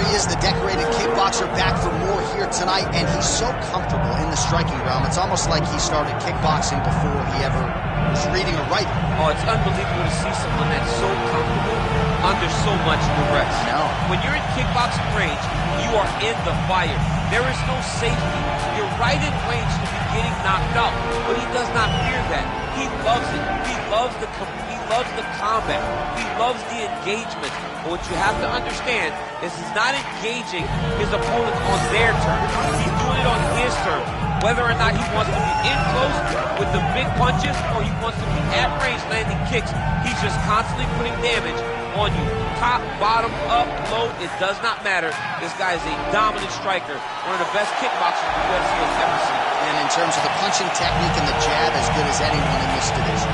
he is, the decorated kickboxer, back for more here tonight, and he's so comfortable in the striking realm. It's almost like he started kickboxing before he ever was reading or writing. Oh, it's unbelievable to see someone that's so comfortable under so much duress. No. When you're in kickboxing range, you are in the fire. There is no safety. You're right in range to be getting knocked out, but he does not fear that. He loves it. He loves the combat. He loves the engagement. But what you have to understand is he's not engaging his opponent on their terms. He's doing it on his terms. Whether or not he wants to be in close with the big punches or he wants to be at range landing kicks, he's just constantly putting damage on you. Top, bottom, up, low, it does not matter. This guy is a dominant striker, one of the best kickboxers the UFC has ever seen. And in terms of the punching technique and the jab, as good as anyone in this division.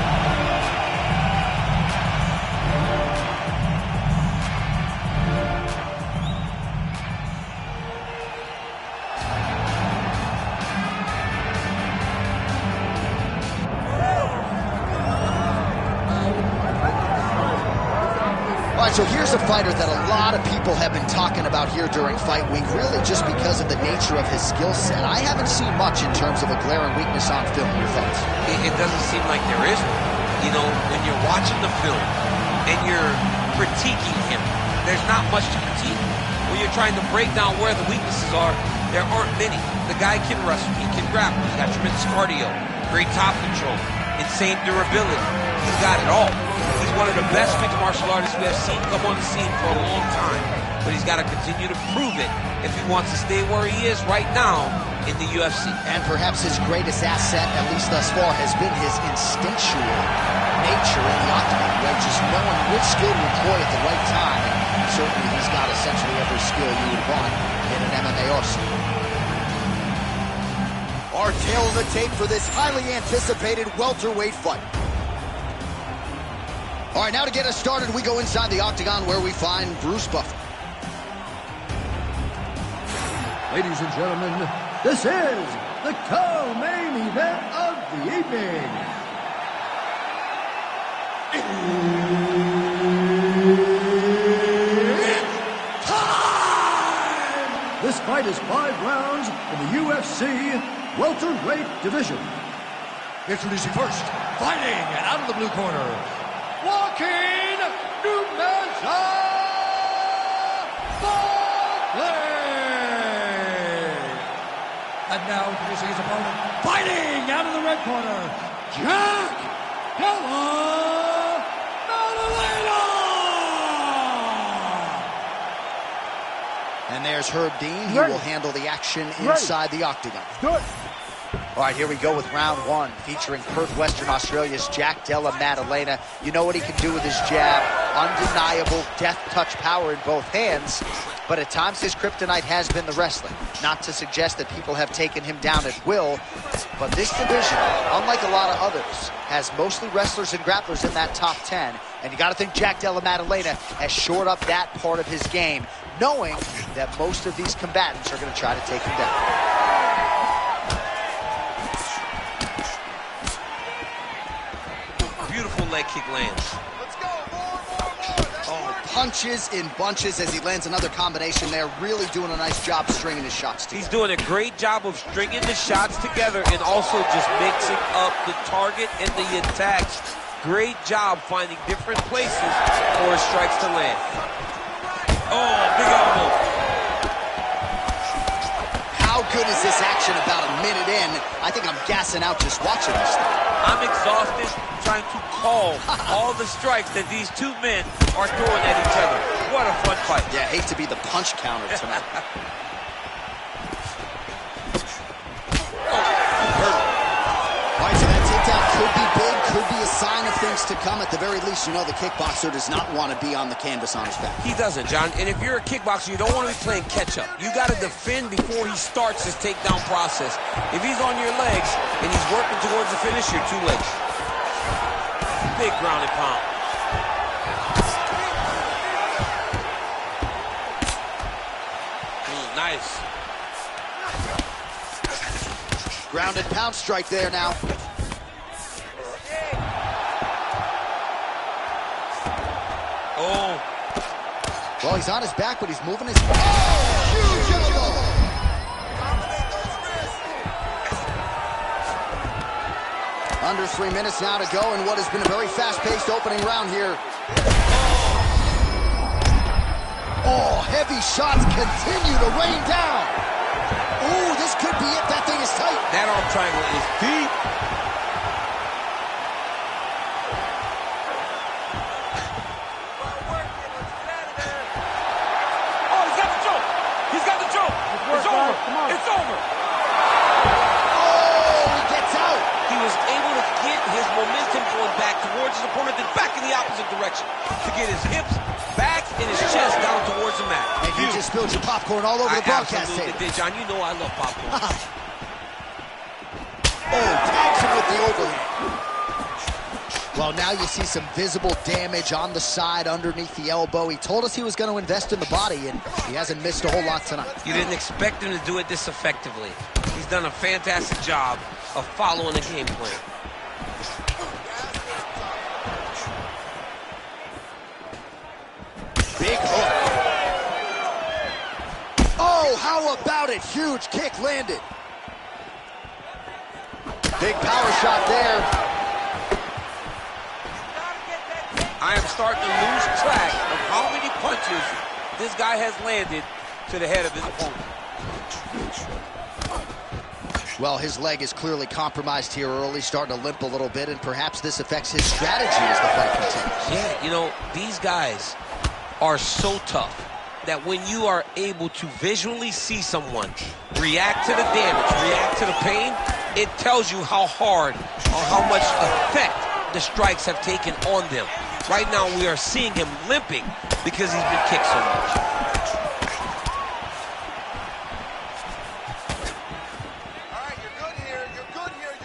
So here's a fighter that a lot of people have been talking about here during fight week, really just because of the nature of his skill set. I haven't seen much in terms of a glaring weakness on film. Your thoughts? It doesn't seem like there is one. You know, when you're watching the film and you're critiquing him, there's not much to critique. When you're trying to break down where the weaknesses are, there aren't many. The guy can wrestle, he can grapple, he's got tremendous cardio, great top control, insane durability. He's got it all. He's one of the best mixed martial artists we have seen come on the scene for a long time. But he's got to continue to prove it if he wants to stay where he is right now in the UFC. And perhaps his greatest asset, at least thus far, has been his instinctual nature in the octagon, right? Just knowing which skill to employ at the right time. And certainly he's got essentially every skill you would want in an MMA arsenal. Our tail of the tape for this highly anticipated welterweight fight. All right, now to get us started, we go inside the octagon where we find Bruce Buffer. Ladies and gentlemen, this is the co-main event of the evening. It's time! This fight is 5 rounds in the UFC welterweight division. Introducing first, fighting out of the blue corner, walking Numeza Barkley. And now introducing his opponent, fighting out of the red corner, Jack Della Maddalena. And there's Herb Dean. He will handle the action inside the octagon. Good. All right, here we go with round 1, featuring Perth, Western Australia's Jack Della Maddalena. You know what he can do with his jab. Undeniable death touch power in both hands. But at times his kryptonite has been the wrestling. Not to suggest that people have taken him down at will, but this division, unlike a lot of others, has mostly wrestlers and grapplers in that top 10. And you got to think Jack Della Maddalena has shored up that part of his game, knowing that most of these combatants are going to try to take him down. Beautiful leg kick lands. Let's go, more. Oh, punches in bunches as he lands another combination there. Really doing a nice job stringing his shots together. He's doing a great job of stringing the shots together and also just mixing up the target and the attacks. Great job finding different places for his strikes to land. Oh, big elbow. How good is this action about a minute in? I think I'm gassing out just watching this thing. I'm exhausted trying to call all the strikes that these two men are throwing at each other. What a fun fight. Yeah, hate to be the punch counter tonight. All right, so that takedown could be big, could be a sign of things to come. At the very least, you know the kickboxer does not want to be on the canvas on his back. He doesn't, John. And if you're a kickboxer, you don't want to be playing catch-up. You got to defend before he starts his takedown process. If he's on your legs and he's working towards the finish, you're too late. Big ground and pound. Nice. Ground and pound strike there now. Oh. Well, he's on his back, but he's moving his... Oh, huge elbow! Under 3 minutes now to go in what has been a very fast-paced opening round here. Oh, heavy shots continue to rain down. Ooh, this could be it. That thing is tight. That arm triangle is deep. Oh, he's got the choke. He's got the choke. It's over. It's over. Oh, he gets out. He was able to get his momentum going back towards his opponent, then back in the opposite direction to get his hips back and his chest down towards the mat. And you just spilled your popcorn all over the broadcast table. I absolutely did, John. You know I love popcorn. Oh, tags him with the overhand. Well, now you see some visible damage on the side underneath the elbow. He told us he was going to invest in the body, and he hasn't missed a whole lot tonight. You didn't expect him to do it this effectively. He's done a fantastic job of following the game plan. Big hook. Oh, how about it? Huge kick landed. Big power shot there. I am starting to lose track of how many punches this guy has landed to the head of his opponent. Well, his leg is clearly compromised here early, starting to limp a little bit, and perhaps this affects his strategy as the fight continues. Yeah, you know, these guys are so tough that when you are able to visually see someone react to the damage, react to the pain, it tells you how hard or how much effect the strikes have taken on them. Right now, we are seeing him limping because he's been kicked so much.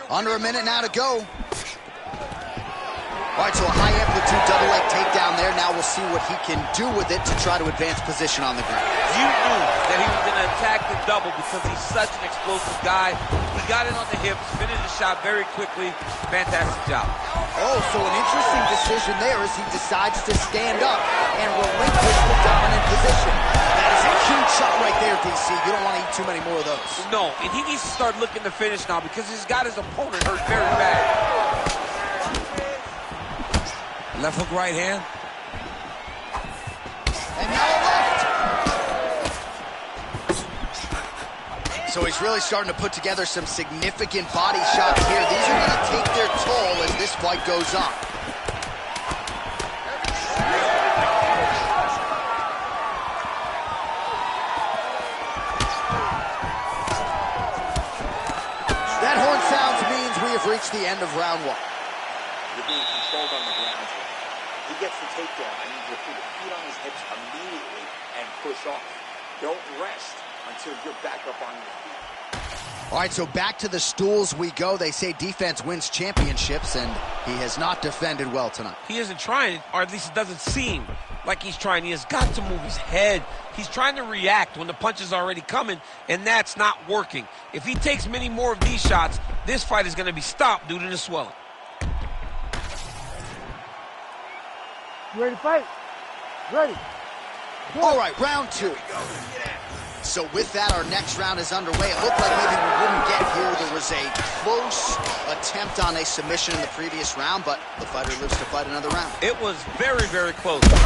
Under a minute now to go. All right, so a high-amplitude double leg takedown there. Now we'll see what he can do with it to try to advance position on the ground. You knew that he was going to attack the double because he's such an explosive guy. He got it on the hips, finished the shot very quickly. Fantastic job. Oh, so an interesting decision there as he decides to stand up and relinquish the dominant position. That is a huge shot right there, DC. You don't want to eat too many more of those. No, and he needs to start looking to finish now because he's got his opponent hurt very bad. Left hook, right hand. And now a left. So he's really starting to put together some significant body shots here. These are going to take their toll as this fight goes on. That horn sounds means we have reached the end of round one. You're being controlled on the ground here. He gets the takedown. I need you to put your feet on his hips immediately and push off. Don't rest until you're back up on your feet. All right, so back to the stools we go. They say defense wins championships, and he has not defended well tonight. He isn't trying, or at least it doesn't seem like he's trying. He has got to move his head. He's trying to react when the punch is already coming, and that's not working. If he takes many more of these shots, this fight is going to be stopped due to the swelling. You ready to fight? Ready. Go. All right, round two. So with that, our next round is underway. It looked like maybe we wouldn't get here. There was a close attempt on a submission in the previous round, but the fighter lives to fight another round. It was very, very close. You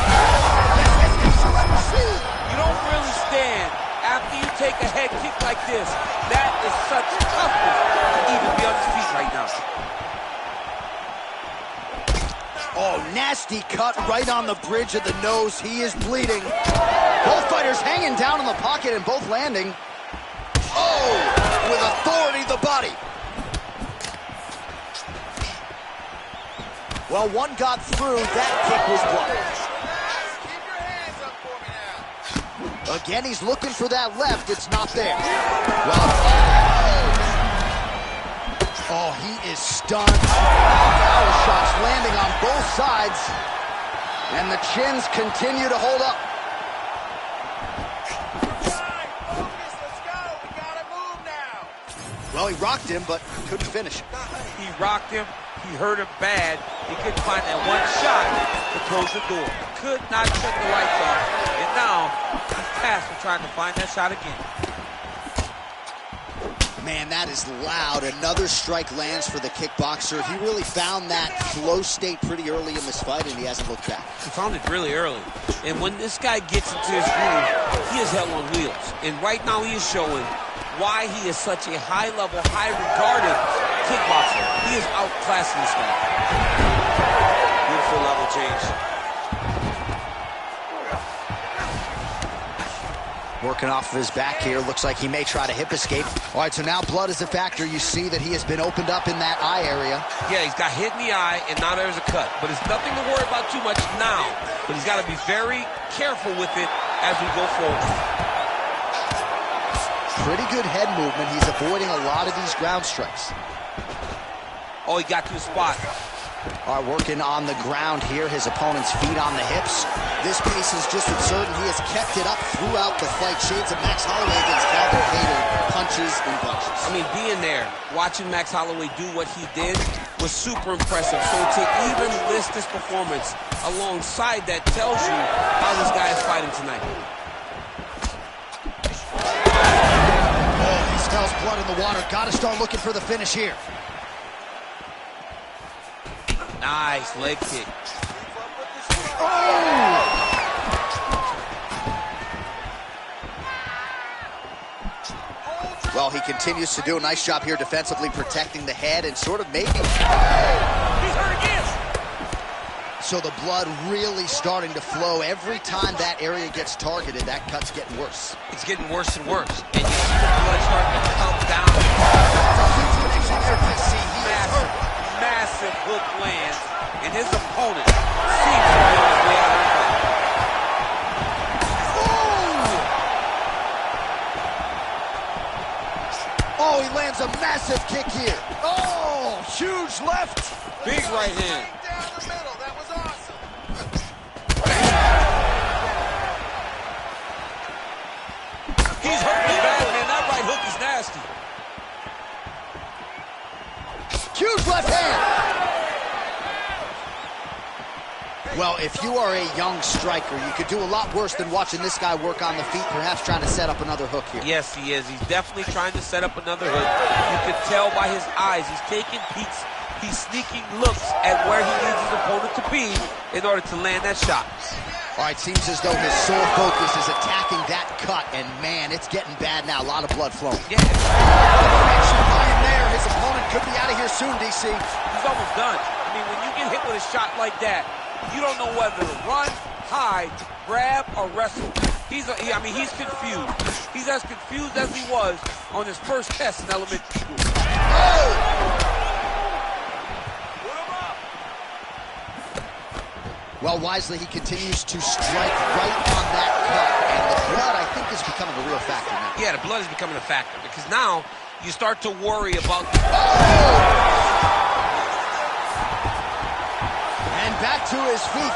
don't really stand after you take a head kick like this. That is such toughness to even be on his feet right now. Oh, nasty cut right on the bridge of the nose. He is bleeding. Both fighters hanging down in the pocket and both landing. Oh, with authority, the body. Well, one got through. That kick was blocked. Again, he's looking for that left. It's not there. Well, oh, he is stunned. Power shots landing on both sides. And the chins continue to hold up. Well, he rocked him, but couldn't finish. He rocked him. He hurt him bad. He couldn't find that one shot to close the door. Could not shut the lights off. And now he's tasked with trying to find that shot again. Man, that is loud. Another strike lands for the kickboxer. He really found that flow state pretty early in this fight, and he hasn't looked back. He found it really early. And when this guy gets into his groove, he is hell on wheels. And right now he is showing why he is such a high-level, high-regarded kickboxer. He is outclassing this guy. Beautiful level change. Working off of his back here. Looks like he may try to hip escape. All right, so now blood is a factor. You see that he has been opened up in that eye area. Yeah, he's got hit in the eye, and now there's a cut. But it's nothing to worry about too much now. But he's got to be very careful with it as we go forward. Pretty good head movement. He's avoiding a lot of these ground strikes. Oh, he got to his spot. All right, working on the ground here. His opponent's feet on the hips. This pace is just absurd, and he has kept it up throughout the fight. Shades of Max Holloway against Calvin Kattar, punches and punches. I mean, being there, watching Max Holloway do what he did was super impressive. So to even list this performance alongside that tells you how this guy is fighting tonight. Oh, he smells blood in the water. Got to start looking for the finish here. Nice leg kick. Oh! Well, he continues to do a nice job here defensively, protecting the head and sort of making... He's hurt again! So the blood really starting to flow. Every time that area gets targeted, that cut's getting worse. It's getting worse and worse. And you see the blood starting to come down. Massive hook lands, and his opponent seems to be on his way out of the fight. Oh, he lands a massive kick here. Oh, huge left. Big right hand. Down the middle. That was awesome. He's hurting bad, man. That right hook is nasty. Huge left hand. Well, if you are a young striker, you could do a lot worse than watching this guy work on the feet, perhaps trying to set up another hook here. Yes, he is. He's definitely trying to set up another hook. You can tell by his eyes. He's taking peeks. He's sneaking looks at where he needs his opponent to be in order to land that shot. All right, seems as though his sole focus is attacking that cut, and man, it's getting bad now. A lot of blood flowing. Yeah. There, his opponent could be out of here soon, DC. He's almost done. I mean, when you get hit with a shot like that, you don't know whether to run, hide, grab, or wrestle. He's confused. He's as confused as he was on his first test in elementary school. Oh! Well, wisely, he continues to strike right on that cut. And the blood, I think, is becoming a real factor now. Yeah, the blood is becoming a factor because now you start to worry about... And back to his feet.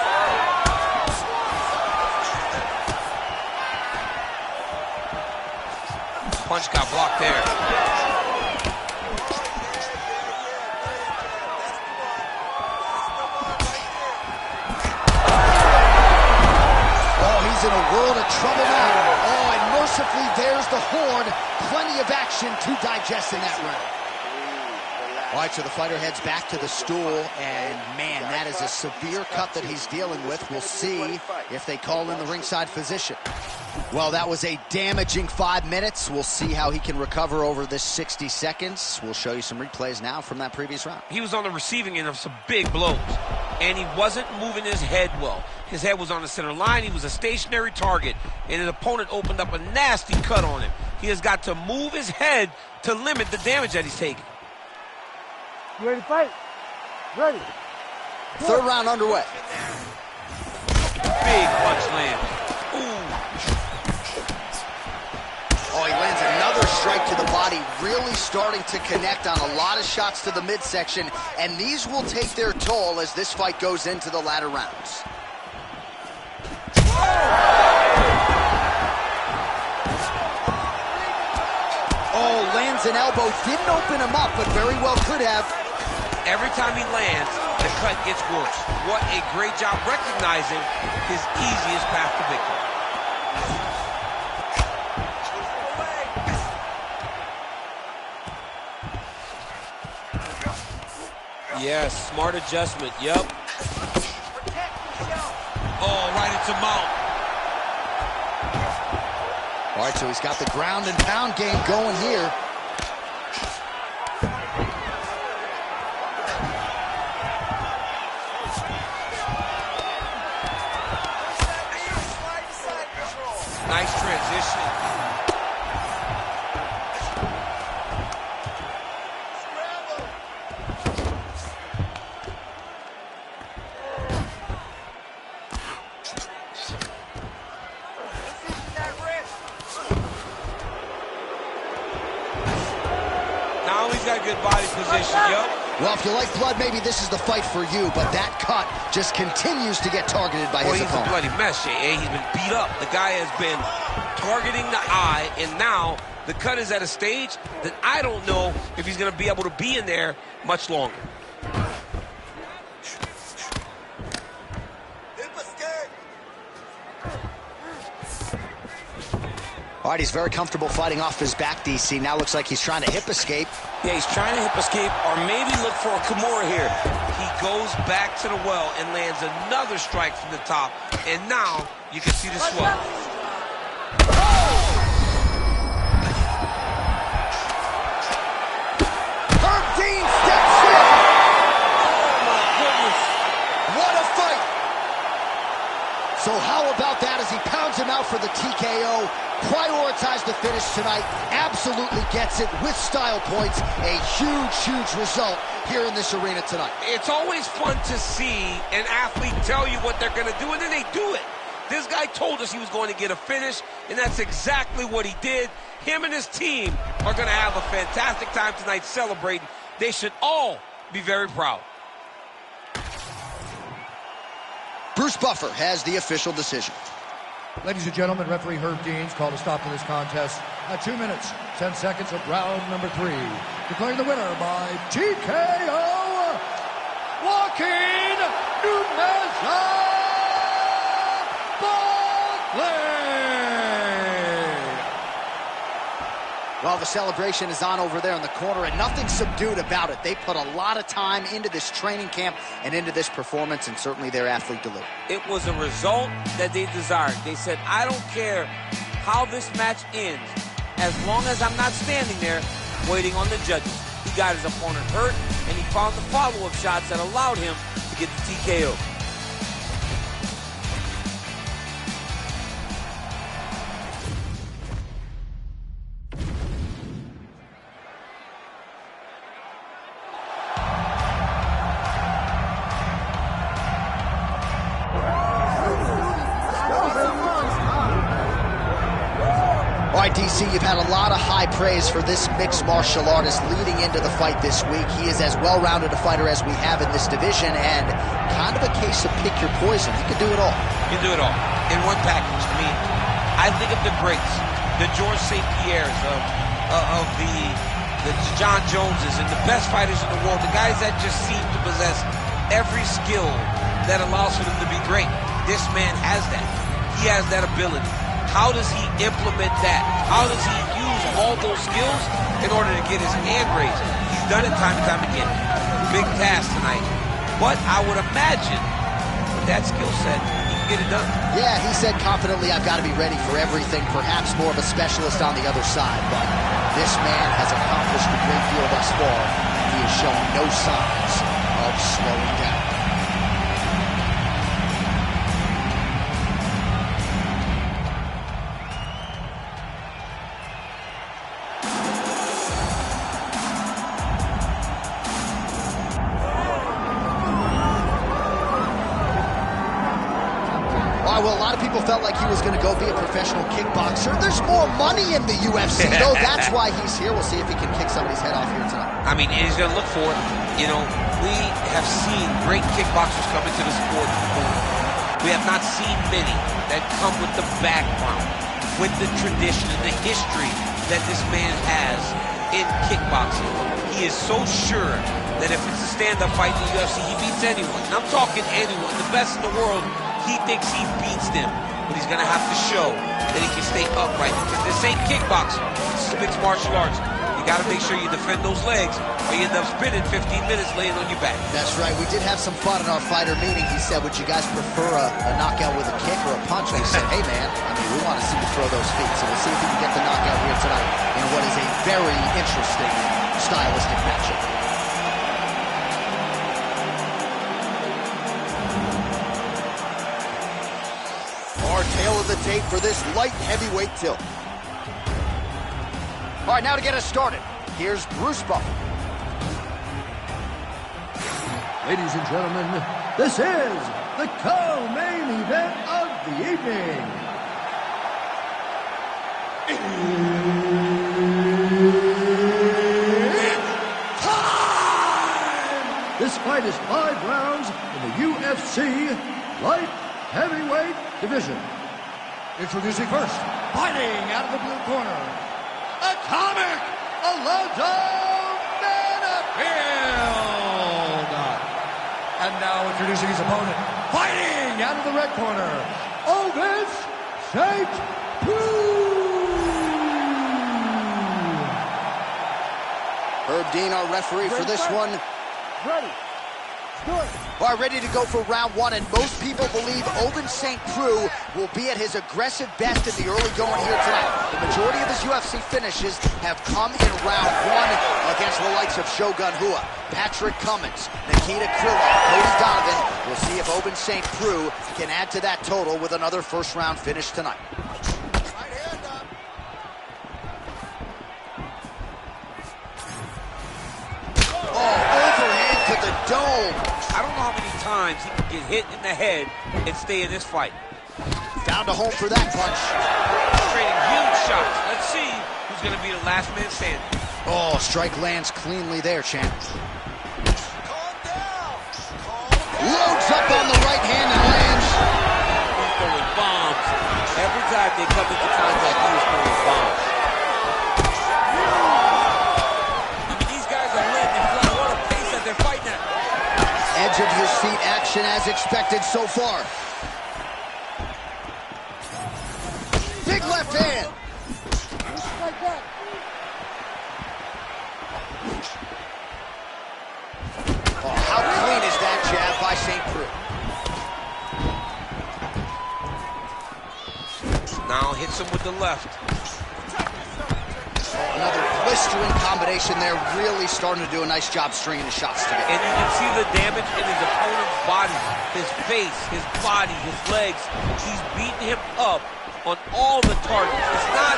Punch got blocked there. In a world of trouble now. Oh, and mercifully, there's the horn. Plenty of action to digest in that round. All right, so the fighter heads back to the stool, and man, that is a severe cut that he's dealing with. We'll see if they call in the ringside physician. Well, that was a damaging 5 minutes. We'll see how he can recover over this 60 seconds. We'll show you some replays now from that previous round. He was on the receiving end of some big blows, and he wasn't moving his head well. His head was on the center line. He was a stationary target, and his opponent opened up a nasty cut on him. He has got to move his head to limit the damage that he's taking. You ready to fight? Ready. Third round underway. Big punch land. Ooh. Oh, he lands another strike to the body, really starting to connect on a lot of shots to the midsection, and these will take their toll as this fight goes into the latter rounds. Oh, lands an elbow, didn't open him up, but very well could have. every time he lands, the cut gets worse. What a great job recognizing his easiest path to victory. Yes, smart adjustment, yep. Oh, right into mount. All right, so he's got the ground and pound game going here. Nice transition. Now he's got good body position, yup. Well, if you like blood, maybe this is the fight for you, but that cut just continues to get targeted by his opponent. He's a bloody mess, Jay. He's been beat up. The guy has been targeting the eye, and now the cut is at a stage that I don't know if he's going to be able to be in there much longer. All right, he's very comfortable fighting off his back, DC. Now looks like he's trying to hip escape. Yeah, he's trying to hip escape or maybe look for a Kimura here. He goes back to the well and lands another strike from the top. And now you can see the swell. Herb Dean steps in. Oh, my goodness. What a fight. So how about that as he pounds him out for the TKO? Prioritized the finish tonight, absolutely gets it with style points. A huge, huge result here in this arena tonight. It's always fun to see an athlete tell you what they're going to do, and then they do it. This guy told us he was going to get a finish, and that's exactly what he did. Him and his team are going to have a fantastic time tonight celebrating. They should all be very proud. Bruce Buffer has the official decision. Ladies and gentlemen, referee Herb Dean's called a stop to this contest at 2 minutes, 10 seconds of round number 3. Declaring the winner by TKO, Joaquin Bartley. Well, the celebration is on over there in the corner, and nothing subdued about it. They put a lot of time into this training camp and into this performance, and certainly their athlete delivered. It was a result that they desired. They said, I don't care how this match ends, as long as I'm not standing there waiting on the judges. He got his opponent hurt, and he found the follow-up shots that allowed him to get the TKO. All right, DC, you've had a lot of high praise for this mixed martial artist leading into the fight this week. He is as well-rounded a fighter as we have in this division, and kind of a case of pick your poison. He can do it all. He can do it all in one package. I mean, I think of the greats, the George St. Pierres, of the John Joneses, and the best fighters in the world, the guys that just seem to possess every skill that allows for them to be great. This man has that. He has that ability. How does he implement that? How does he use all those skills in order to get his hand raised? He's done it time and time again. Big task tonight. But I would imagine with that skill set, he can get it done. Yeah, he said confidently, I've got to be ready for everything, perhaps more of a specialist on the other side. But this man has accomplished a great deal thus far, and he is showing no signs of slowing down. Well, a lot of people felt like he was going to go be a professional kickboxer. There's more money in the UFC, though. That's why he's here. We'll see if he can kick somebody's head off here tonight. I mean, he's going to look for it. You know, we have seen great kickboxers come into the sport before. We have not seen many that come with the background, with the tradition and the history that this man has in kickboxing. He is so sure that if it's a stand-up fight in the UFC, he beats anyone. And I'm talking anyone. The best in the world, he thinks he beats them. But he's going to have to show that he can stay upright. Because this ain't kickboxing. This is mixed martial arts. You got to make sure you defend those legs, or you end up spinning 15 minutes laying on your back. That's right. We did have some fun in our fighter meeting. He said, would you guys prefer a knockout with a kick or a punch? And we said, hey, man, we want to see you throw those feet. So we'll see if he can get the knockout here tonight in what is a very interesting stylistic matchup. Our tail of the tape for this light heavyweight tilt. All right, now to get us started, here's Bruce Buffer. Ladies and gentlemen, this is the co-main event of the evening. It's time! This fight is 5 rounds in the UFC light heavyweight division. Introducing first, fighting out of the blue corner, Atomic Alonzo Manafield. And now introducing his opponent, fighting out of the red corner, Ovis St. Herb Dean, our referee for this one. Ready. Good. All right, ready to go for round 1, and most people believe Ovince St. Preux will be at his aggressive best in the early going here tonight. The majority of his UFC finishes have come in round 1 against the likes of Shogun Rua, Patrick Cummins, Nikita Krylov, Cody Donovan. We'll see if Ovince St. Preux can add to that total with another first-round finish tonight. Dome. I don't know how many times he can get hit in the head and stay in this fight. Found a home for that punch. Trading huge shots. Let's see who's going to be the last man standing. Oh, strike lands cleanly there, champ. Calm down. Loads up on the right hand and lands. He's throwing bombs. Every time they come into contact, he is throwing bombs. These guys are letting it fly. What a pace that they're fighting at. Edge of your seat action as expected so far. Big left hand. Like that. Oh, how clean is that jab by St. Preux? Now hits him with the left. Another blistering combination there, really starting to do a nice job stringing the shots together. And you can see the damage in his opponent's body, his face, his body, his legs. He's beating him up on all the targets. It's not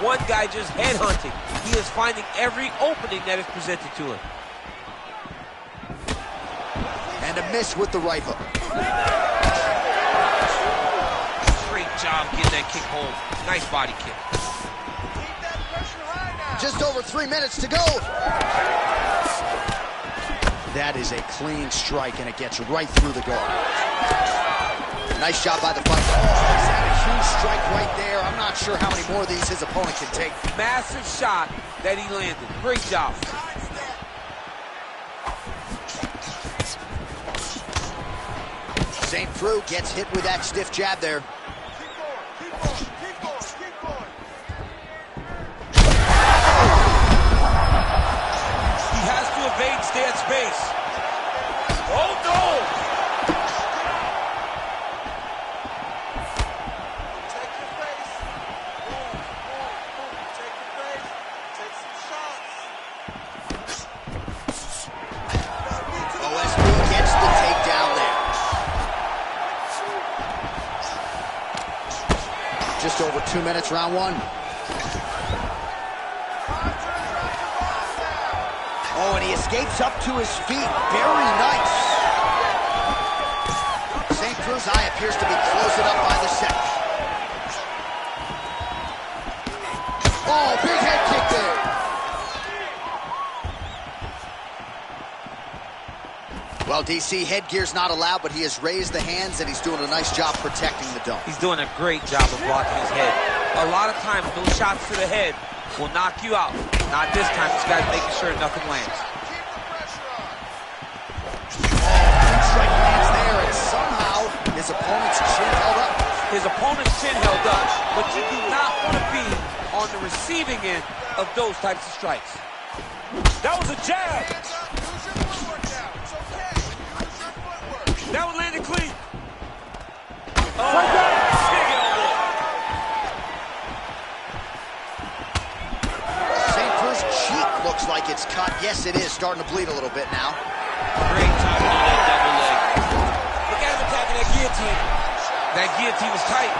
one guy just headhunting. He is finding every opening that is presented to him. And a miss with the right hook. Great job getting that kick home. Nice body kick. Just over 3 minutes to go. That is a clean strike, and it gets right through the guard. Nice job by the fighter. Oh, he's had a huge strike right there. I'm not sure how many more of these his opponent can take. Massive shot that he landed. Great job. St. Preux gets hit with that stiff jab there. Evade, stay at space. Oh no! Take your face. Move. Take your face. Take some shots. OSP gets the takedown there. Just over 2 minutes, round 1. Oh, and he escapes up to his feet. Very nice. St. Preux's eye appears to be closing up by the second. Oh, big head kick there. Well, DC, headgear's not allowed, but he has raised the hands, and he's doing a nice job protecting the dome. He's doing a great job of blocking his head. A lot of times, those shots to the head will knock you out. Not this time. This guy's making sure nothing lands. Strike lands there, and somehow his opponent's chin held up. His opponent's chin held up, but you do not want to be on the receiving end of those types of strikes. That was a jab. That one landed clean. Oh, big elbow. St. Cruz' cheek looks like it's cut. Yes, it is. Starting to bleed a little bit now. Great timing on that double leg. Look at him attacking that guillotine. That guillotine was tight.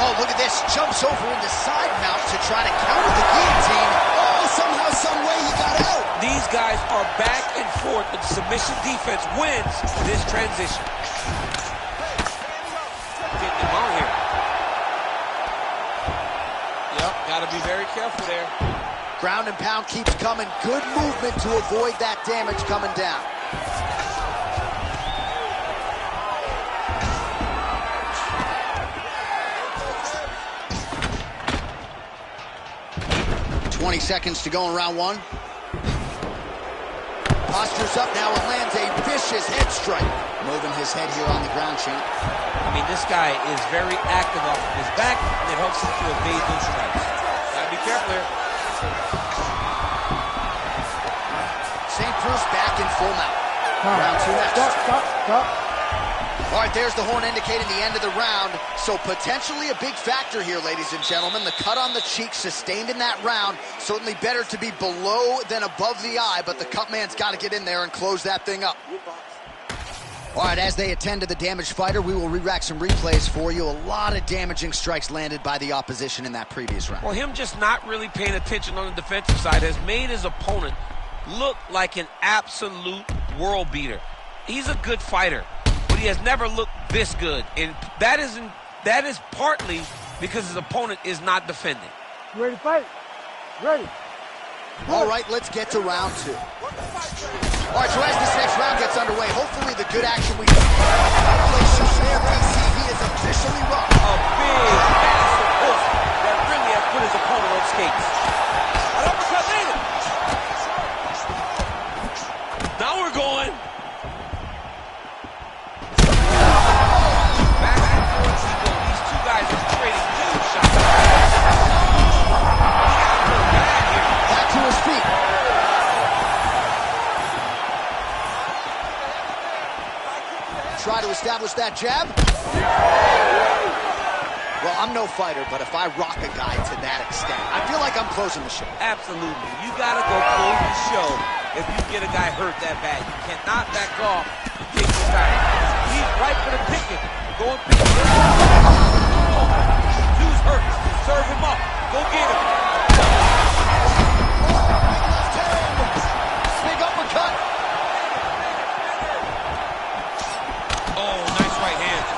Oh, look at this. Jumps over into side mount to try to counter the guillotine. Oh, somehow, some way he got out. These guys are back and forth, but the submission defense wins this transition. Getting him on here. Yep, got to be very careful there. Ground and pound keeps coming. Good movement to avoid that damage coming down. Seconds to go in round one. Postures up now and lands a vicious head strike. Moving his head here on the ground, Shane. I mean, this guy is very active off of his back, and it helps him to evade those strikes. Gotta be careful here. St. Cruz back in full mount. Round two next. Stop. All right, there's the horn indicating the end of the round. So potentially a big factor here, ladies and gentlemen. The cut on the cheek sustained in that round. Certainly better to be below than above the eye, but the cut man's got to get in there and close that thing up. All right, as they attend to the damaged fighter, we will re-rack some replays for you. A lot of damaging strikes landed by the opposition in that previous round. Well, him just not really paying attention on the defensive side has made his opponent look like an absolute world beater. He's a good fighter, but he has never looked this good, and that is partly because his opponent is not defending. You ready to fight? Ready. All right, let's get to round two. All right, so as this next round gets underway, hopefully the good action we there, he is officially rocked. A big, massive hook that really has put his opponent on skates. An uppercut landed. Now we're going. Back and forth we go. These two guys are trading huge shots. Back to his feet. Try to establish that jab. Well, I'm no fighter, but if I rock a guy to that extent, I feel like I'm closing the show. Absolutely. You got to go close the show if you get a guy hurt that bad. You cannot back off and take your time. He's right for the picking. Go and pick him. Dude's hurt. Serve him up. Go get him. Big uppercut. Oh, nice right hand.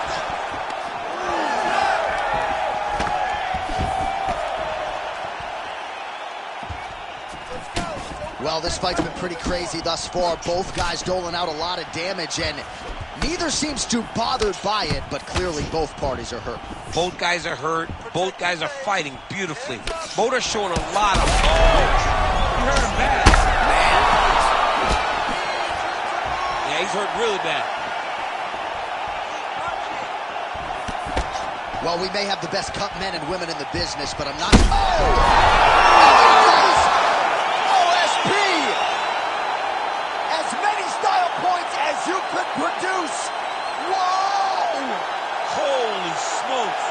Well, this fight's been pretty crazy thus far. Both guys doling out a lot of damage, and neither seems too bothered by it, but clearly both parties are hurt. Both guys are hurt. Both guys are fighting beautifully. Both are showing a lot of... Oh, you hurt him bad. Man. Yeah, he's hurt really bad. Well, we may have the best cut men and women in the business, but I'm not... OSP! As many style points as you could produce. Whoa! Holy smokes.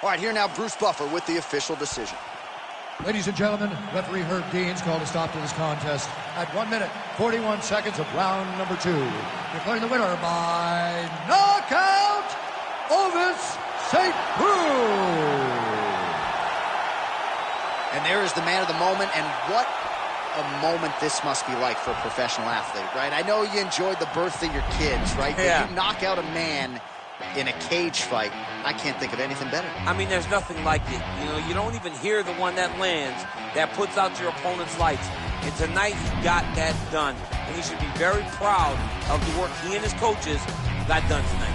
All right, here now, Bruce Buffer with the official decision. Ladies and gentlemen, referee Herb Dean's called a stop to this contest at 1 minute, 41 seconds of round number 2. Declaring the winner by knockout, Ovis St. Cruz. And there is the man of the moment, and what a moment this must be like for a professional athlete, right? I know you enjoyed the birth of your kids, right? Yeah. But you knock out a man in a cage fight, I can't think of anything better. I mean, there's nothing like it. You know, you don't even hear the one that lands, that puts out your opponent's lights. And tonight, he got that done. And he should be very proud of the work he and his coaches got done tonight.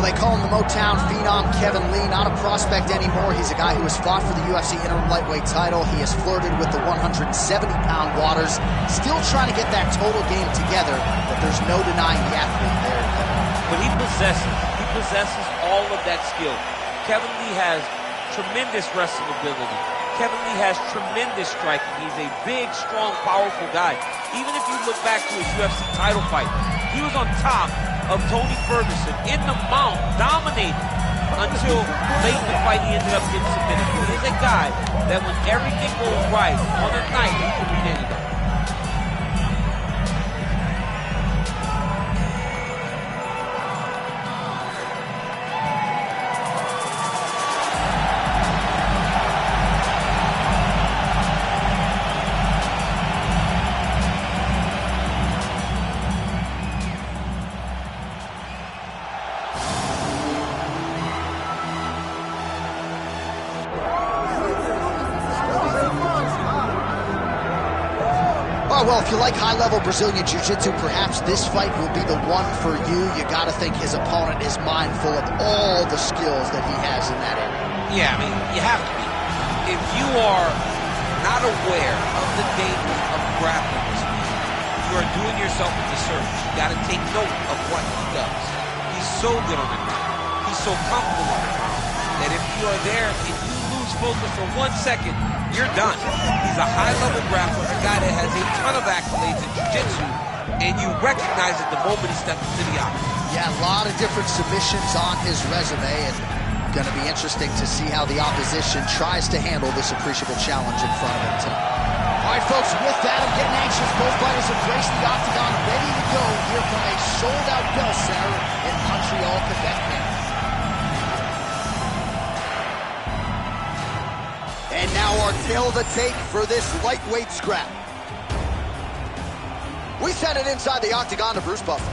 They call him the Motown Phenom, Kevin Lee, not a prospect anymore. He's a guy who has fought for the UFC interim lightweight title. He has flirted with the 170-pound waters, still trying to get that total game together, but there's no denying the athlete there. But he possesses all of that skill. Kevin Lee has tremendous wrestling ability. Kevin Lee has tremendous striking. He's a big, strong, powerful guy. Even if you look back to his UFC title fight, he was on top of Tony Ferguson in the mount, dominating until late in the fight he ended up getting submitted. He is a guy that when everything goes right on a night, he can beat anybody. Well, if you like high-level Brazilian Jiu-Jitsu, perhaps this fight will be the one for you. You got to think his opponent is mindful of all the skills that he has in that area. Yeah, I mean, you have to be. If you are not aware of the dangers of grappling this man, you are doing yourself a disservice. You got to take note of what he does. He's so good on the ground. He's so comfortable on the ground that if you are there and you lose focus for 1 second, you're done. He's a high-level grappler, a guy that has a ton of accolades in jiu-jitsu, and you recognize it the moment he steps into the octagon. Yeah, a lot of different submissions on his resume, and going to be interesting to see how the opposition tries to handle this appreciable challenge in front of him tonight. All right, folks, with that, I'm getting anxious. Both fighters have graced the octagon, ready to go here from a sold-out Bell Center in Montreal, Quebec, Canada. And now our tale of the tape for this lightweight scrap. We send it inside the octagon to Bruce Buffer.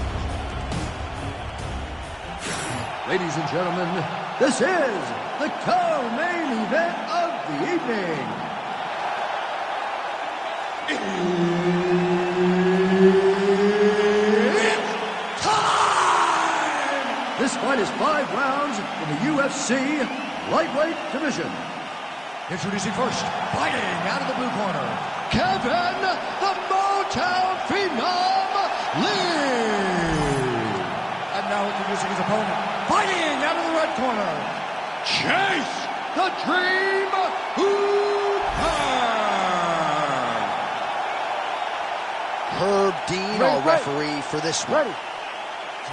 Ladies and gentlemen, this is the co-main event of the evening. It's time! This fight is 5 rounds in the UFC lightweight division. Introducing first, fighting out of the blue corner, Kevin the Motown Phenom Lee. And now introducing his opponent, fighting out of the red corner, Chase the Dream Hooper. Herb Dean, our referee for this one. Ready.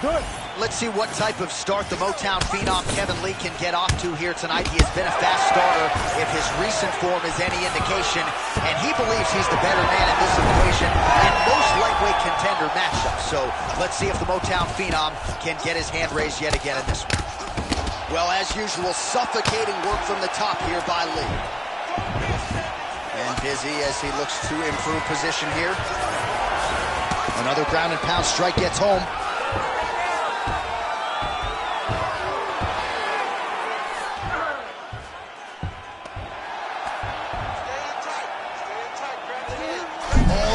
Good. Let's see what type of start the Motown Phenom Kevin Lee can get off to here tonight. He has been a fast starter if his recent form is any indication, and he believes he's the better man in this equation in most lightweight contender matchups. So let's see if the Motown Phenom can get his hand raised yet again in this one. Well, as usual, suffocating work from the top here by Lee. And busy as he looks to improve position here. Another ground and pound strike gets home.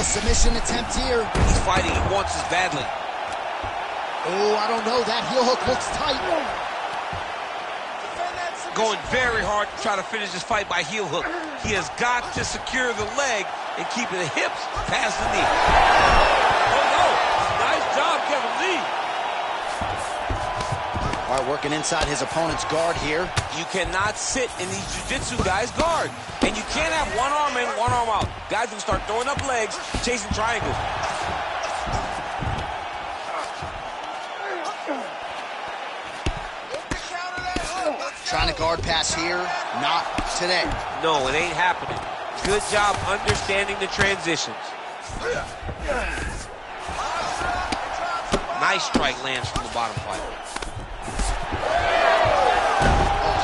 Submission attempt here. He's fighting. He wants this badly. Oh, I don't know. That heel hook looks tight. Going very hard to try to finish this fight by heel hook. He has got to secure the leg and keep the hips past the knee. Oh, no. Nice job, Kevin Lee. All right, working inside his opponent's guard here. You cannot sit in these jiu-jitsu guys' guard. And you can't have one arm in, one arm out. Guys will start throwing up legs, chasing triangles. Trying to guard pass here. Not today. No, it ain't happening. Good job understanding the transitions. Nice strike lands from the bottom fighter.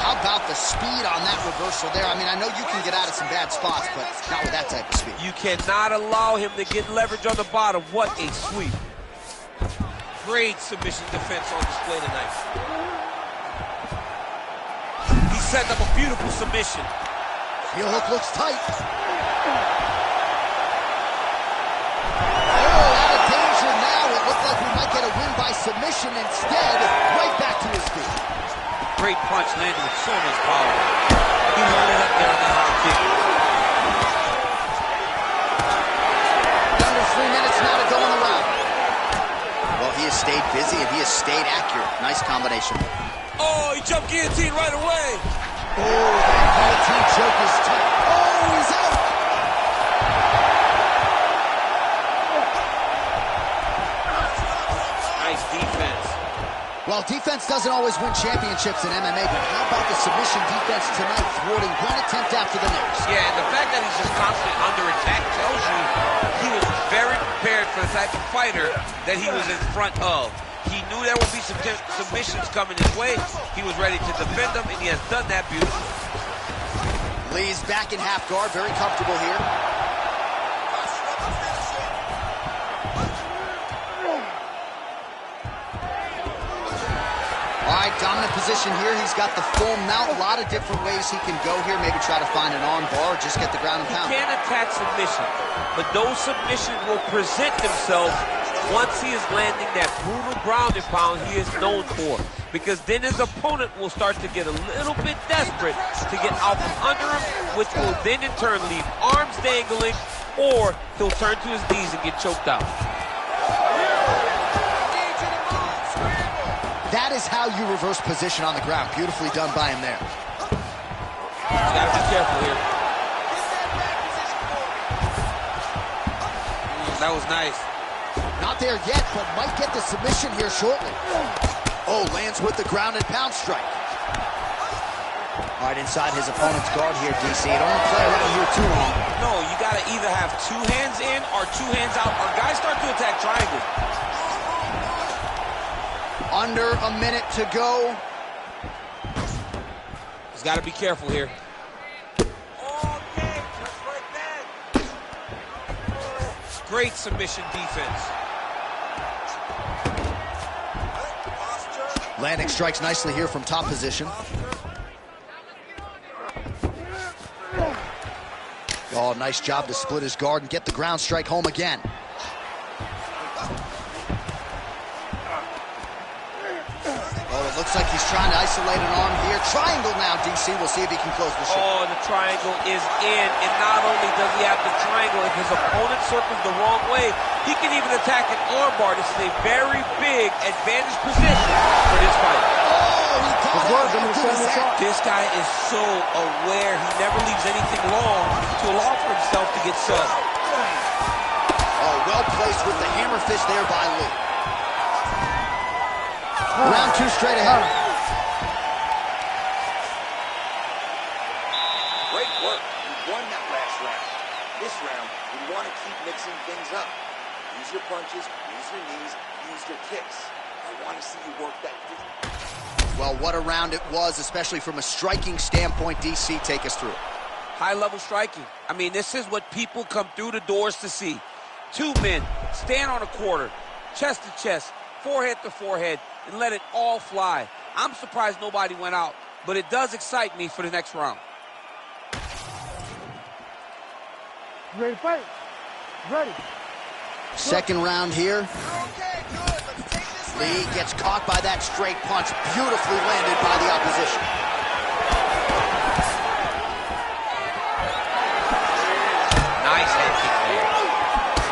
How about the speed on that reversal there? I mean, I know you can get out of some bad spots, but not with that type of speed. You cannot allow him to get leverage on the bottom. What a sweep. Great submission defense on display tonight. He set up a beautiful submission. Heel hook looks tight. Out of danger now. It looked like we might get a win by submission. Instead, right back to his feet. Great punch landed with so much power. He loaded up there on that hard kick. Under 3 minutes now to go in the round. Well, he has stayed busy and he has stayed accurate. Nice combination. Oh, he jumped guillotine right away. Oh, that guillotine choke is tight. Oh, he's out. Nice defense. Well, defense doesn't always win championships in MMA, but how about the submission defense tonight, thwarting one attempt after the next? Yeah, and the fact that he's just constantly under attack tells you he was very prepared for the type of fighter that he was in front of. He knew there would be some submissions coming his way. He was ready to defend them, and he has done that beautifully. Lee's back in half guard, very comfortable here. All right, dominant position here. He's got the full mount. A lot of different ways he can go here. Maybe try to find an arm bar or just get the ground and pound. He can attack submission, but those submissions will present themselves once he is landing that brutal ground and pound he is known for. Because then his opponent will start to get a little bit desperate to get out from under him, which will then in turn leave arms dangling, or he'll turn to his knees and get choked out. That is how you reverse position on the ground. Beautifully done by him there. You gotta be careful here. That was nice. Not there yet, but might get the submission here shortly. Oh, lands with the ground and pound strike. All right, inside his opponent's guard here, DC. Don't play around here too long. No, you gotta either have 2 hands in or 2 hands out, or guys start to attack triangle. Under a minute to go. He's got to be careful here. Okay, just like that. Great submission defense. Landing strikes nicely here from top position. Oh, nice job to split his guard and get the ground strike home again. Looks like he's trying to isolate an arm here. Triangle now, DC. We'll see if he can close the show. Oh, the triangle is in. And not only does he have the triangle, if his opponent circles the wrong way, he can even attack an arm bar. This is a very big advantage position for this fight. Oh, he caught it. This guy is so aware. He never leaves anything long to allow for himself to get subbed. Oh, well placed with the hammer fist there by Lee. Round 2 straight ahead. Great work. You won that last round. This round, you want to keep mixing things up. Use your punches, use your knees, use your kicks. I want to see you work that. Well, what a round it was, especially from a striking standpoint. DC, take us through. High-level striking. I mean, this is what people come through the doors to see. 2 men stand on a quarter, chest to chest, forehead to forehead, and let it all fly. I'm surprised nobody went out, but it does excite me for the next round. You ready to fight? Ready. Second round here. Okay, good. Let's take this. Lee gets caught by that straight punch, beautifully landed by the opposition. Nice head kick there.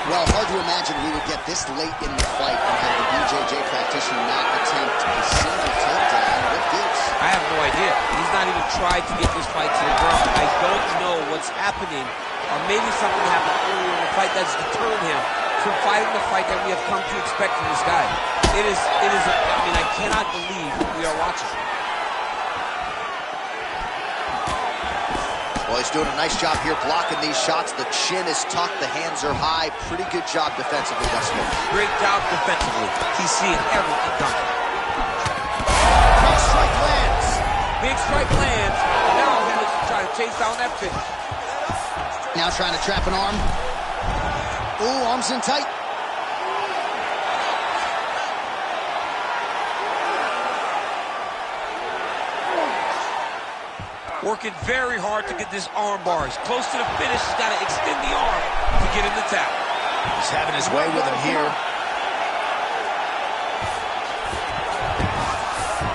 Well, hard to imagine we would get this late in the fight and have the BJJ practitioner not attempt a single takedown. What gives? I have no idea. He's not even tried to get this fight to the ground. I don't know what's happening, or maybe something happened earlier in the fight that's deterred him from fighting the fight that we have come to expect from this guy. I mean, I cannot believe we are watching. Well, he's doing a nice job here blocking these shots. The chin is tucked, the hands are high. Pretty good job defensively, Gustafsson. Great job defensively. He's seeing everything coming. Big strike lands. Big strike lands. Now he looks to try to chase down that finish. Now trying to trap an arm. Ooh, arms in tight. Working very hard to get this arm bar. He's close to the finish. He's got to extend the arm to get in the tap. He's having his way with him here.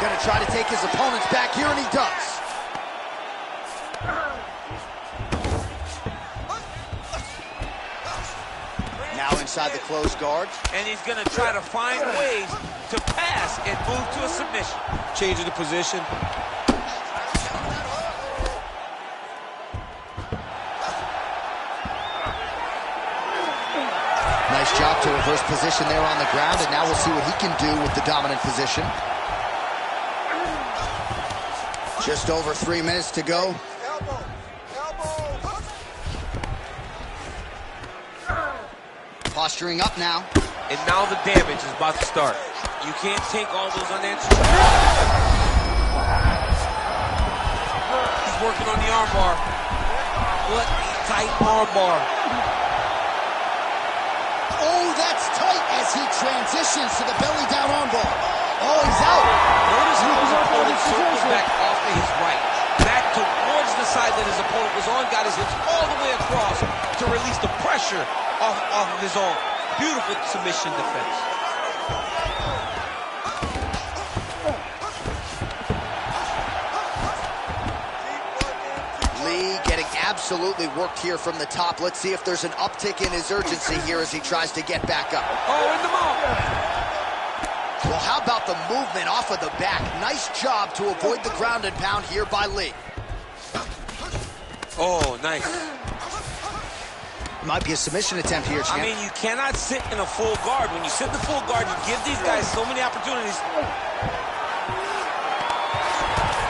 Gonna try to take his opponents back here, and he does. Now inside the closed guard. And he's gonna try to find ways to pass and move to a submission. Changing the position. Nice job to reverse position there on the ground, and now we'll see what he can do with the dominant position. Just over 3 minutes to go. Posturing up now. And now the damage is about to start. You can't take all those unanswered. He's working on the arm bar. What a tight arm bar. Oh, that's tight as he transitions to the belly down armbar. Oh, he's out. Notice how his opponent circles back off to his right. Back towards the side that his opponent was on, got his hips all the way across to release the pressure off of his arm. Beautiful submission defense. Getting absolutely worked here from the top. Let's see if there's an uptick in his urgency here as he tries to get back up. Oh, in the mount. Well, how about the movement off of the back? Nice job to avoid the ground and pound here by Lee. Oh, nice. Might be a submission attempt here, champ. I mean, you cannot sit in a full guard. When you sit in the full guard, you give these guys so many opportunities.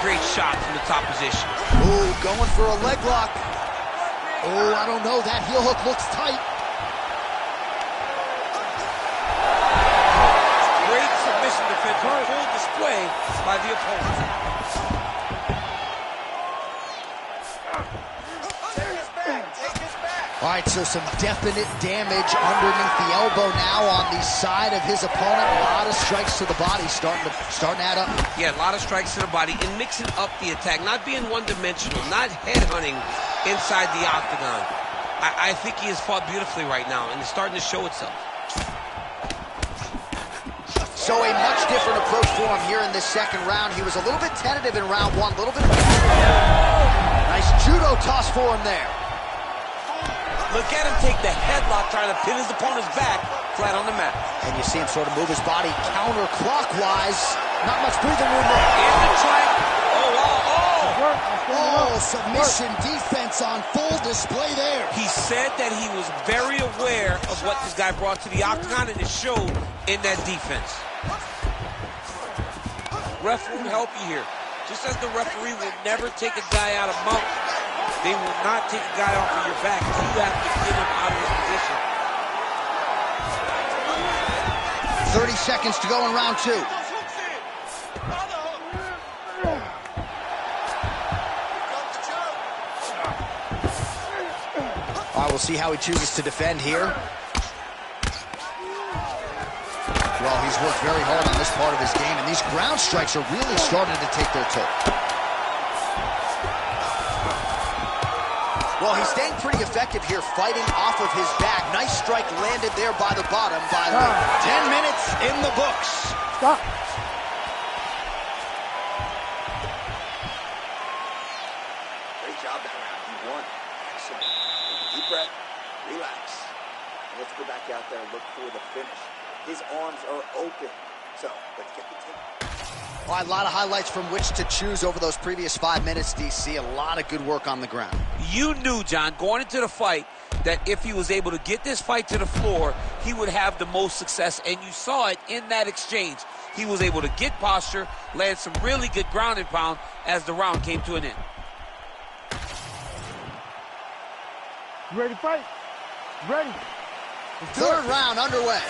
Great shot from the top position. Ooh, going for a leg lock. Oh, I don't know. That heel hook looks tight. Great submission defense on full display by the opponent. All right, so some definite damage underneath the elbow now on the side of his opponent. A lot of strikes to the body starting to add up. Yeah, a lot of strikes to the body and mixing up the attack, not being one-dimensional, not headhunting inside the octagon. I think he has fought beautifully right now, and it's starting to show itself. So a much different approach for him here in this second round. He was a little bit tentative in round one, a little bit. Nice judo toss for him there. Look at him take the headlock, trying to pin his opponent's back flat on the mat. And you see him sort of move his body counterclockwise. Not much breathing room there. And the triangle. Oh, wow. Oh, submission defense on full display there. He said that he was very aware of what this guy brought to the octagon, and it showed in that defense. Ref will help you here. Just as the referee will never take a guy out of mount, they will not take a guy off of your back. You have to get him out of his position. 30 seconds to go in round two. All right, we'll see how he chooses to defend here. Well, he's worked very hard on this part of his game, and these ground strikes are really starting to take their toll. Well, he's staying pretty effective here, fighting off of his back. Nice strike landed there by the bottom by Lee. 10 minutes in the books. Stop. Great job that round. He won. Excellent. Deep breath. Relax. And let's go back out there and look for the finish. His arms are open. So, let's get the tape. Well, a lot of highlights from which to choose over those previous 5 minutes, DC. A lot of good work on the ground. You knew, John, going into the fight, that if he was able to get this fight to the floor, he would have the most success, and you saw it in that exchange. He was able to get posture, land some really good ground and pound as the round came to an end. You ready to fight? Ready. Third round underway.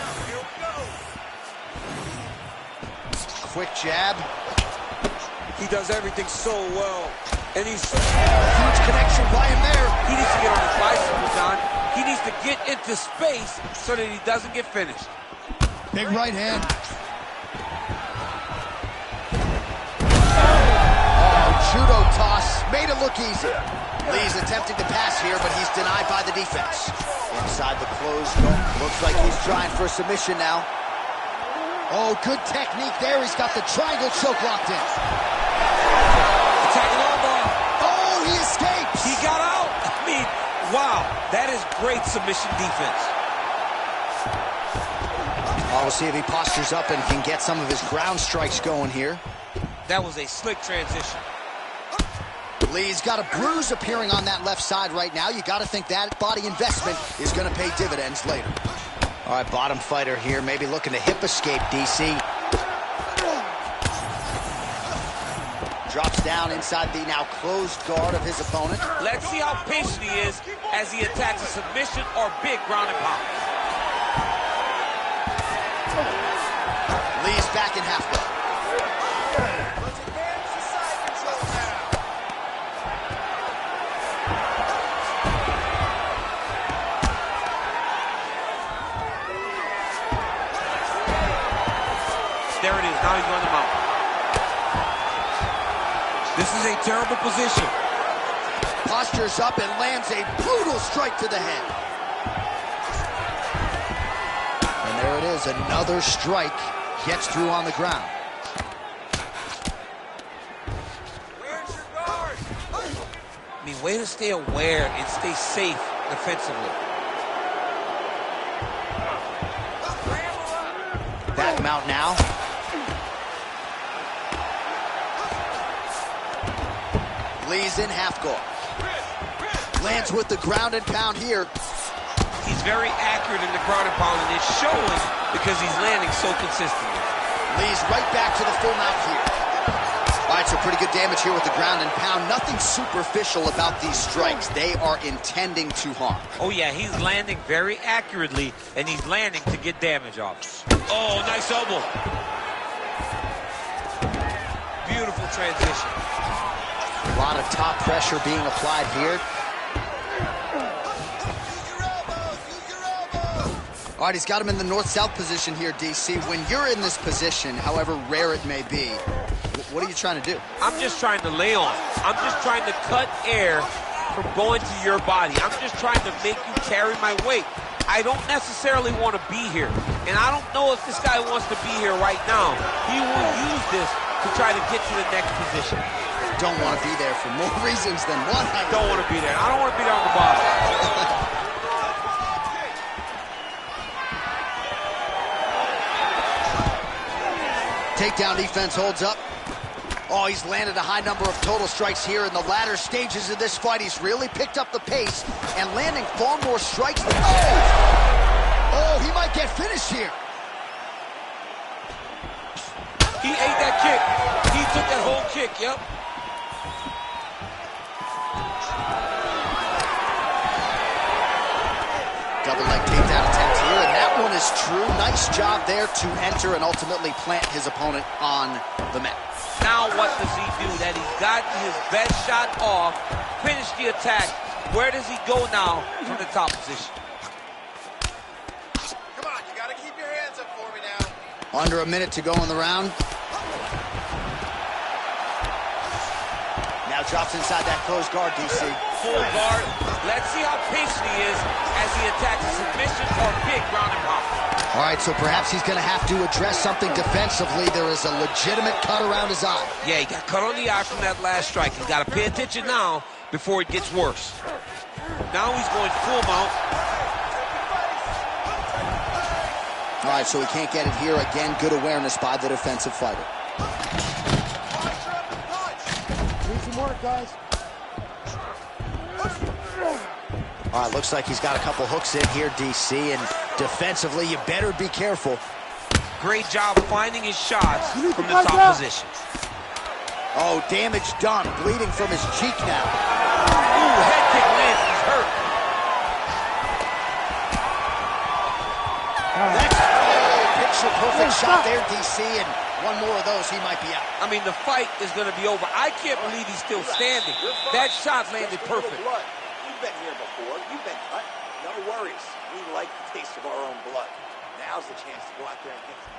Quick jab. He does everything so well. And he's huge connection by him there. He needs to get on his bicycle, John. He needs to get into space so that he doesn't get finished. Big right hand. Judo toss, made it look easy. Lee's attempting to pass here, but he's denied by the defense. Inside the closed goal. Looks like he's trying for a submission now. Oh, good technique there. He's got the triangle choke locked in. Attacking elbow. Oh, he escapes. He got out. I mean, wow. That is great submission defense. Oh, we'll see if he postures up and can get some of his ground strikes going here. That was a slick transition. Lee's got a bruise appearing on that left side right now. You got to think that body investment is going to pay dividends later. All right, bottom fighter here, maybe looking to hip escape, DC. Drops down inside the now closed guard of his opponent. Let's see how patient he is as he attacks a submission or big ground and pound. Lee's back in half guard. There it is. Now he's on the mount. This is a terrible position. Postures up and lands a brutal strike to the head. And there it is. Another strike gets through on the ground. Where's your guard? I mean, way to stay aware and stay safe defensively. Back mount now. Lee's in half guard. Lands with the ground and pound here. He's very accurate in the ground and pound, and it's showing because he's landing so consistently. Lee's right back to the full mount here. All right, so pretty good damage here with the ground and pound. Nothing superficial about these strikes. They are intending to harm. Oh, yeah, he's landing very accurately, and he's landing to get damage off. Oh, nice elbow. Beautiful transition. A lot of top pressure being applied here. All right, he's got him in the north-south position here, DC. When you're in this position, however rare it may be, what are you trying to do? I'm just trying to lay on. I'm just trying to cut air from going to your body. I'm just trying to make you carry my weight. I don't necessarily want to be here. And I don't know if this guy wants to be here right now. He will use this to try to get to the next position. Don't want to be there for more reasons than one. I don't want to be there. I don't want to be there on the bottom. Takedown defense holds up. Oh, he's landed a high number of total strikes here in the latter stages of this fight. He's really picked up the pace and landing far more strikes than... Oh, he might get finished here. He ate that kick. He took that whole kick, yep. Double leg takedown attempt here, and that one is true. Nice job there to enter and ultimately plant his opponent on the mat. Now what does he do? That he's gotten his best shot off, finished the attack. Where does he go now from the top position? Come on, you gotta keep your hands up for me now. Under a minute to go in the round. Now drops inside that closed guard, DC. Full guard. Let's see how patient he is as he attacks a submission or big ground and pound. All right, so perhaps he's going to have to address something defensively. There is a legitimate cut around his eye. Yeah, he got cut on the eye from that last strike. He's got to pay attention now before it gets worse. Now he's going full mount. All right, so he can't get it here. Again, good awareness by the defensive fighter. Need some work, guys. All right, looks like he's got a couple hooks in here, DC, and defensively, you better be careful. Great job finding his shots from the top position. Oh, damage done. Bleeding from his cheek now. Ooh, head kick lands. He's hurt. Perfect shot there, DC, and one more of those, he might be out. I mean, the fight is going to be over. I can't believe he's still standing. That shot landed perfect. You've been here before. You've been cut. No worries. We like the taste of our own blood. Now's the chance to go out there and get it.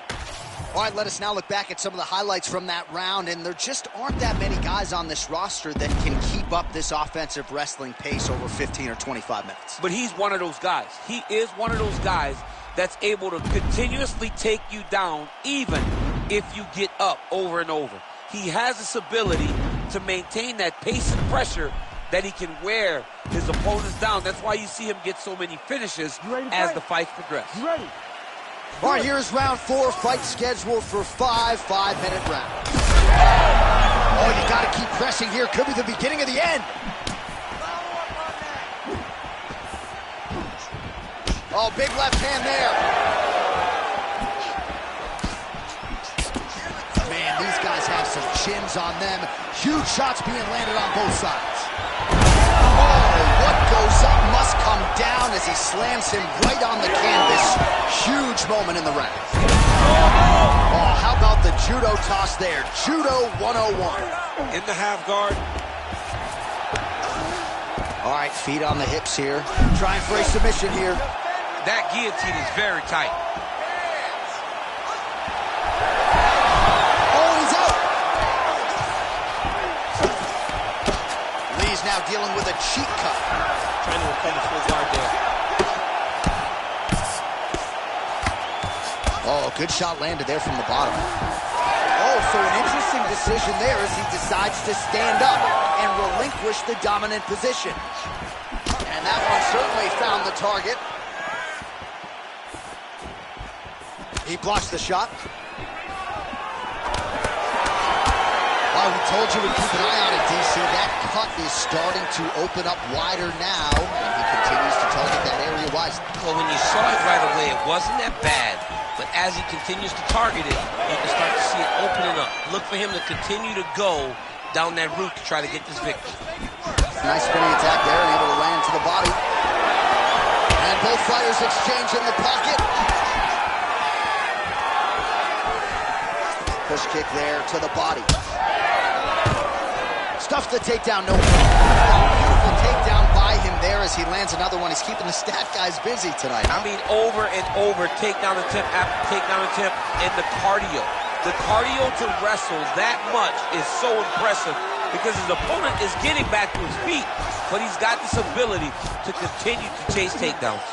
All right, let us now look back at some of the highlights from that round, and there just aren't that many guys on this roster that can keep up this offensive wrestling pace over 15 or 25 minutes. But he's one of those guys. He is one of those guys that's able to continuously take you down even if you get up over and over. He has this ability to maintain that pace and pressure that he can wear his opponents down. That's why you see him get so many finishes as the fights progress. You ready? All right, here's round 4, fight scheduled for 5 5-minute rounds. Oh, you got to keep pressing here. Could be the beginning of the end. Oh, big left hand there. Man, these guys have some chins on them. Huge shots being landed on both sides. Oh, what goes up must come down as he slams him right on the canvas. Huge moment in the round. Oh, how about the judo toss there? Judo 101. In the half guard. All right, feet on the hips here. Trying for a submission here. That guillotine is very tight. Oh, he's out. Lee's now dealing with a cheek cut. Trying to recover full guard there. Oh, good shot landed there from the bottom. Oh, so an interesting decision there as he decides to stand up and relinquish the dominant position. And that one certainly found the target. He blocks the shot. Oh, we told you we'd keep an eye on it, DC. That cut is starting to open up wider now, and he continues to target that area wisely. Well, when you saw it right away, it wasn't that bad. But as he continues to target it, you can start to see it opening up. Look for him to continue to go down that route to try to get this victory. Nice spinning attack there, and able to land to the body. And both fighters exchange in the pocket. Push kick there to the body. Stuffs the takedown, no problem. Beautiful takedown by him there as he lands another one. He's keeping the stat guys busy tonight. I mean, over and over, takedown attempt after takedown attempt, and the cardio. The cardio to wrestle that much is so impressive because his opponent is getting back to his feet, but he's got this ability to continue to chase takedowns.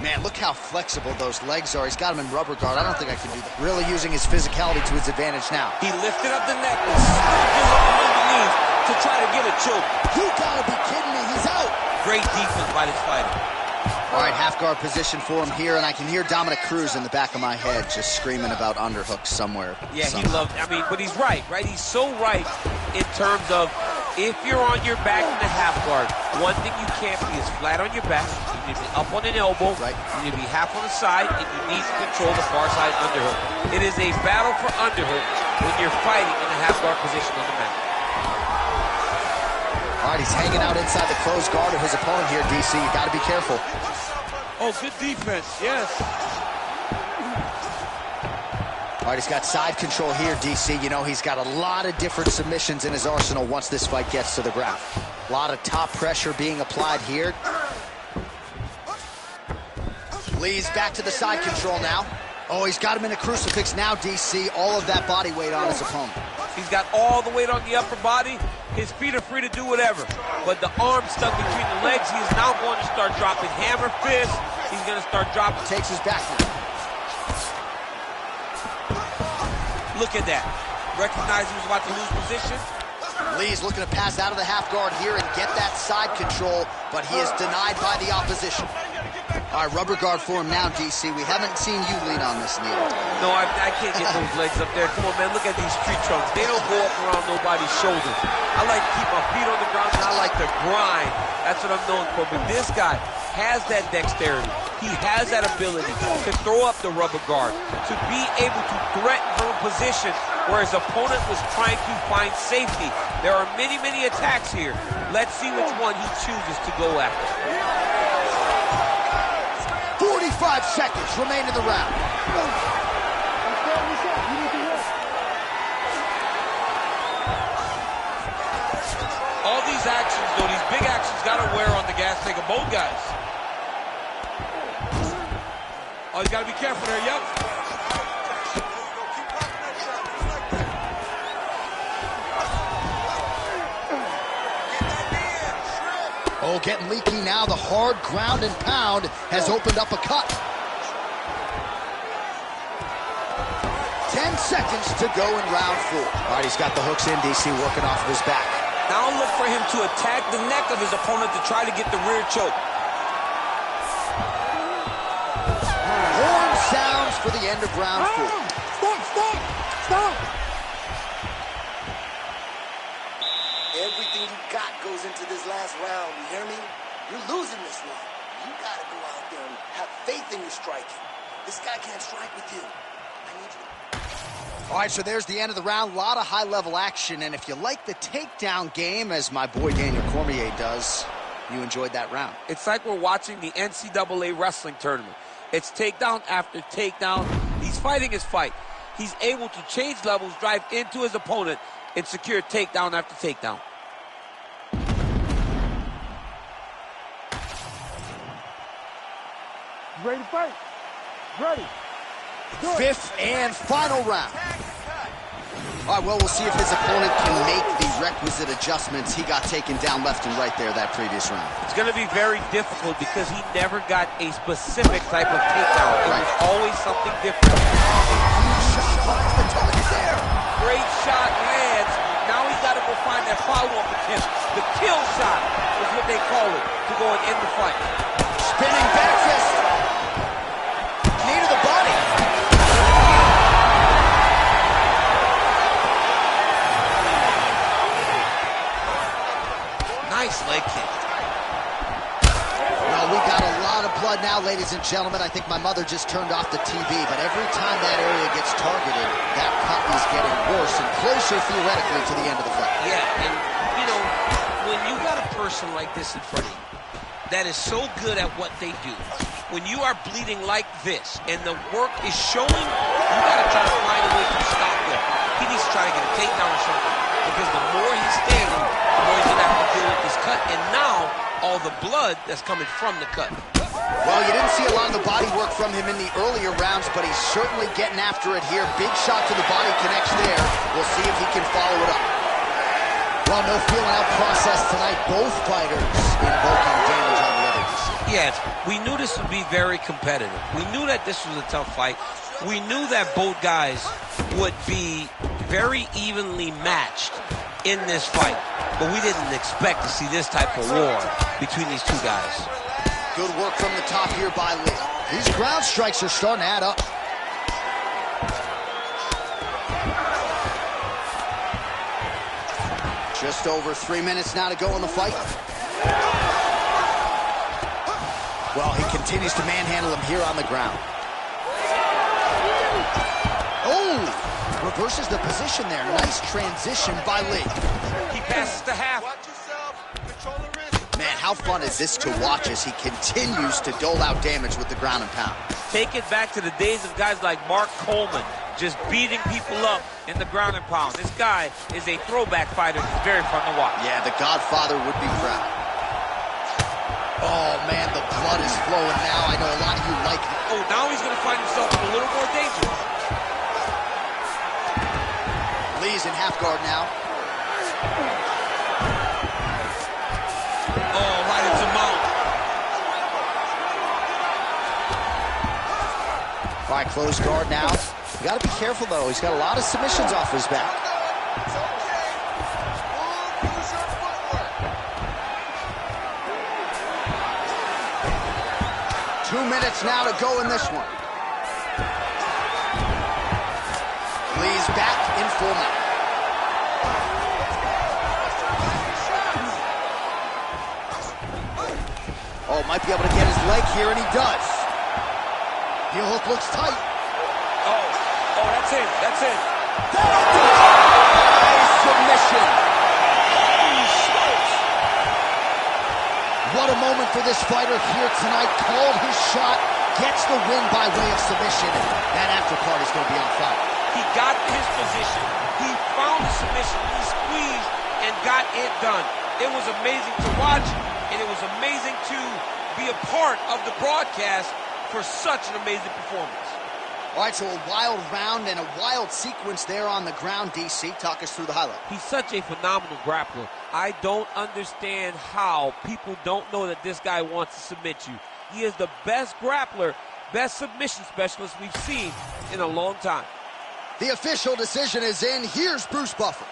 Man, look how flexible those legs are. He's got him in rubber guard. I don't think I can do that. Really using his physicality to his advantage now. He lifted up the neck and slipped his arm underneath to try to get a choke. You gotta be kidding me. He's out. Great defense by this fighter. All right, half guard position for him here, and I can hear Dominic Cruz in the back of my head just screaming about underhooks somewhere. Yeah, he loved, I mean, but he's right? He's so right in terms of if you're on your back in the half guard, one thing you can't be is flat on your back. You need to be up on an elbow. Right. You need to be half on the side, and you need to control the far side underhook. It is a battle for underhook when you're fighting in the half guard position on the mat. All right, he's hanging out inside the closed guard of his opponent here, DC. You got to be careful. Oh, good defense, yes. All right, he's got side control here, DC. You know, he's got a lot of different submissions in his arsenal once this fight gets to the ground. A lot of top pressure being applied here. Lee's back to the side control now. Oh, he's got him in a crucifix now, DC. All of that body weight on his opponent. He's got all the weight on the upper body. His feet are free to do whatever. But the arm stuck between the legs, he is now going to start dropping hammer fists. He's going to start dropping. Takes his back now. Look at that. Recognize he was about to lose position. Lee's looking to pass out of the half guard here and get that side control, but he is denied by the opposition. All right, rubber guard for him now, DC. We haven't seen you lean on this, Neil. No, I can't get those legs up there. Come on, man, look at these tree trunks. They don't go up around nobody's shoulders. I like to keep my feet on the ground, and I like to grind. That's what I'm known for. But this guy has that dexterity. He has that ability to throw up the rubber guard, to be able to threaten from a position where his opponent was trying to find safety. There are many, many attacks here. Let's see which one he chooses to go after. 45 45 seconds remain in the round. All these actions, though, these big actions got to wear on the gas tank of both guys. Oh, you got to be careful there, yep. Oh, getting leaky now. The hard ground and pound has opened up a cut. 10 seconds to go in round 4. All right, he's got the hooks in, DC, working off of his back. Now look for him to attack the neck of his opponent to try to get the rear choke. Horn sounds for the end of round 4. Stop! Everything you got goes into this last round, you hear me? You're losing this one. You gotta go out there and have faith in your striking. This guy can't strike with you. I need you to... All right, so there's the end of the round. A lot of high-level action, and if you like the takedown game, as my boy Daniel Cormier does, you enjoyed that round. It's like we're watching the NCAA wrestling tournament. It's takedown after takedown. He's fighting his fight. He's able to change levels, drive into his opponent, and secure takedown after takedown. You ready to fight? Ready. Fifth and final round. All right, well, we'll see if his opponent can make the requisite adjustments. He got taken down left and right there that previous round. It's going to be very difficult because he never got a specific type of takedown. It was always something different. Great shot lands. Now he's got to go find that follow-up attempt. The kill shot is what they call it to go and end the fight. Spinning back fist. Knee to the body. Nice leg kick. Well, we got a lot of blood now, ladies and gentlemen. I think my mother just turned off the TV, but every time that area gets targeted, that cut is getting worse and closer, theoretically, to the end of the fight. Yeah, and, you know, when you got a person like this in front of you that is so good at what they do, when you are bleeding like this and the work is showing, you got to try to find a way to stop there. He needs to try to get a takedown or something, because the more he's standing, the more he's going to have to deal with this cut, and now all the blood that's coming from the cut. Well, you didn't see a lot of the body work from him in the earlier rounds, but he's certainly getting after it here. Big shot to the body connects there. We'll see if he can follow it up. Well, no feeling out process tonight. Both fighters invoking damage on the other. Yes, we knew this would be very competitive. We knew that this was a tough fight. We knew that both guys would be very evenly matched in this fight, but we didn't expect to see this type of war between these two guys. Good work from the top here by Lee. These ground strikes are starting to add up. Just over 3 minutes now to go in the fight. Well, he continues to manhandle him here on the ground. Oh, reverses the position there. Nice transition by Lee. He passes to half. Watch yourself. Control the wrist. Man, how fun is this to watch as he continues to dole out damage with the ground and pound? Take it back to the days of guys like Mark Coleman, just beating people up in the ground and pound. This guy is a throwback fighter. It's very fun to watch. Yeah, the Godfather would be proud. Oh, man, the blood is flowing now. I know a lot of you like it. Oh, now he's going to find himself in a little more danger. Lee's in half guard now. Oh, right into mount. All right, close guard now. You got to be careful, though. He's got a lot of submissions off his back. It's okay. Use your footwork. 2 minutes now to go in this one. Lee's back in full mount. Oh, might be able to get his leg here, and he does. Heel hook looks tight. Oh, that's it. That's it. Submission. What a moment for this fighter here tonight. Called his shot gets the win by way of submission. That after party's going to be on fire. He got his position. He found the submission. He squeezed and got it done. It was amazing to watch, and it was amazing to be a part of the broadcast for such an amazing performance. All right, so a wild round and a wild sequence there on the ground, DC. Talk us through the highlight. He's such a phenomenal grappler. I don't understand how people don't know that this guy wants to submit you. He is the best grappler, best submission specialist we've seen in a long time. The official decision is in. Here's Bruce Buffer.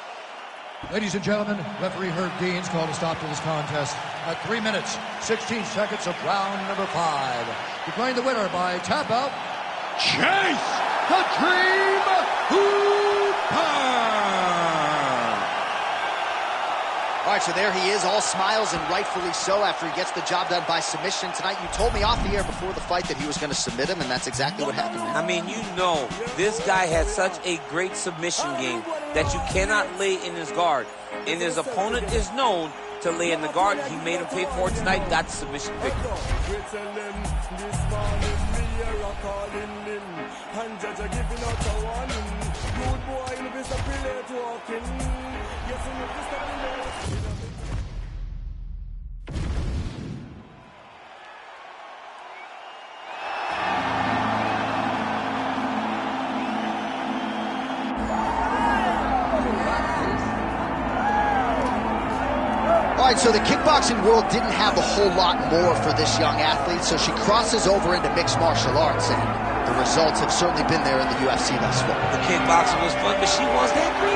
Ladies and gentlemen, referee Herb Dean's called a stop to this contest at 3 minutes, 16 seconds of round number 5. Declaring the winner by tap out, Chase the Dream Hooper! All right, so there he is, all smiles, and rightfully so, after he gets the job done by submission tonight. You told me off the air before the fight that he was going to submit him, and that's exactly what happened, man. I mean, you know, this guy has such a great submission game that you cannot lay in his guard. And his opponent is known to lay in the guard. He made him pay for it tonight, got the submission victory. All right, so the kickboxing world didn't have a whole lot more for this young athlete, so she crosses over into mixed martial arts, and the results have certainly been there in the UFC thus far. The kickboxing was fun, but she wants that $3.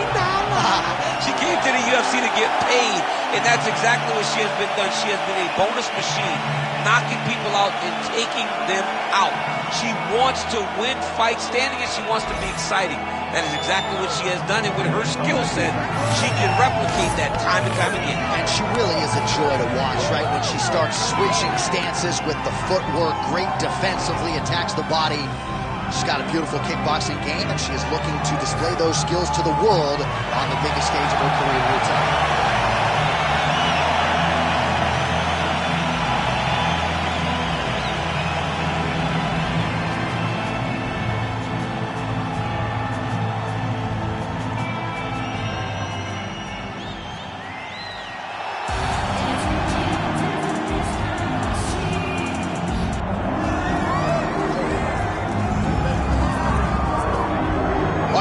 She came to the UFC to get paid, and that's exactly what she has been done. She has been a bonus machine, knocking people out and taking them out. She wants to win fights standing, and she wants to be exciting. That is exactly what she has done, and with her skill set, she can replicate that time and time again. And she really is a joy to watch, right? When she starts switching stances with the footwork, great defensively, attacks the body. She's got a beautiful kickboxing game, and she is looking to display those skills to the world on the biggest stage of her career here tonight.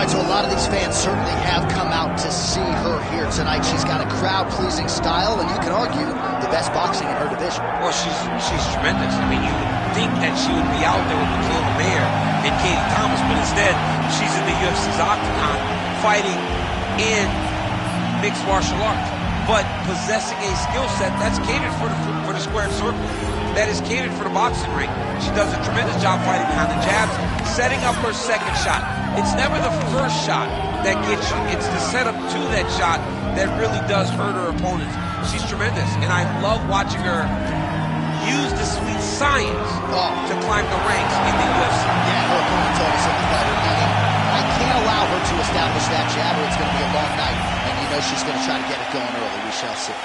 So a lot of these fans certainly have come out to see her here tonight. She's got a crowd-pleasing style, and you can argue the best boxing in her division. Well, she's tremendous. I mean, you would think that she would be out there with Michaela Mayer and Katie Thomas, but instead, she's in the UFC's octagon fighting in mixed martial arts, but possessing a skill set that's catered for the squared circle. That is catered for the boxing ring. She does a tremendous job fighting behind the jabs, setting up her second shot. It's never the first shot that gets you. It's the setup to that shot that really does hurt her opponents. She's tremendous, and I love watching her use the sweet science to climb the ranks in the UFC. Yeah, her opponent told us in the fight. I can't allow her to establish that jab, or it's going to be a long night. And you know she's going to try to get it going early. We shall see.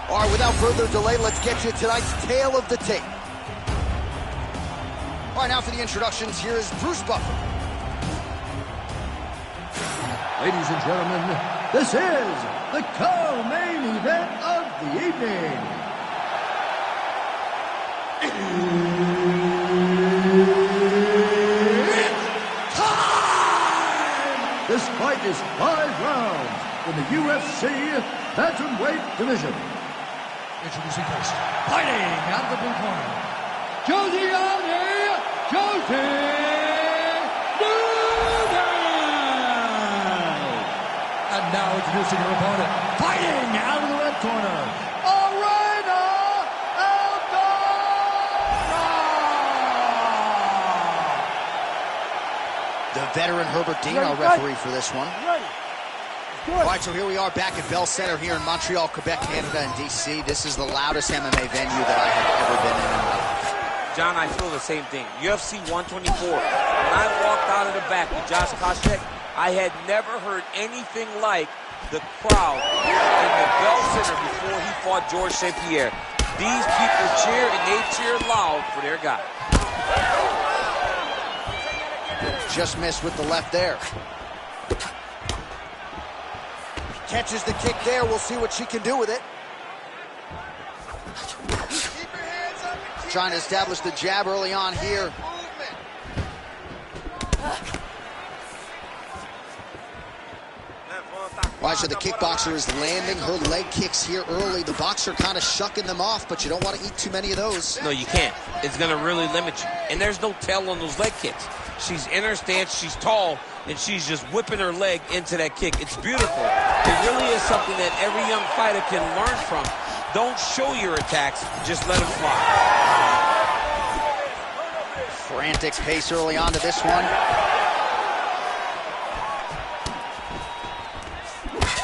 All right, without further delay, let's get you tonight's tale of the tape. All right, now for the introductions, here is Bruce Buffer. Ladies and gentlemen, this is the co-main event of the evening. It's time! This fight is 5 rounds in the UFC bantamweight division. Introducing first, fighting out of the blue corner, Josie And now introducing her opponent, fighting out of the red corner, Arena Eldora! The veteran Herbert Dean, our referee for this one. All right, so here we are back at Bell Center here in Montreal, Quebec, Canada, and D.C. This is the loudest MMA venue that I have ever been in my life. John, I feel the same thing. UFC 124. When I walked out of the back with Josh Koscheck, I had never heard anything like the crowd in the Bell Center before he fought Georges St. Pierre. These people cheer, and they cheer loud for their guy. Just missed with the left there. Catches the kick there. We'll see what she can do with it. Trying to establish the jab early on here. Watch, the kickboxer is landing her leg kicks here early. The boxer kind of shucking them off, but you don't want to eat too many of those. No, you can't. It's going to really limit you. And there's no tell on those leg kicks. She's in her stance, she's tall, and she's just whipping her leg into that kick. It's beautiful. It really is something that every young fighter can learn from. Don't show your attacks, just let them fly. Frantic pace early on to this one.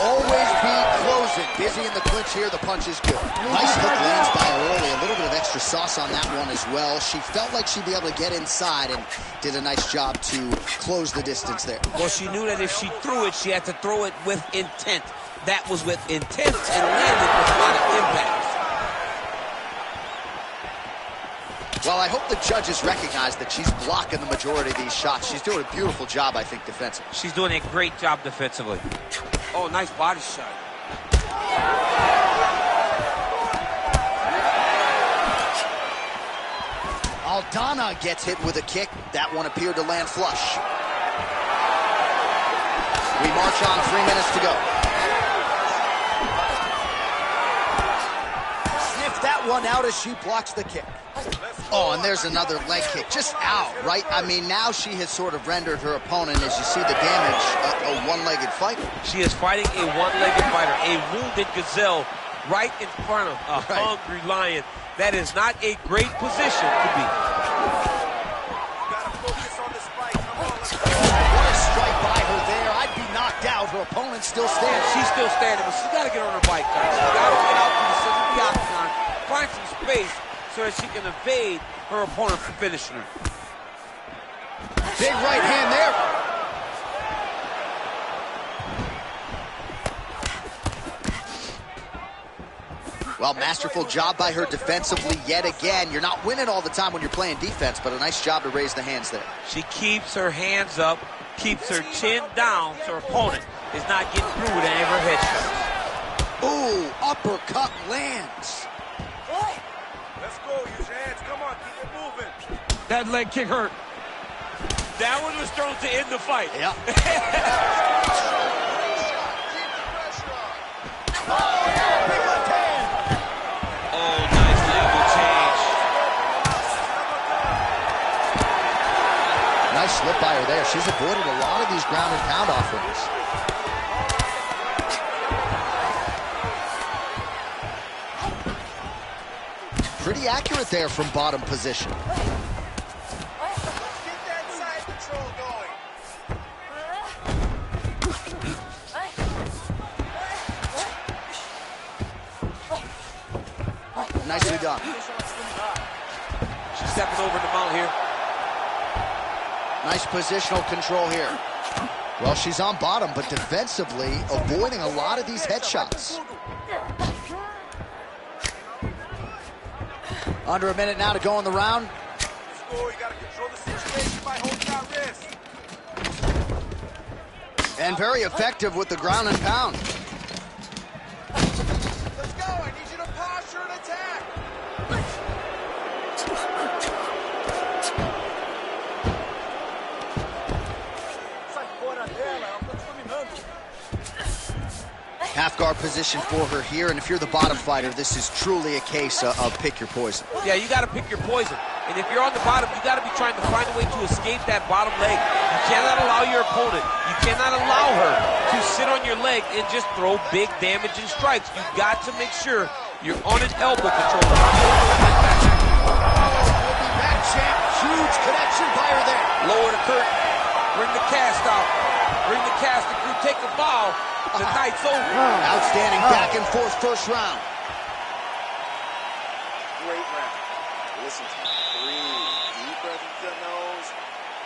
Always be closing. Busy in the clinch here. The punch is good. Nice hook lands by her early. A little bit of extra sauce on that one as well. She felt like she'd be able to get inside and did a nice job to close the distance there. Well, she knew that if she threw it, she had to throw it with intent. That was with intent and landed with a lot of impact. Well, I hope the judges recognize that she's blocking the majority of these shots. She's doing a beautiful job, I think, defensively. She's doing a great job defensively. Oh, nice body shot. Aldana gets hit with a kick. That one appeared to land flush. We march on, 3 minutes to go. Sniff that one out as she blocks the kick. Oh, and there's another leg kick. Just out, right? I mean, now she has sort of rendered her opponent, as you see the damage, a one-legged fighter. She is fighting a one-legged fighter, a wounded gazelle right in front of a hungry lion. That is not a great position to be. What a strike by her there. I'd be knocked out. Her opponent still standing. She's still standing, but she's got to get on her bike, guys. She's got to get out to the center of the octagon, find some space so that she can evade her opponent from finishing her. Big right hand there. Well, masterful job by her defensively yet again. You're not winning all the time when you're playing defense, but a nice job to raise the hands there. She keeps her hands up, keeps her chin down so her opponent is not getting through with any of her headshots. Ooh, uppercut lands. Let's go, use your hands. Come on, keep it moving. That leg kick hurt. That one was thrown to end the fight. Yeah. Oh, nice legal change. Nice slip by her there. She's avoided a lot of these ground and pound offerings. Pretty accurate there from bottom position. Get that side control going. Nicely done. She's stepping over the mount here. Nice positional control here. Well, she's on bottom, but defensively avoiding a lot of these headshots. Under a minute now to go in the round. Let's go. You got to control the situation by holding out wrist. And very effective with the ground and pound. Let's go. I need you to posture and attack. Half guard position for her here, and if you're the bottom fighter, this is truly a case of pick your poison. Yeah, you got to pick your poison. And if you're on the bottom, you got to be trying to find a way to escape that bottom leg. You cannot allow your opponent, you cannot allow her to sit on your leg and just throw big damaging strikes. You got to make sure you're on an elbow control. Back champ, huge connection by her there. Lower the curtain, bring the cast out, bring the casting crew, take a bow. The night's over. Outstanding back and forth first round. Great round. Listen to me. Breathe. Deep breath into that nose,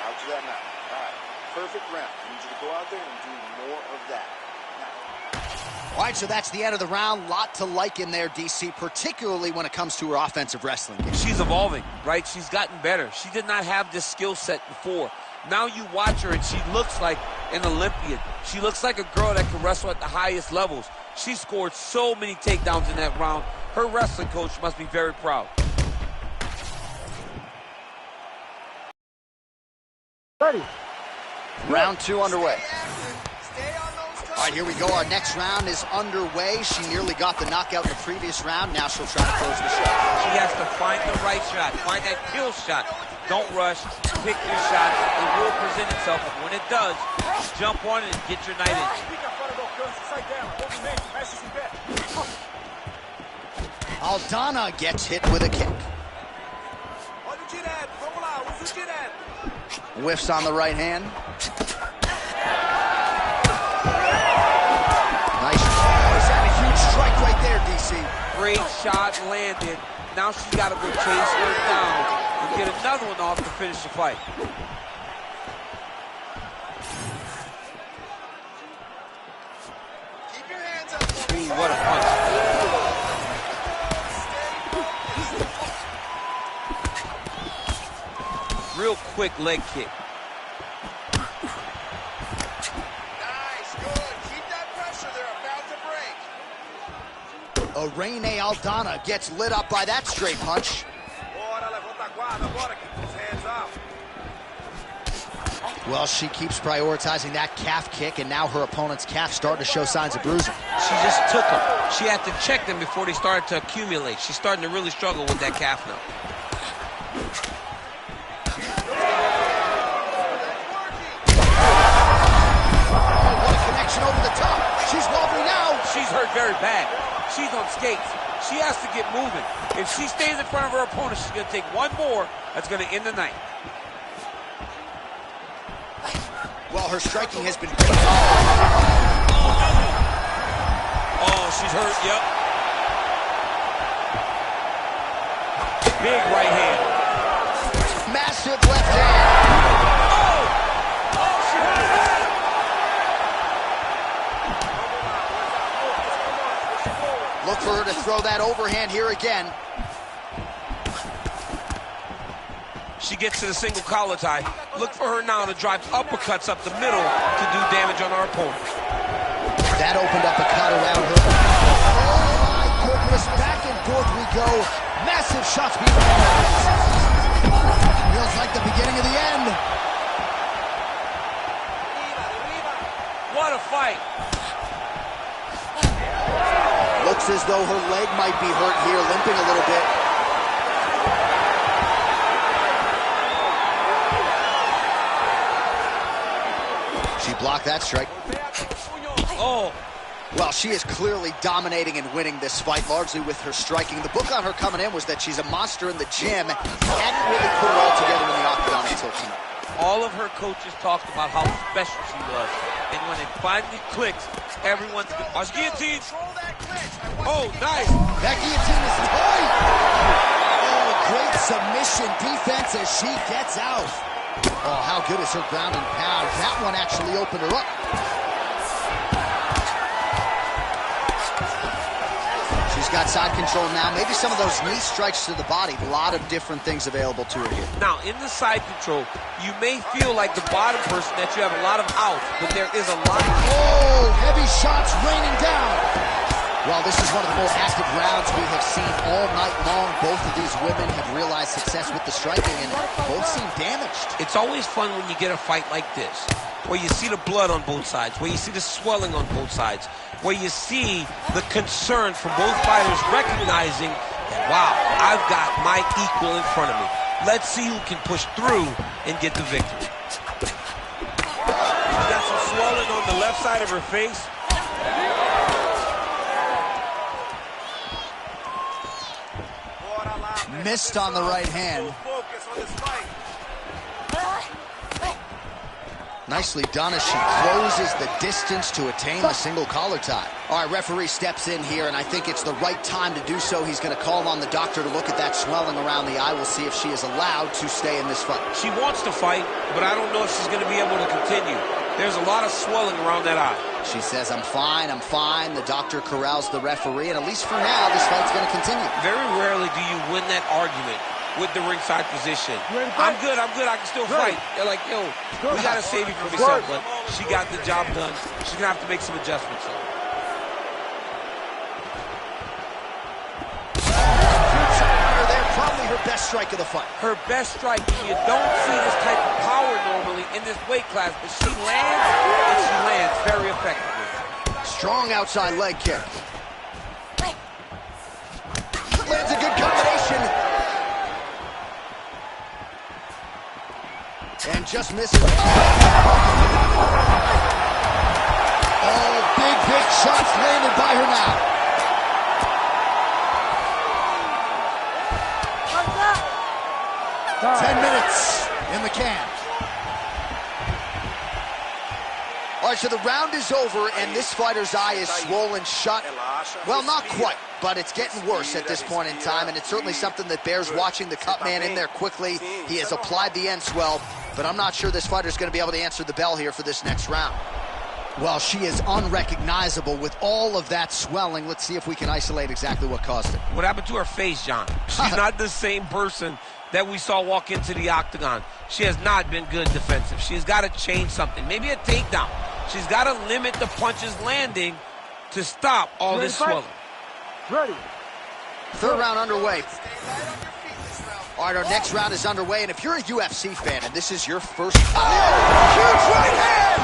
out to that mouth. All right. Perfect round. I need you to go out there and do more of that. Now. All right, so that's the end of the round. Lot to like in there, DC, particularly when it comes to her offensive wrestling. She's evolving, right? She's gotten better. She did not have this skill set before. Now you watch her, and she looks like an Olympian. She looks like a girl that can wrestle at the highest levels. She scored so many takedowns in that round. Her wrestling coach must be very proud. Ready. Round 2 underway. Stay on those toes. All right, here we go. Our next round is underway. She nearly got the knockout in the previous round. Now she'll try to close the shot. She has to find the right shot, find that kill shot. Don't rush, pick your shots. It will present itself. When it does, jump on it and get your night in. Aldana gets hit with a kick. Olha o direto, vamos lá, usa o direto. Whiffs on the right hand. Nice. Is that a huge strike right there, DC? Great shot landed. Now she's got to go chase her down and get another one off to finish the fight. Keep your hands up. Ooh, what a punch. Real quick leg kick. Nice, good. Keep that pressure. They're about to break. Irene Aldana gets lit up by that straight punch. Bora, levanta a guarda, bora, keep those hands up. Well, she keeps prioritizing that calf kick, and now her opponent's calf starting to show signs of bruising. She just took them. She had to check them before they started to accumulate. She's starting to really struggle with that calf now. Over the top. She's wobbly now. She's hurt very bad. She's on skates. She has to get moving. If she stays in front of her opponent, she's going to take one more. That's going to end the night. Well, her striking has been great. Oh, she's hurt. Yep. Big right hand. Massive left hand. Look for her to throw that overhand here again. She gets to the single collar tie. Look for her now to drive uppercuts up the middle to do damage on our opponent. That opened up a cut around her. Oh my goodness, back and forth we go. Massive shots being landed. Feels like the beginning of the end. What a fight. Looks as though her leg might be hurt here, limping a little bit. She blocked that strike. Oh. Well, she is clearly dominating and winning this fight, largely with her striking. The book on her coming in was that she's a monster in the gym. Hadn't really put it all together in the octagon until tonight. All of her coaches talked about how special she was. And when it finally clicks, everyone's... Watch guillotine. Oh, nice. That guillotine is tight. Oh, great submission defense as she gets out. Oh, how good is her ground and pound. That one actually opened her up. She's got side control now. Maybe some of those knee strikes to the body. A lot of different things available to her here. Now, in the side control, you may feel like the bottom person that you have a lot of outs, but there is a lot. Oh, heavy shots raining down. Well, this is one of the most active rounds we have seen all night long. Both of these women have realized success with the striking, and both seem damaged. It's always fun when you get a fight like this, where you see the blood on both sides, where you see the swelling on both sides, where you see the concern from both fighters recognizing that, wow, I've got my equal in front of me. Let's see who can push through and get the victory. She's got some swelling on the left side of her face. Missed on the right hand. Nicely done as she closes the distance to attain the single collar tie. All right, referee steps in here, and I think it's the right time to do so. He's going to call on the doctor to look at that swelling around the eye. We'll see if she is allowed to stay in this fight. She wants to fight, but I don't know if she's going to be able to continue. There's a lot of swelling around that eye. She says, I'm fine, I'm fine. The doctor corrals the referee, and at least for now, this fight's going to continue. Very rarely do you win that argument with the ringside position. I'm good, I can still fight. They're like, yo, we got to save you from yourself, but she got the job done. She's going to have to make some adjustments. Probably her best strike of the fight. Her best strike. You don't see this type of power normally in this weight class, but she lands, and she lands very effectively. Strong outside leg kick. Lands a good combination. And just misses. Oh, big shots landed by her now. 10 minutes in the can. All right, so the round is over, and this fighter's eye is swollen shut. Well, not quite, but it's getting worse at this point in time, and it's certainly something that bears watching. The cut man in there quickly. He has applied the end swell, but I'm not sure this fighter's going to be able to answer the bell here for this next round. Well, she is unrecognizable with all of that swelling. Let's see if we can isolate exactly what caused it. What happened to her face, John? She's not the same person that we saw walk into the octagon. She has not been good defensive. She's got to change something. Maybe a takedown. She's got to limit the punches landing to stop all this swelling. Ready. Third round underway. All right, our next round is underway, and if you're a UFC fan and this is your first... Oh, huge right hand!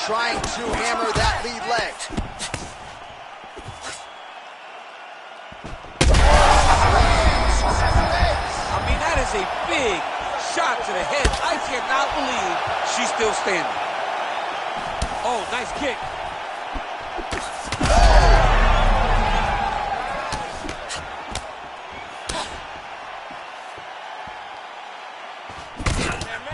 Trying to hammer that lead leg. I mean, that is a big shot to the head. I cannot believe she's still standing. Oh, nice kick.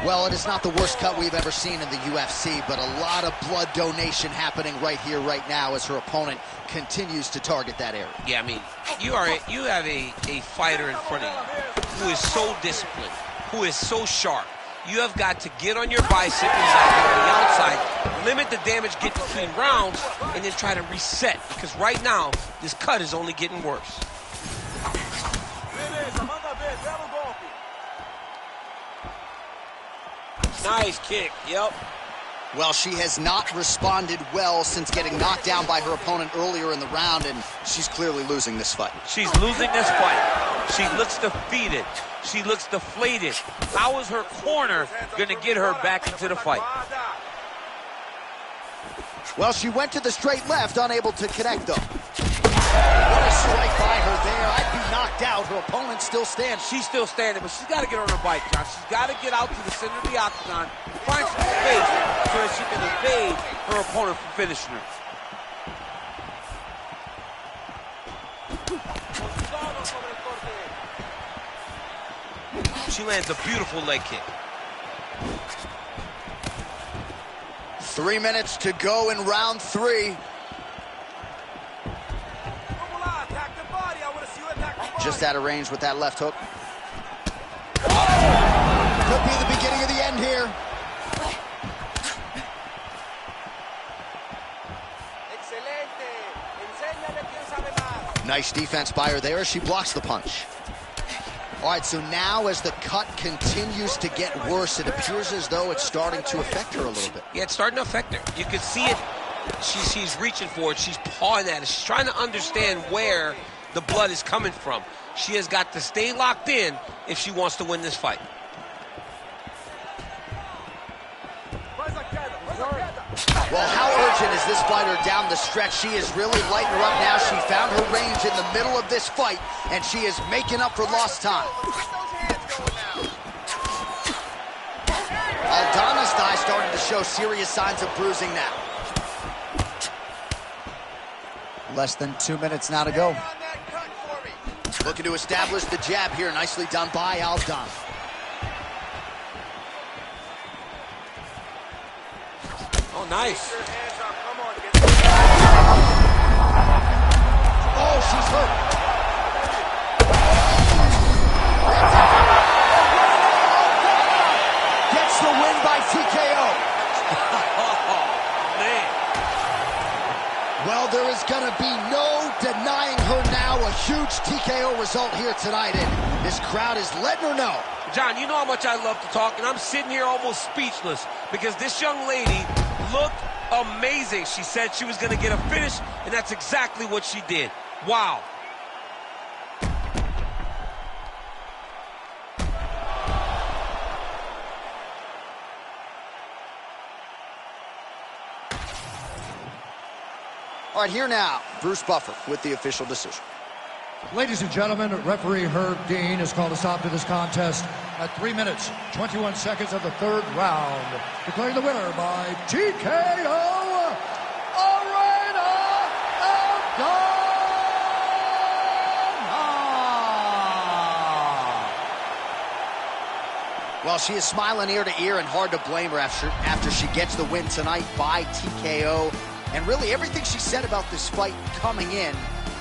Well, it is not the worst cut we've ever seen in the UFC, but a lot of blood donation happening right here, right now, as her opponent continues to target that area. Yeah, I mean, you have a fighter in front of you who is so disciplined, who is so sharp. You have got to get on your bicycle on the outside, limit the damage, get between rounds, and then try to reset, because right now, this cut is only getting worse. Nice kick, yep. Well, she has not responded well since getting knocked down by her opponent earlier in the round, and she's clearly losing this fight. She's losing this fight. She looks defeated. She looks deflated. How is her corner going to get her back into the fight? Well, she went to the straight left, unable to connect, though. What a strike by her there. I'd be knocked out. Her opponent still stands. She's still standing, but she's got to get on her bike, John. She's got to get out to the center of the octagon, find some space so that she can evade her opponent from finishing her. She lands a beautiful leg kick. 3 minutes to go in round 3. Just out of range with that left hook. Could be the beginning of the end here. Nice defense by her there as she blocks the punch. All right, so now as the cut continues to get worse, it appears as though it's starting to affect her a little bit. Yeah, it's starting to affect her. You can see it. She's reaching for it. She's pawing at it. She's trying to understand where the blood is coming from. She has got to stay locked in if she wants to win this fight. Well, how urgent is this fighter down the stretch? She is really lighting her up now. She found her range in the middle of this fight, and she is making up for lost time. Aldana's thigh starting to show serious signs of bruising now. Less than 2 minutes now to go. Looking to establish the jab here. Nicely done by Aldana. Oh, nice. Oh, she's hurt. Well, there is going to be no denying her now. A huge TKO result here tonight, and this crowd is letting her know. John, you know how much I love to talk, and I'm sitting here almost speechless because this young lady looked amazing. She said she was going to get a finish, and that's exactly what she did. Wow. All right, here now, Bruce Buffer with the official decision. Ladies and gentlemen, referee Herb Dean has called a stop to this contest at 3 minutes, 21 seconds of the third round, declaring the winner by TKO, Arena Aldana. Well, she is smiling ear to ear, and hard to blame her after she gets the win tonight by TKO. And really, everything she said about this fight coming in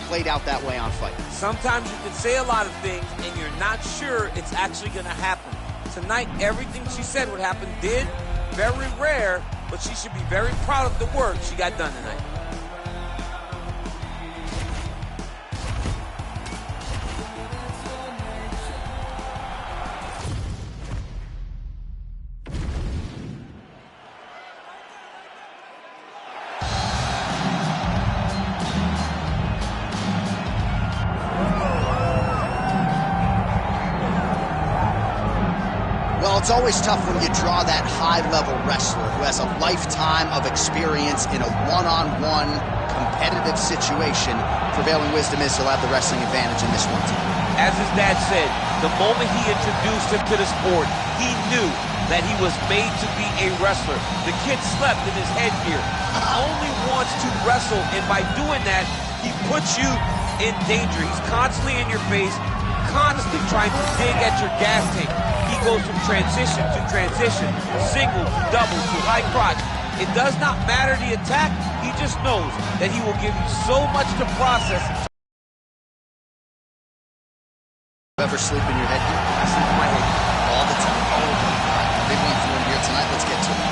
played out that way on fight. Sometimes you can say a lot of things, and you're not sure it's actually going to happen. Tonight, everything she said would happen did. Very rare, but she should be very proud of the work she got done tonight. Well, it's always tough when you draw that high-level wrestler who has a lifetime of experience in a one-on-one competitive situation. Prevailing wisdom is he'll have the wrestling advantage in this one too. As his dad said, the moment he introduced him to the sport, he knew that he was made to be a wrestler. The kid slept in his headgear. He only wants to wrestle, and by doing that, he puts you in danger. He's constantly in your face, constantly trying to dig at your gas tank. He goes from transition to transition, single to double to high crotch. It does not matter the attack. He just knows that he will give you so much to process. Ever sleep in your headgear? I sleep in my head All the time. All the time. All right, big one for him here tonight. Let's get to it.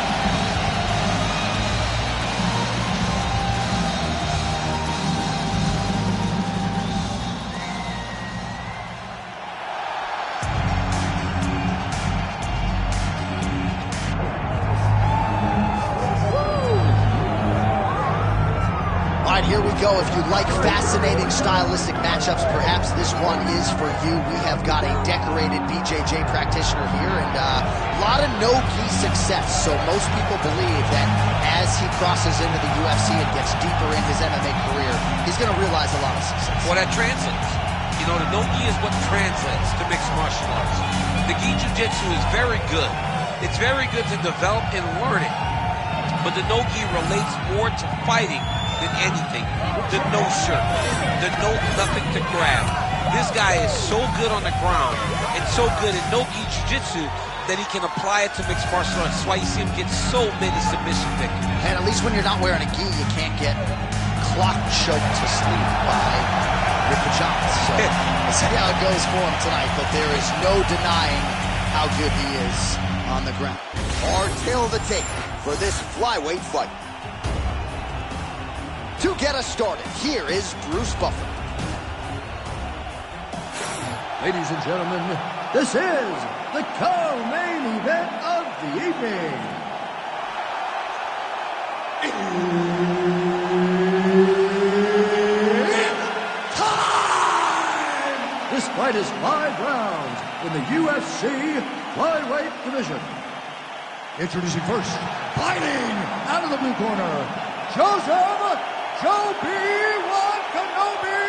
Here we go. If you like fascinating stylistic matchups, perhaps this one is for you. We have got a decorated BJJ practitioner here, and a lot of no-gi success. So most people believe that as he crosses into the UFC and gets deeper in his MMA career, he's going to realize a lot of success. Well, that translates. You know, the no-gi is what translates to mixed martial arts. The gi jiu-jitsu is very good. It's very good to develop and learn it. But the no-gi relates more to fighting than anything. The no shirt, the no nothing to grab. This guy is so good on the ground and so good at no-gi jiu-jitsu that he can apply it to mixed martial arts. That's why you see him get so many submission victories. And at least when you're not wearing a gi, you can't get clock choked to sleep by your pajamas. So we'll see how it goes for him tonight, but there is no denying how good he is on the ground. Our tail of the tape for this flyweight fight. To get us started, here is Bruce Buffer. Ladies and gentlemen, this is the co-main event of the evening. Time! This fight is 5 rounds in the UFC flyweight division. Introducing first, fighting out of the blue corner, Joseph Joe B-1 Kenobi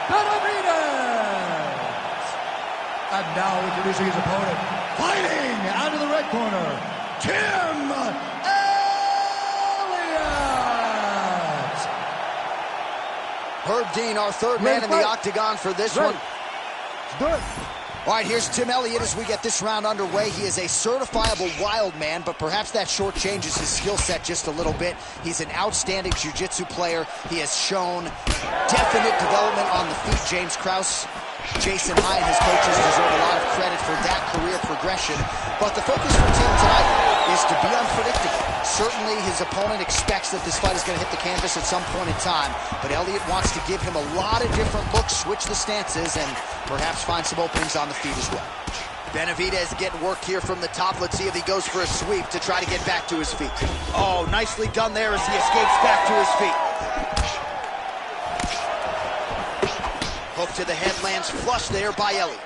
Benavidez. And now introducing his opponent, fighting out of the red corner, Tim Elliott. Herb Dean, our third man in the octagon for this one. Let's do it. All right, here's Tim Elliott as we get this round underway. He is a certifiable wild man, but perhaps that shortchanges his skill set just a little bit. He's an outstanding jiu-jitsu player. He has shown definite development on the feet. James Krause Jason High and his coaches deserve a lot of credit for that career progression, but the focus for Tim tonight is to be unpredictable. Certainly his opponent expects that this fight is going to hit the canvas at some point in time, but Elliott wants to give him a lot of different looks, switch the stances, and perhaps find some openings on the feet as well. Benavidez getting work here from the top. Let's see if he goes for a sweep to try to get back to his feet. Oh, nicely done there as he escapes back to his feet. Hook to the head lands flush there by Elliott.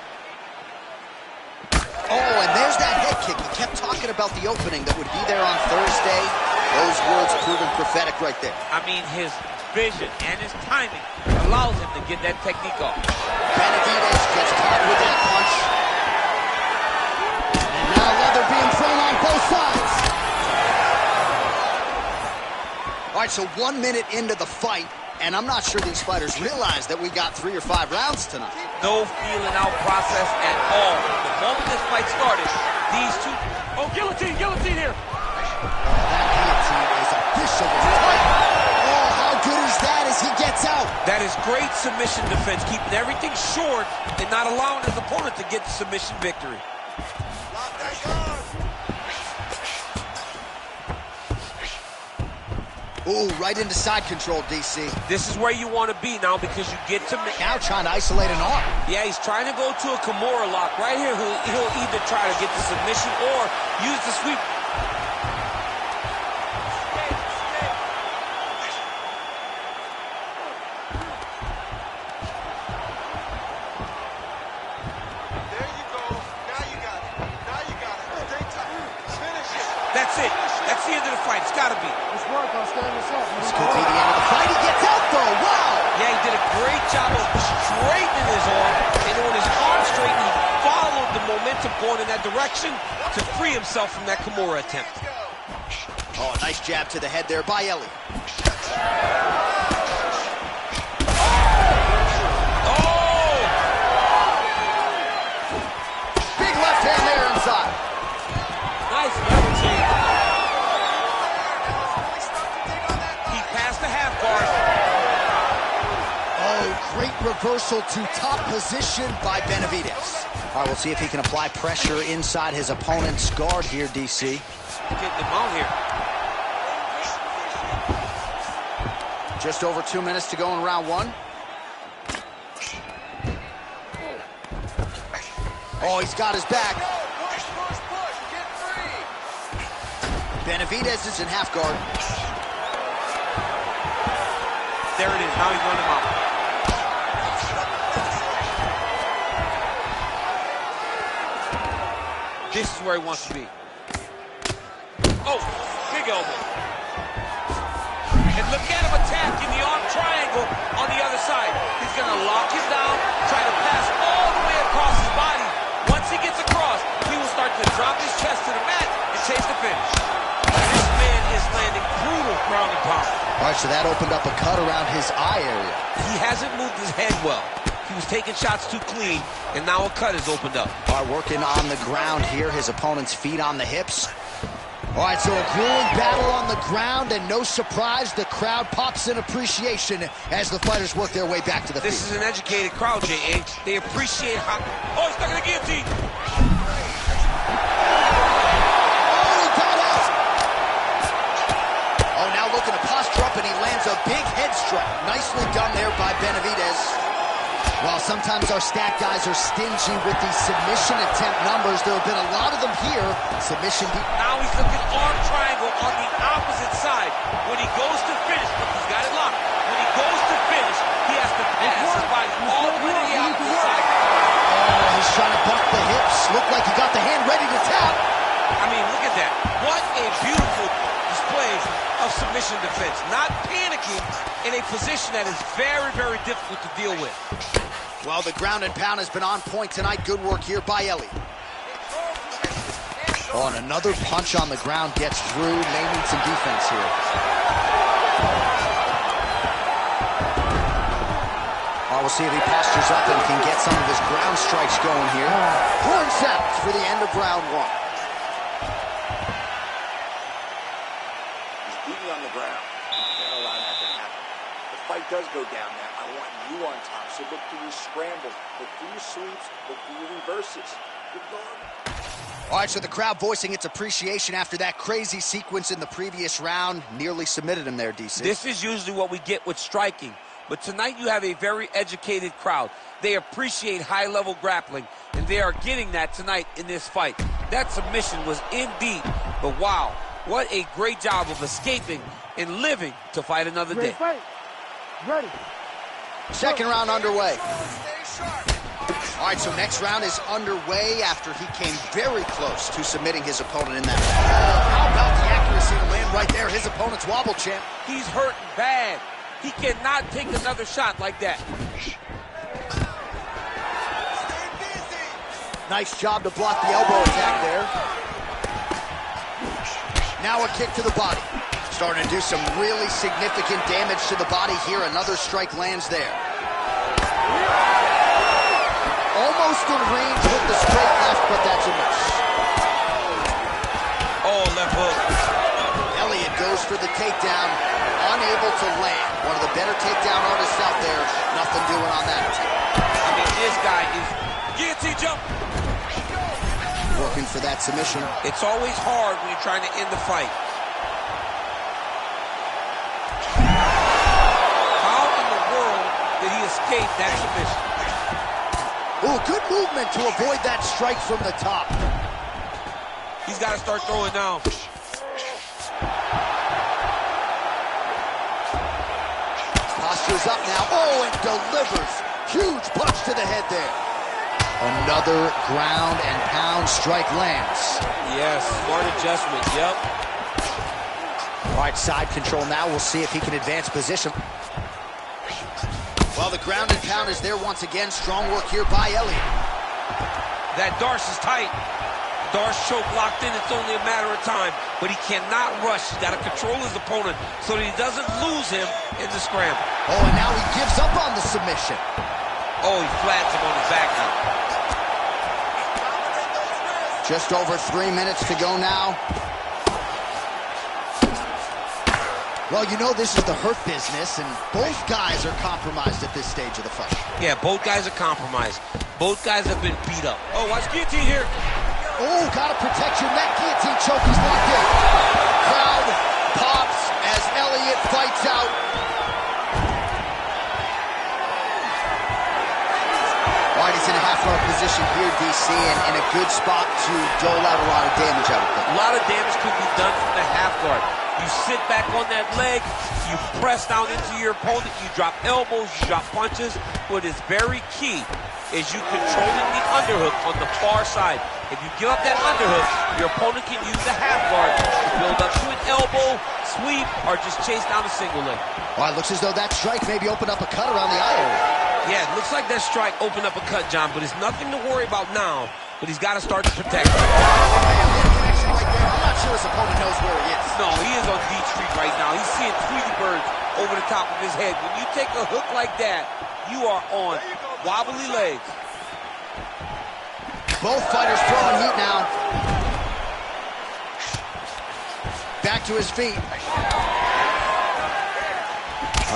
Oh, and there's that head kick. He kept talking about the opening that would be there on Thursday. Those words proving prophetic right there. I mean, his vision and his timing allows him to get that technique off. Benavidez gets caught with that punch. And now leather being thrown on both sides. All right, so 1 minute into the fight, and I'm not sure these fighters realize that we got 3 or 5 rounds tonight. No feeling out process at all. The moment this fight started, these two... Oh, guillotine here! That guillotine is officially tight. Oh, how good is that as he gets out? That is great submission defense, keeping everything short and not allowing his opponent to get the submission victory. Ooh, right into side control, DC. This is where you want to be now because you get to... Now trying to isolate an arm. Yeah, he's trying to go to a Kimura lock. Right here, he'll either try to get the submission or use the sweep. There you go. Now you got it. Now you got it. Stay tight. Finish it. That's it. That's the end of the fight. It's got to be. Let's work on standing this up. This could be the end of the fight. He gets out, though. Wow! Yeah, he did a great job of straightening his arm. And when his arm straightened, he followed the momentum going in that direction to free himself from that Kimura attempt. Oh, nice jab to the head there by Elliott. Oh! Big left hand there inside. Nice level change. He passed the half guard. Oh, great reversal to top position by Benavidez. All right, we'll see if he can apply pressure inside his opponent's guard here, DC. Getting him out here. Just over 2 minutes to go in round 1. Oh, he's got his back. Push. Get free. Benavidez is in half guard. There it is. Now he's running him out. This is where he wants to be. Oh, big elbow. And look at him attacking the arm triangle on the other side. He's going to lock him down, try to pass all the way across his body. Once he gets across, he will start to drop his chest to the mat and chase the finish. This man is landing brutal ground and pound. All right, so that opened up a cut around his eye area. He hasn't moved his head well. He was taking shots too clean, and now a cut has opened up. All right, working on the ground here. His opponent's feet on the hips. All right, so a grueling battle on the ground, and no surprise, the crowd pops in appreciation as the fighters work their way back to the feet. This is an educated crowd, J.A. They appreciate how... Oh, he's stuck in the guillotine! Oh, he got out! Oh, now looking to posture up, and he lands a big head strike. Nicely done there by Benavidez. While sometimes our stat guys are stingy with these submission attempt numbers, there have been a lot of them here. Submission. Now he's looking arm triangle on the opposite side. When he goes to finish, look, he's got it locked. When he goes to finish, he has to pass his body all the way to the opposite side. Oh, he's trying to buck the hips. Looked like he got the hand ready to tap. I mean, look at that. What a beautiful display of submission defense. Not panicking in a position that is very, very difficult to deal with. Well, the ground and pound has been on point tonight. Good work here by Elliott. Oh, and another punch on the ground gets through. May need some defense here. All right, we'll see if he postures up and can get some of his ground strikes going here. Horn sounds for the end of round 1. He's beating on the ground. You can't allow that to happen. The fight does go down there, I want you on top. So look through your scrambles, look through your sweeps, look through your reverses. Good guard. All right, so the crowd voicing its appreciation after that crazy sequence in the previous round. Nearly submitted him there, DC. This is usually what we get with striking. But tonight you have a very educated crowd. They appreciate high-level grappling, and they are getting that tonight in this fight. That submission was indeed, but wow, what a great job of escaping and living to fight another day. Fight. Ready. Second round underway. All right, so next round is underway after he came very close to submitting his opponent in that round. Oh, how about the accuracy to land right there? His opponent's wobble champ. He's hurting bad. He cannot take another shot like that. Nice job to block the elbow attack there. Now a kick to the body. Starting to do some really significant damage to the body here. Another strike lands there. Almost in range with the straight left, but that's a miss. Oh, left hook. Elliott goes for the takedown, unable to land. One of the better takedown artists out there. Nothing doing on that attempt. I mean, this guy is guillotine jump. Working for that submission. It's always hard when you're trying to end the fight. How in the world did he escape that submission? Ooh, good movement to avoid that strike from the top. He's got to start throwing now. Posture's up now. Oh, and delivers. Huge punch to the head there. Another ground and pound strike lands. Yes, smart adjustment, yep. All right, side control now. We'll see if he can advance position. Well, the ground and pound is there once again. Strong work here by Elliott. That Darce is tight. Darce choke locked in. It's only a matter of time. But he cannot rush. He's got to control his opponent so that he doesn't lose him in the scramble. Oh, and now he gives up on the submission. Oh, he flats him on his back now. Just over 3 minutes to go now. Well, you know this is the hurt business, and both guys are compromised at this stage of the fight. Yeah, both guys are compromised. Both guys have been beat up. Oh, watch guillotine here. Oh, gotta protect your neck. Guillotine choke, he's locked in. Crowd pops as Elliott fights out. All right, he's in a half-guard position here, DC, and in a good spot to dole out a lot of damage, I would think. A lot of damage could be done from the half guard. You sit back on that leg, you press down into your opponent, you drop elbows, you drop punches. What is very key is you controlling the underhook on the far side. If you give up that underhook, your opponent can use the half guard to build up to an elbow, sweep, or just chase down a single leg. Well, it looks as though that strike maybe opened up a cut around the eye area. Yeah, it looks like that strike opened up a cut, John, but it's nothing to worry about now, but he's got to start to protect him. I'm not sure his opponent knows where he is. No, he is on D Street right now. He's seeing Tweety Bird over the top of his head. When you take a hook like that, you are on wobbly legs. Both fighters throwing heat now. Back to his feet.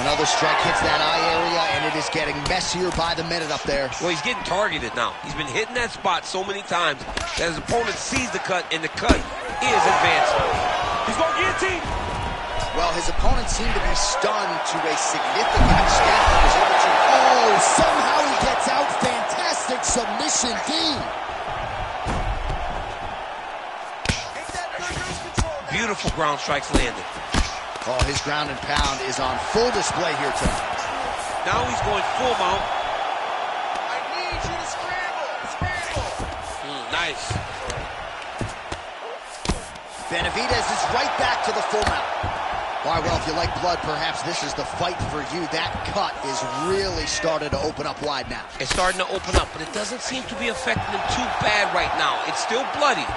Another strike hits that eye area, and it is getting messier by the minute up there. Well, he's getting targeted now. He's been hitting that spot so many times that his opponent sees the cut, and the cut is advancing. He's going guillotine. Well, his opponent seemed to be stunned to a significant extent. He was able to... Oh, somehow he gets out. Fantastic submission, D. Beautiful ground strikes landed. Oh, his ground and pound is on full display here tonight. Now he's going full mount. I need you to scramble. Nice. Benavidez is right back to the full mount. All right, well, if you like blood, perhaps this is the fight for you. That cut is really started to open up wide now. It's starting to open up, but it doesn't seem to be affecting him too bad right now. It's still bloody,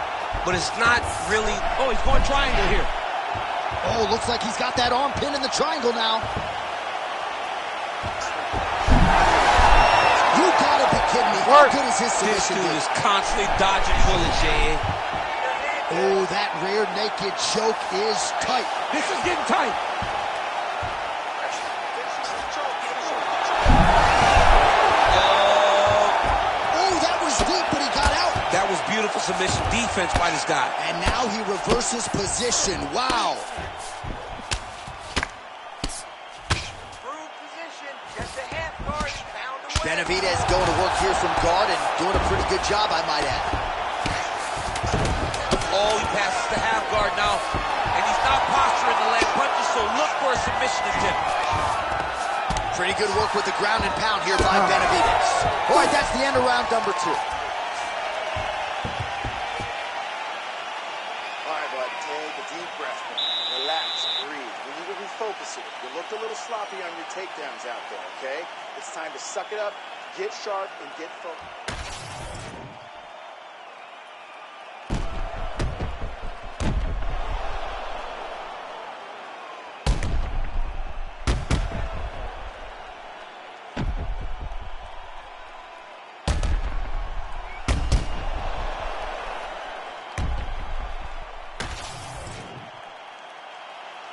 but it's not really... Oh, he's going triangle here. Oh, looks like he's got that arm pin in the triangle now. You gotta be kidding me. How good is his submission? This dude is constantly dodging bullets, Jay. Oh, that rear naked choke is tight. This is getting tight. submission defense by this guy. And now he reverses position. Wow. Benavidez going to work here from guard and doing a pretty good job, I might add. Oh, he passes the half guard now. And he's not posturing the leg punches, so look for a submission attempt. Pretty good work with the ground and pound here by Benavidez. All right, that's the end of round number 2. All right, bud, take a deep breath. Relax, breathe. We need to refocus it. You looked a little sloppy on your takedowns out there, okay? It's time to suck it up, get sharp, and get focused.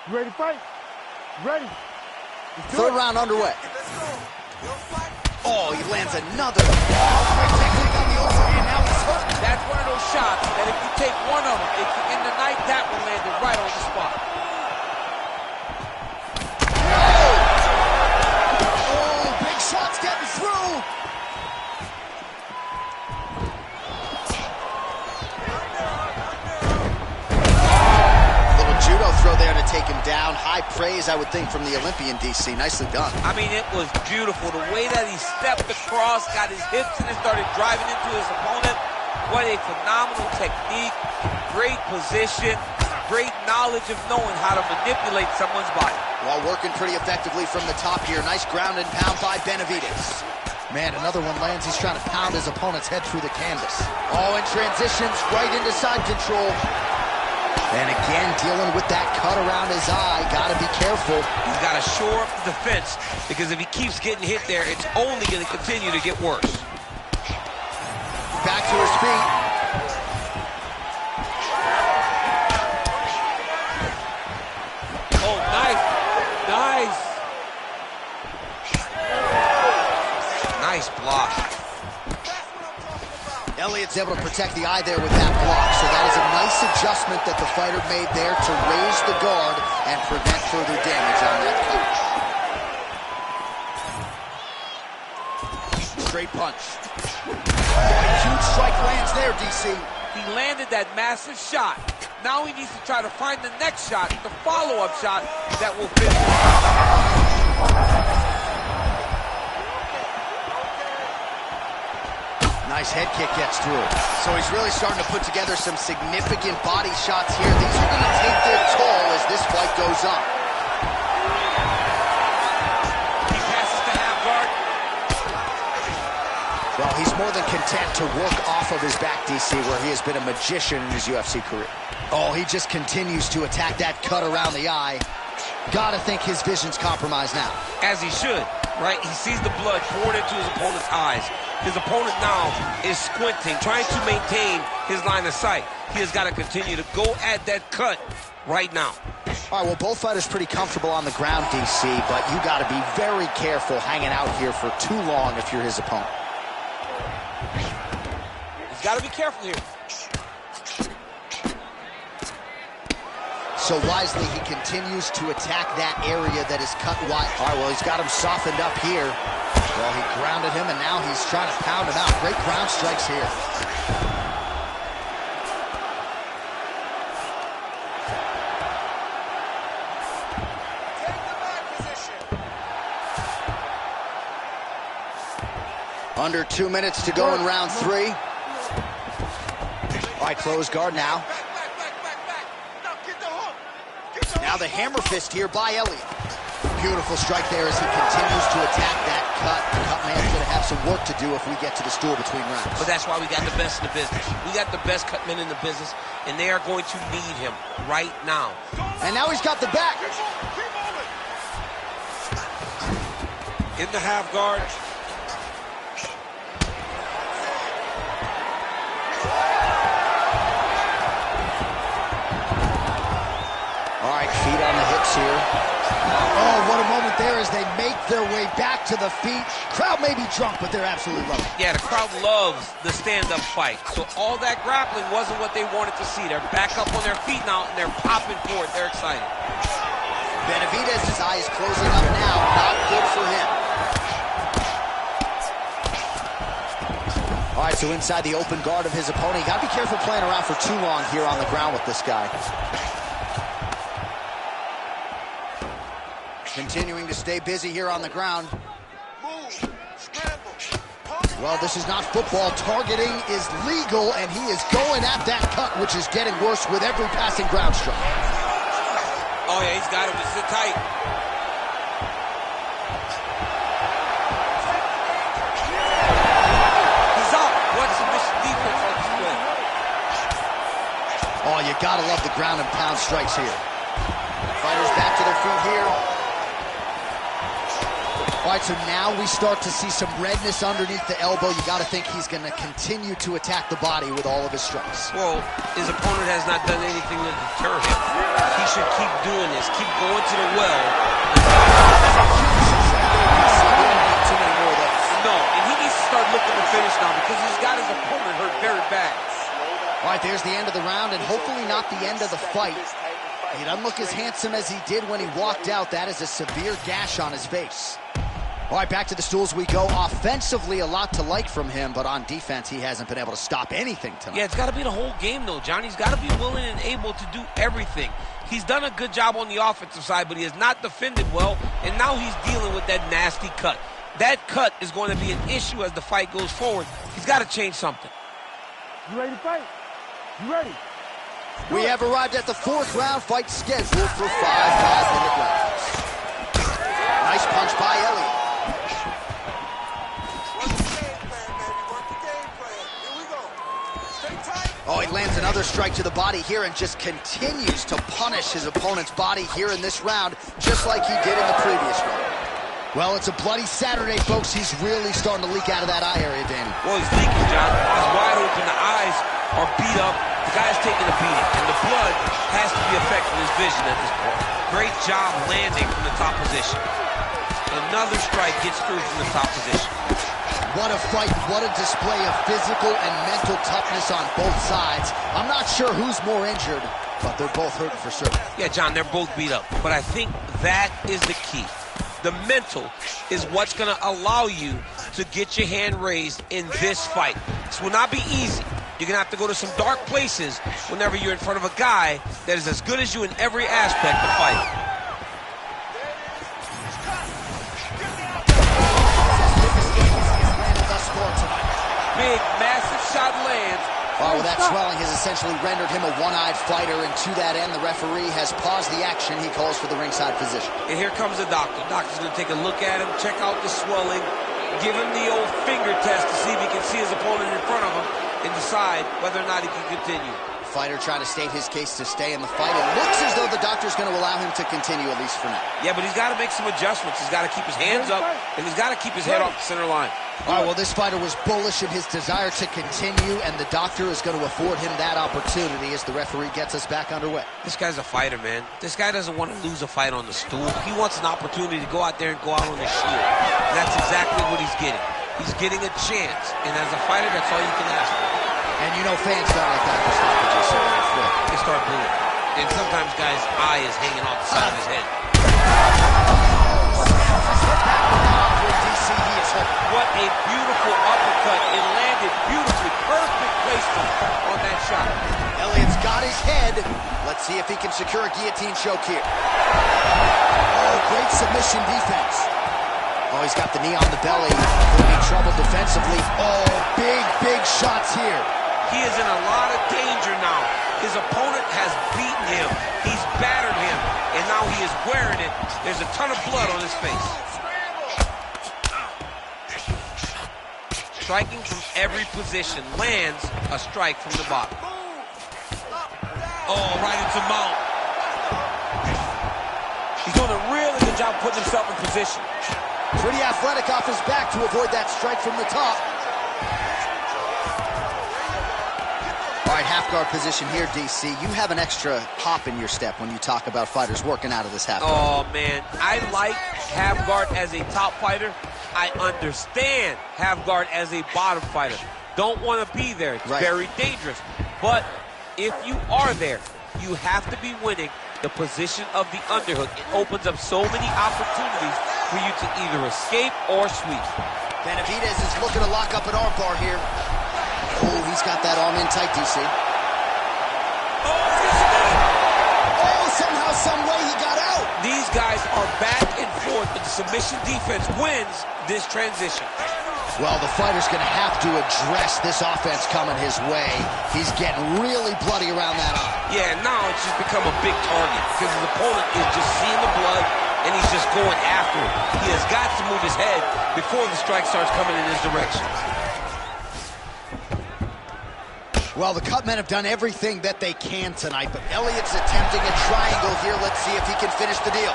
You ready to fight? Ready. Third round underway. Oh, he lands another. Great technique on the overhand. Now he's hurt. That's one of those shots that if you take one of them, if you end the night, that one landed right on the spot. Oh, big shots getting through. Little judo throw there to take him down. High praise, I would think, from the Olympian, DC. Nicely done. I mean, it was beautiful. The way that he stepped across, got his hips in and started driving into his opponent. What a phenomenal technique. Great position. Great knowledge of knowing how to manipulate someone's body. While working pretty effectively from the top here. Nice ground and pound by Benavidez. Man, another one lands. He's trying to pound his opponent's head through the canvas. Oh, and transitions right into side control. And again, dealing with that cut around his eye. Got to be careful. He's got to shore up the defense, because if he keeps getting hit there, it's only going to continue to get worse. Back to his feet. Oh, nice. Nice. Nice block. Elliott's able to protect the eye there with that block. So that is a nice adjustment that the fighter made there to raise the guard and prevent further damage on that punch. Straight punch. Huge strike lands there, DC. He landed that massive shot. Now he needs to try to find the next shot, the follow-up shot that will finish. Nice head kick gets through. So he's really starting to put together some significant body shots here. These are going to take their toll as this fight goes on. He passes the half guard. Well, he's more than content to work off of his back, DC, where he has been a magician in his UFC career. Oh, he just continues to attack that cut around the eye. Gotta think his vision's compromised now. As he should, right? He sees the blood pouring into his opponent's eyes. His opponent now is squinting, trying to maintain his line of sight. He has got to continue to go at that cut right now. All right, well, both fighters pretty comfortable on the ground, DC, but you got to be very careful hanging out here for too long if you're his opponent. He's got to be careful here. So wisely, he continues to attack that area that is cut wide. All right, well, he's got him softened up here. Well, he grounded him, and now he's trying to pound him out. Great ground strikes here. Take the back position. Under 2 minutes to go in round 3. All right, close guard now. Back. Now get the hook. Get the Now the hammer fist here by Elliott. Beautiful strike there as he continues to attack that cut. The cut man's going to have some work to do if we get to the stool between rounds. But that's why we got the best in the business. We got the best cut men in the business, and they are going to need him right now. And now he's got the back. Keep moving. In the half guard. All right, feet on the hips here. Oh, what a moment there as they make their way back to the feet. Crowd may be drunk, but they're absolutely loving it. Yeah, the crowd loves the stand-up fight. So all that grappling wasn't what they wanted to see. They're back up on their feet now, and they're popping for it. They're excited. Benavidez' eye is closing up now. Not good for him. All right, so inside the open guard of his opponent. You got to be careful playing around for too long here on the ground with this guy. Continuing to stay busy here on the ground. Well, this is not football. Targeting is legal, and he is going at that cut, which is getting worse with every passing ground strike. Oh, yeah, he's got him to sit tight. He's up. What's the defense on display? Oh, you gotta love the ground and pound strikes here. Fighters back to their feet here. All right, so now we start to see some redness underneath the elbow. You gotta think he's gonna continue to attack the body with all of his strikes. Well, his opponent has not done anything to deter him. He should keep doing this, keep going to the well. No, and he needs to start looking to finish now because he's got his opponent hurt very bad. All right, there's the end of the round, and hopefully not the end of the fight. He doesn't look as handsome as he did when he walked out. That is a severe gash on his face. All right, back to the stools we go. Offensively, a lot to like from him, but on defense, he hasn't been able to stop anything tonight. Yeah, it's got to be the whole game, though, John. He's got to be willing and able to do everything. He's done a good job on the offensive side, but he has not defended well, and now he's dealing with that nasty cut. That cut is going to be an issue as the fight goes forward. He's got to change something. You ready to fight? You ready? We have arrived at the fourth round, fight scheduled for 5 5-minute rounds. Nice punch by Elliott. Oh, he lands another strike to the body here and just continues to punish his opponent's body here in this round, just like he did in the previous one. Well, it's a bloody Saturday, folks. He's really starting to leak out of that eye area, Danny. Well, he's leaking, John. He's wide open. The eyes are beat up. The guy's taking a beating, and the blood has to be affecting his vision at this point. Great job landing from the top position. Another strike gets through from the top position. What a fight, what a display of physical and mental toughness on both sides. I'm not sure who's more injured, but they're both hurting for certain. Yeah, John, they're both beat up, but I think that is the key. The mental is what's going to allow you to get your hand raised in this fight. This will not be easy. You're going to have to go to some dark places whenever you're in front of a guy that is as good as you in every aspect of fighting. Big, massive shot lands. Oh, well, that swelling has essentially rendered him a one-eyed fighter, and to that end, the referee has paused the action. He calls for the ringside physician. And here comes the doctor. Doctor's going to take a look at him, check out the swelling, give him the old finger test to see if he can see his opponent in front of him and decide whether or not he can continue. Fighter trying to state his case to stay in the fight. It looks as though the doctor's going to allow him to continue, at least for now. Yeah, but he's got to make some adjustments. He's got to keep his hands up, and he's got to keep his head off the center line. All right, well, this fighter was bullish in his desire to continue, and the doctor is going to afford him that opportunity as the referee gets us back underway. This guy's a fighter, man. This guy doesn't want to lose a fight on the stool. He wants an opportunity to go out there and go out on the shield. And that's exactly what he's getting. He's getting a chance, and as a fighter, that's all you can ask for. And you know fans don't like that for stoppages, so they start booing. And sometimes guys' eye is hanging off the side of his head. What a beautiful uppercut. It landed beautifully. Perfect placement on that shot. Elliott's got his head. Let's see if he can secure a guillotine choke here. Oh, great submission defense. Oh, he's got the knee on the belly. Could be trouble defensively. Oh, big shots here. He is in a lot of danger now. His opponent has beaten him. He's battered him. And now he is wearing it. There's a ton of blood on his face. Striking from every position. Lands a strike from the bottom. Oh, right into mount. He's doing a really good job putting himself in position. Pretty athletic off his back to avoid that strike from the top. All right, half guard position here, DC. You have an extra hop in your step when you talk about fighters working out of this half guard. Oh, man. I like half guard as a top fighter. I understand half guard as a bottom fighter. Don't want to be there. It's very dangerous. But if you are there, you have to be winning the position of the underhook. It opens up so many opportunities for you to either escape or sweep. Benavidez is looking to lock up an armbar here. Oh, he's got that arm in tight, DC. Oh, somehow, some way he got out. These guys are back and forth, but the submission defense wins this transition. Well, the fighter's going to have to address this offense coming his way. He's getting really bloody around that eye. Yeah, now it's just become a big target because his opponent is just seeing the blood and he's just going after it. He has got to move his head before the strike starts coming in his direction. Well, the cut men have done everything that they can tonight, but Elliott's attempting a triangle here. Let's see if he can finish the deal.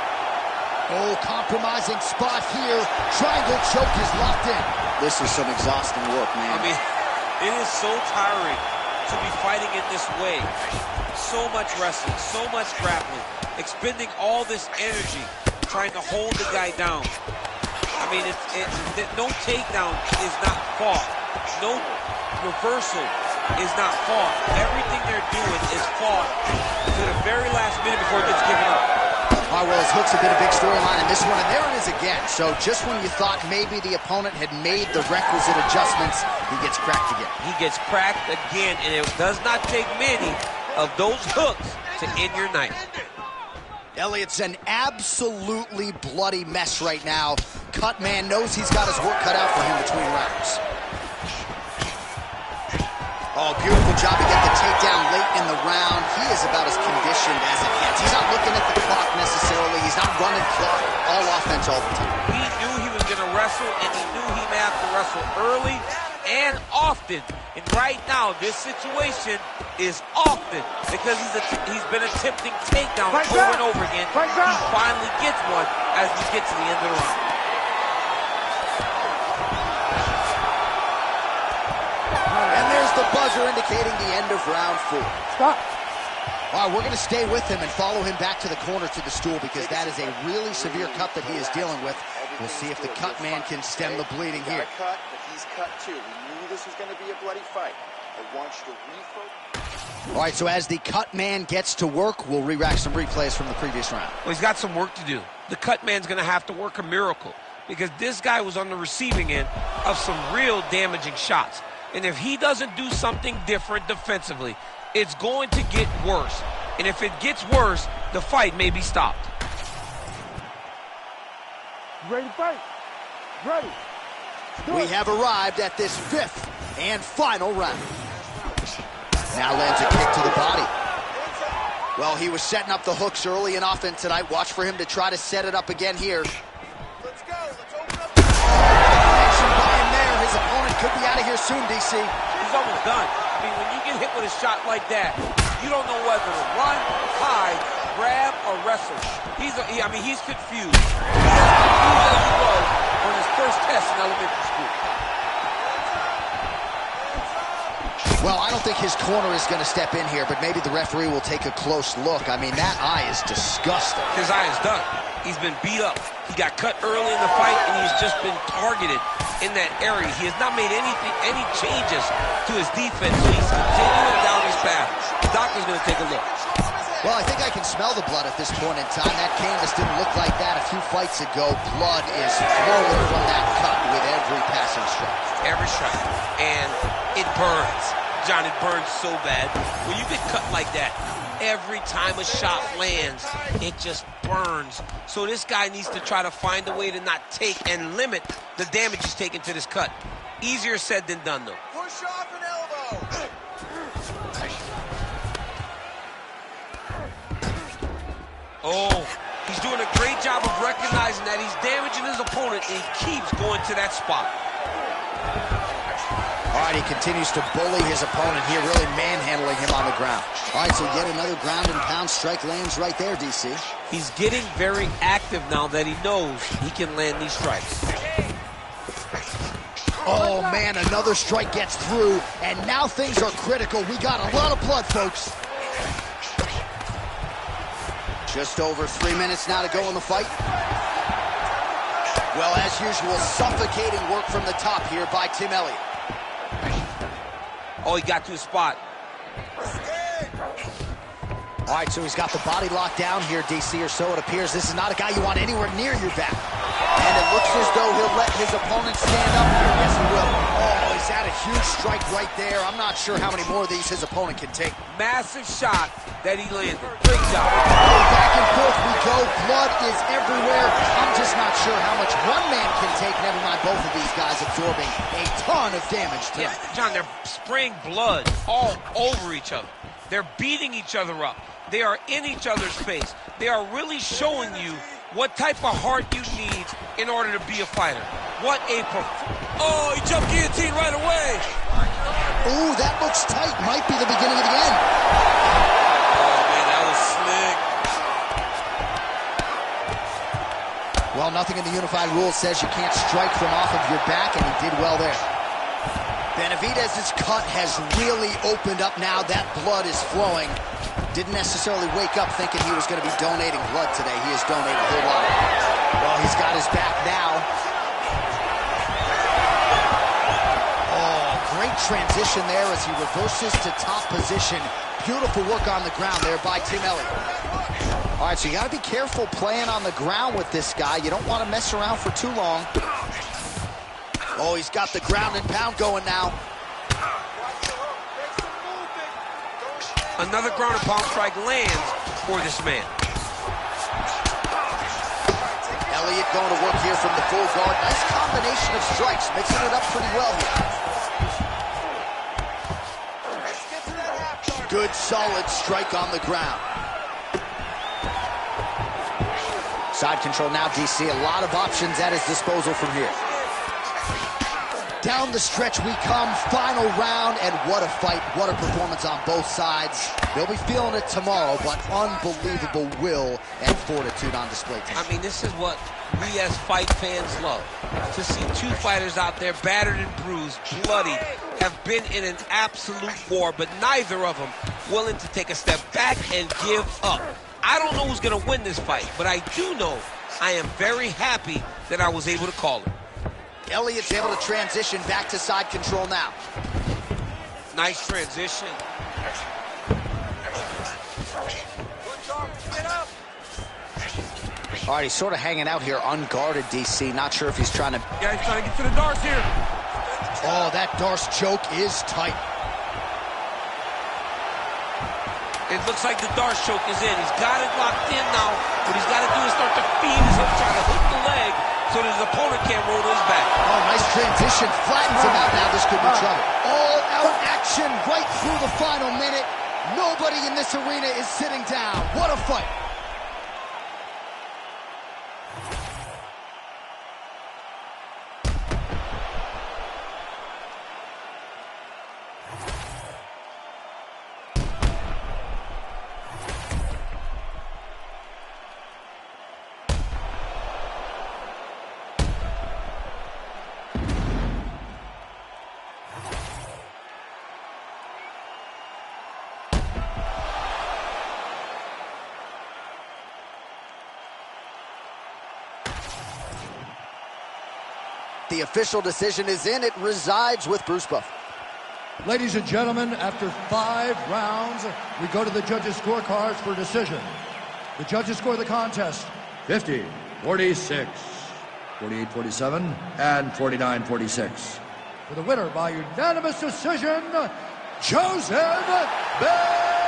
Oh, compromising spot here. Triangle choke is locked in. This is some exhausting work, man. I mean, it is so tiring to be fighting in this way. So much wrestling, so much grappling, expending all this energy trying to hold the guy down. I mean, no takedown is not fought. No reversal is not fought. Everything they're doing is fought to the very last minute before it gets given up. All right, well, his hooks have been a big storyline in this one, and there it is again. So just when you thought maybe the opponent had made the requisite adjustments, he gets cracked again. He gets cracked again, and it does not take many of those hooks to end your night. Elliott's an absolutely bloody mess right now. Cut man knows he's got his work cut out for him between rounds. Oh, beautiful job to get the takedown late in the round. He is about as conditioned as it gets. He's not looking at the clock necessarily. He's not running clock. All offense all the time. He knew he was going to wrestle, and he knew he may have to wrestle early and often. And right now, this situation is often because he's been attempting takedowns over and over again. He finally gets one as we get to the end of the round. And there's the buzzer indicating the end of round 4. Stop. All right, we're going to stay with him and follow him back to the corner to the stool because that is a really severe cut that he is dealing with. We'll see if the cut man can stem the bleeding here. Cut, but he's cut too. We knew this was going to be a bloody fight. I want you to refocus. All right, so as the cut man gets to work, we'll re-rack some replays from the previous round. Well, he's got some work to do. The cut man's going to have to work a miracle because this guy was on the receiving end of some real damaging shots. And if he doesn't do something different defensively, it's going to get worse. And if it gets worse, the fight may be stopped. Ready to fight? Ready. We have arrived at this 5th and final round. Now lands a kick to the body. Well, he was setting up the hooks early and often tonight. Watch for him to try to set it up again here. Let's go. Let's open up. Action by him there. His opponent could be out of here soon, DC. He's almost done. I mean, when you get hit with a shot like that, you don't know whether to run, hide, grab, or wrestle. He's confused. He's as confused as he was on his first test in elementary school. Well, I don't think his corner is going to step in here, but maybe the referee will take a close look. I mean, that eye is disgusting. His eye is done. He's been beat up. He got cut early in the fight, and he's just been targeted in that area. He has not made any changes to his defense, so he's continuing down his path. The doctor's going to take a look. Well, I think I can smell the blood at this point in time. That canvas didn't look like that a few fights ago. Blood is flowing from that cut with every passing strike. Every strike. And it burns. John, it burns so bad. When you get cut like that, every time a shot lands, it just burns. So this guy needs to try to find a way to not take and limit the damage he's taking to this cut. Easier said than done, though. Push off an elbow. Oh, he's doing a great job of recognizing that he's damaging his opponent, and he keeps going to that spot. All right, he continues to bully his opponent here, really manhandling him on the ground. All right, so yet another ground and pound strike lands right there, DC. He's getting very active now that he knows he can land these strikes. Oh, man, another strike gets through, and now things are critical. We got a lot of blood, folks. Just over 3 minutes now to go in the fight. Well, as usual, suffocating work from the top here by Tim Elliott. Oh, he got to his spot. All right, so he's got the body locked down here, DC, or so it appears. This is not a guy you want anywhere near your back. And it looks as though he'll let his opponent stand up here. Yes, he will. Oh, he's had a huge strike right there. I'm not sure how many more of these his opponent can take. Massive shot that he landed. Great job. Oh, back and forth we go. Blood is everywhere. I'm just not sure how much one man can take. Never mind both of these guys absorbing a ton of damage tonight. Yeah, John, they're spraying blood all over each other. They're beating each other up. They are in each other's face. They are really showing you what type of heart you need in order to be a fighter. What a oh, he jumped guillotine right away. Ooh, that looks tight. Might be the beginning of the end. Oh, man, that was slick. Well, nothing in the unified rules says you can't strike from off of your back, and he did well there. Benavidez's cut has really opened up now. That blood is flowing. Didn't necessarily wake up thinking he was going to be donating blood today. He has donated a whole lot. Well, he's got his back now. Oh, great transition there as he reverses to top position. Beautiful work on the ground there by Tim Elliott. All right, so you got to be careful playing on the ground with this guy. You don't want to mess around for too long. Oh, he's got the ground and pound going now. Another ground and pound strike lands for this man. Elliott going to work here from the full guard. Nice combination of strikes, mixing it up pretty well here. Good, solid strike on the ground. Side control now, DC. A lot of options at his disposal from here. Down the stretch we come, final round, and what a fight, what a performance on both sides. They'll be feeling it tomorrow, but unbelievable will and fortitude on display tonight. I mean, this is what we as fight fans love. To see two fighters out there battered and bruised, bloody, have been in an absolute war, but neither of them willing to take a step back and give up. I don't know who's going to win this fight, but I do know I am very happy that I was able to call it. Elliott's able to transition back to side control now. Nice transition. All right, he's sort of hanging out here unguarded, DC. Not sure if he's trying to... Yeah, he's trying to get to the darts here. Oh, that Darce choke is tight. It looks like the Darce choke is in. He's got it locked in now. What he's got to do is start to feed himself, trying to hook the leg so that his opponent can't roll to his back. Oh, nice transition. Flattens him out now. This could be trouble. All-out action right through the final minute. Nobody in this arena is sitting down. What a fight. The official decision is in. It resides with Bruce Buff. Ladies and gentlemen, after 5 rounds, we go to the judges' scorecards for decision. The judges score the contest 50, 46, 48-47, and 49-46. For the winner by unanimous decision, Joseph Benavidez.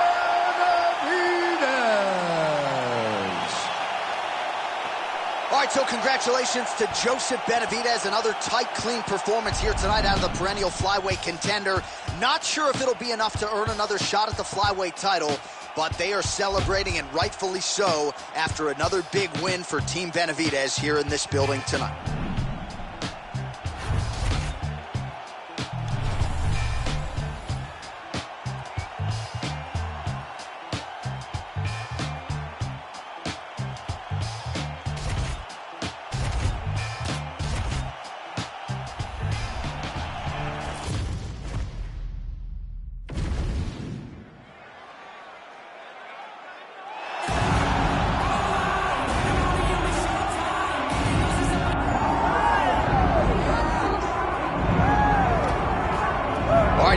All right, so congratulations to Joseph Benavidez. Another tight, clean performance here tonight out of the perennial flyweight contender. Not sure if it'll be enough to earn another shot at the flyweight title, but they are celebrating, and rightfully so, after another big win for Team Benavidez here in this building tonight.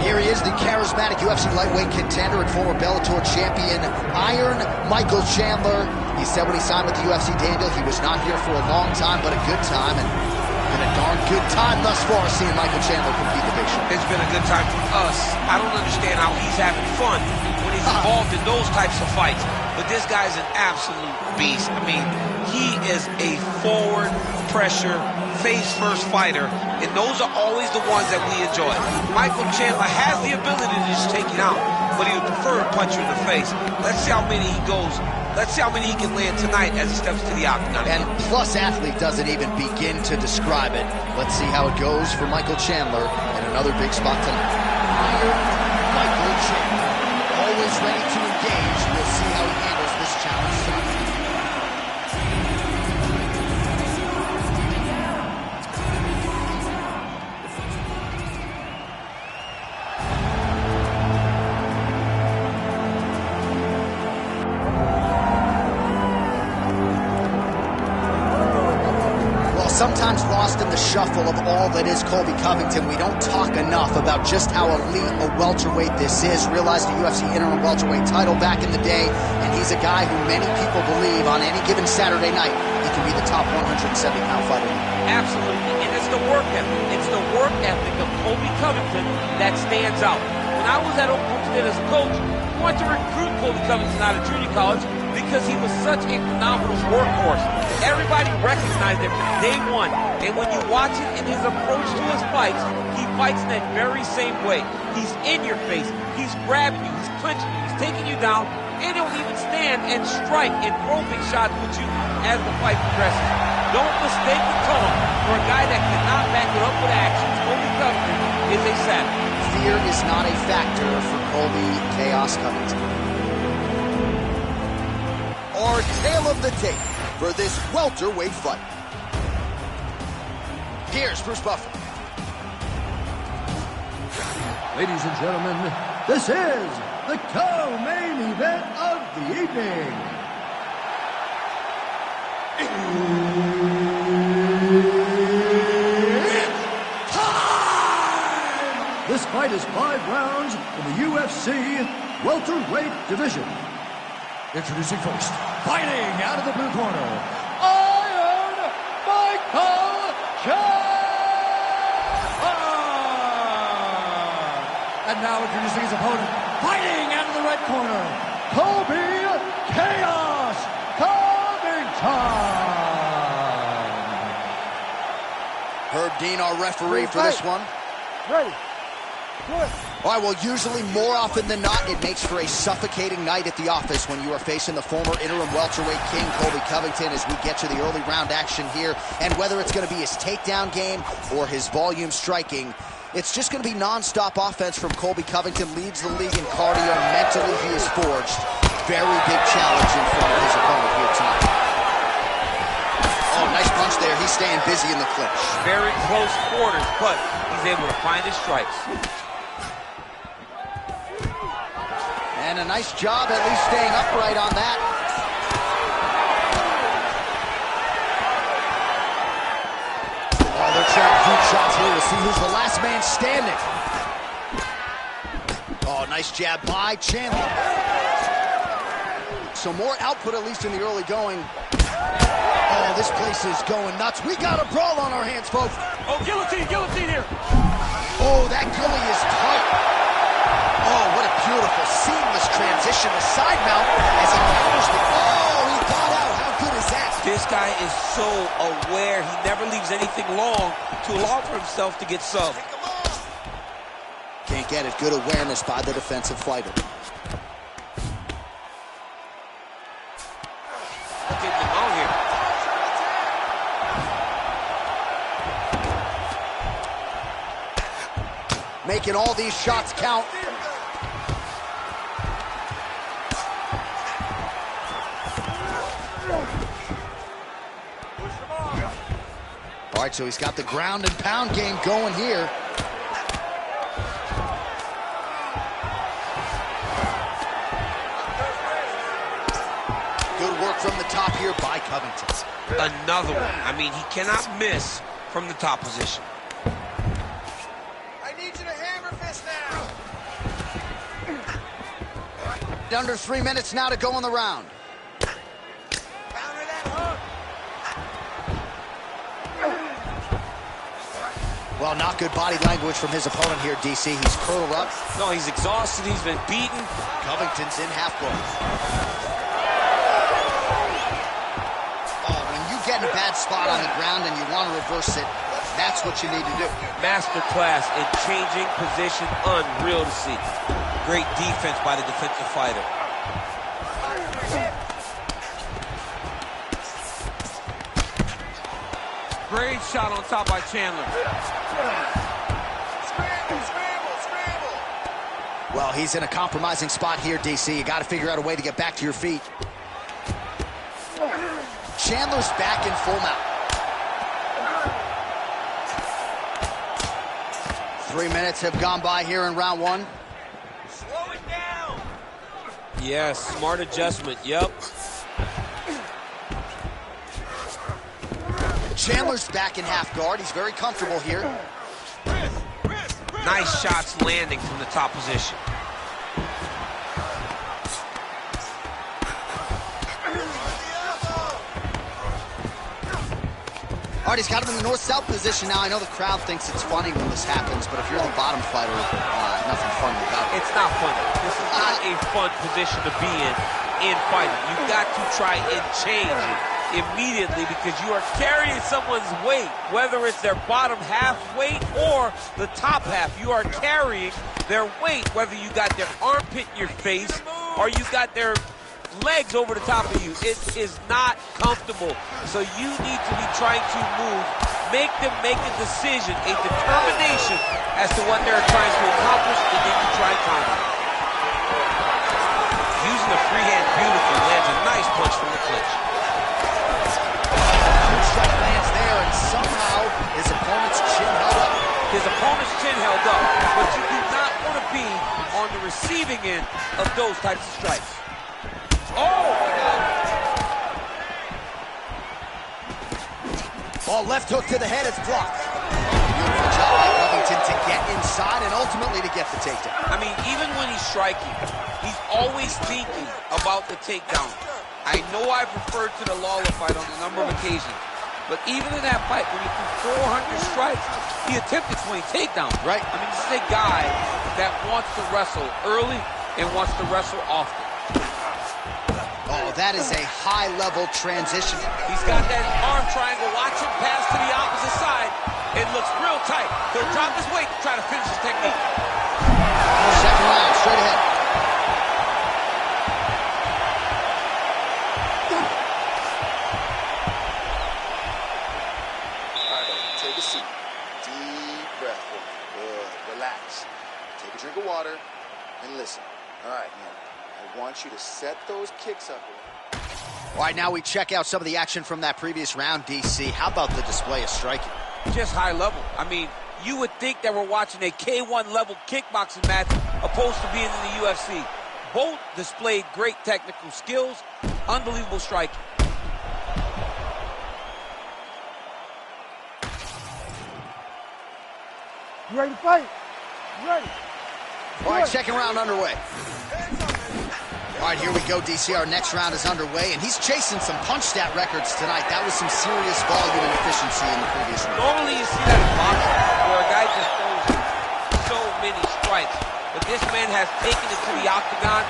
right, here he is, the charismatic UFC lightweight contender and former Bellator champion, Iron Michael Chandler. He said when he signed with the UFC, Daniel, he was not here for a long time, but a good time, and been a darn good time thus far seeing Michael Chandler compete the big show. It's been a good time for us. I don't understand how he's having fun when he's involved in those types of fights, but this guy's an absolute beast. I mean, he is a forward pressure, face-first fighter, and those are always the ones that we enjoy. Michael Chandler has the ability to just take you out, but he would prefer to punch you in the face. Let's see how many he goes. Let's see how many he can land tonight as he steps to the octagon. And Plus Athlete doesn't even begin to describe it. Let's see how it goes for Michael Chandler in another big spot tonight. Iron Michael Chandler, always ready to engage. We'll see how he handles this challenge tonight. Sometimes lost in the shuffle of all that is Colby Covington, we don't talk enough about just how elite a welterweight this is. Realized the UFC interim welterweight title back in the day, and he's a guy who many people believe on any given Saturday night he can be the top 170-pound fighter. Absolutely, and it's the work ethic. It's the work ethic of Colby Covington that stands out. When I was at Oklahoma State as a coach, I wanted to recruit Colby Covington out of junior college because he was such a phenomenal workhorse. Everybody recognized him from day one, and when you watch it in his approach to his fights, he fights in that very same way. He's in your face, he's grabbing you, he's clinching you, he's taking you down, and he'll even stand and strike and throw big shots with you as the fight progresses. Don't mistake the tone for a guy that cannot back it up with action. Colby Covington is a savage. Fear is not a factor for Colby Chaos Covington. Our tale of the tape for this welterweight fight. Here's Bruce Buffer. Ladies and gentlemen, this is the co-main event of the evening. It's time! This fight is 5 rounds in the UFC welterweight division. Introducing first, fighting out of the blue corner, Iron Michael Chandler! And now introducing his opponent, fighting out of the red corner, Colby Chaos Covington! Herb Dean, our referee for this one. Ready. Good. All right, well, usually more often than not, it makes for a suffocating night at the office when you are facing the former interim welterweight king, Colby Covington, as we get to the early round action here. And whether it's going to be his takedown game or his volume striking, it's just going to be nonstop offense from Colby Covington. Leads the league in cardio. Mentally, he is forged. Very big challenge in front of his opponent here tonight. Oh, nice punch there. He's staying busy in the clinch. Very close quarters, but he's able to find his strikes. And a nice job at least staying upright on that. Oh, they're trading huge shots here to see who's the last man standing. Oh, nice jab by Chandler. So more output, at least in the early going. Oh, this place is going nuts. We got a brawl on our hands, folks. Oh, guillotine here. Oh, that gully is tight. Oh, what a beautiful, seamless transition to side mount as he counters the... Oh, he got out. How good is that? This guy is so aware. He never leaves anything long to allow for himself to get subbed. Can't get it. Good awareness by the defensive fighter. Getting him out here. Making all these shots count. All right, so he's got the ground and pound game going here. Good work from the top here by Covington. Another one. I mean, he cannot miss from the top position. I need you to hammer fist now. Under 3 minutes now to go in the round. Counter that hook. Well, not good body language from his opponent here, DC. He's curled up. No, he's exhausted. He's been beaten. Covington's in half guard. Oh, when you get in a bad spot on the ground and you want to reverse it, that's what you need to do. Masterclass in changing position. Unreal to see. Great defense by the defensive fighter. Great shot on top by Chandler. Scramble, scramble, scramble. Well, he's in a compromising spot here, DC. You got to figure out a way to get back to your feet. Chandler's back in full mount. 3 minutes have gone by here in round one. Slow it down. Yes, smart adjustment. Yep. Chandler's back in half guard. He's very comfortable here. Nice shots landing from the top position. All right, he's got him in the north-south position now. I know the crowd thinks it's funny when this happens, but if you're the bottom fighter, nothing funny about it. It's not funny. This is not a fun position to be in fighting. You've got to try and change it immediately because you are carrying someone's weight, whether it's their bottom half weight or the top half. You are carrying their weight, whether you got their armpit in your face or you got their legs over the top of you. It is not comfortable. So you need to be trying to move, make them make a decision, a determination as to what they're trying to accomplish, and then you try and counter it. Using the free hand beautifully, lands a nice punch from the clinch. Huge strike lands there, and somehow his opponent's chin held up. His opponent's chin held up, but you do not want to be on the receiving end of those types of strikes. Oh! Ball left hook to the head, it's blocked. Beautiful job by Covington to get inside and ultimately to get the takedown. I mean, even when he's striking, he's always thinking about the takedown. I know I've referred to the Lawler fight on a number of occasions, but even in that fight, when he threw 400 strikes, he attempted 20 takedowns. Right. I mean, this is a guy that wants to wrestle early and wants to wrestle often. Oh, that is a high-level transition. He's got that arm triangle. Watch him pass to the opposite side. It looks real tight. He'll drop his weight to try to finish his technique. Second round, straight ahead. All right, take a seat. Deep breath. Good. Relax. Take a drink of water and listen. All right, man. I want you to set those kicks up. All right, now we check out some of the action from that previous round, DC. How about the display of striking? Just high level. I mean, you would think that we're watching a K1 level kickboxing match opposed to being in the UFC. Both displayed great technical skills, unbelievable striking. You ready to fight? You ready? All right, second round underway. All right, here we go, DC. Our next round is underway, and he's chasing some punch stat records tonight. That was some serious volume and efficiency in the previous round. Normally you see that in boxing, where a guy just throws so many strikes. But this man has taken it to the octagon,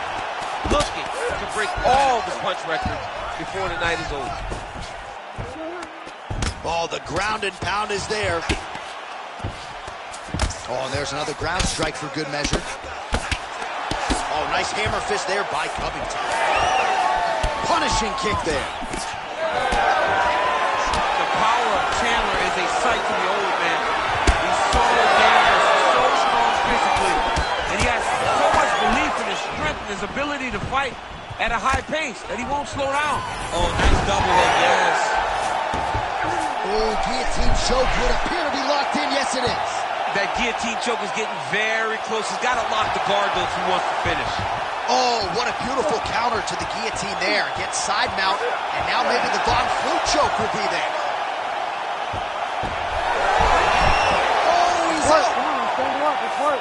looking to break all the punch records before the night is over. Oh, the ground and pound is there. Oh, and there's another ground strike for good measure. Oh, nice hammer fist there by Covington. Punishing kick there. The power of Chandler is a sight to behold, man. He's so dangerous, so strong physically, and he has so much belief in his strength and his ability to fight at a high pace that he won't slow down. Oh, nice double leg, yes. Oh, guillotine choke would appear to be locked in. Yes, it is. That guillotine choke is getting very close. He's got to lock the guard, though, if he wants to finish. Oh, what a beautiful counter to the guillotine there. Gets side mount, and now maybe the Von Flue choke will be there. Oh, he's out. Come on, stand up. It's work.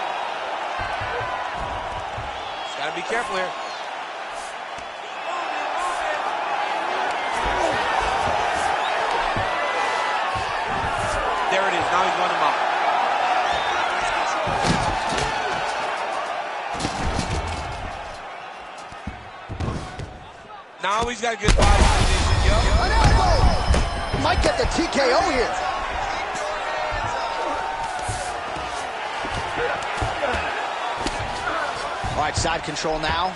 He's got to be careful here. There it is. Now he's running him out. Now he's got a good body position. Yep. An elbow! Might get the TKO here. All right, side control now.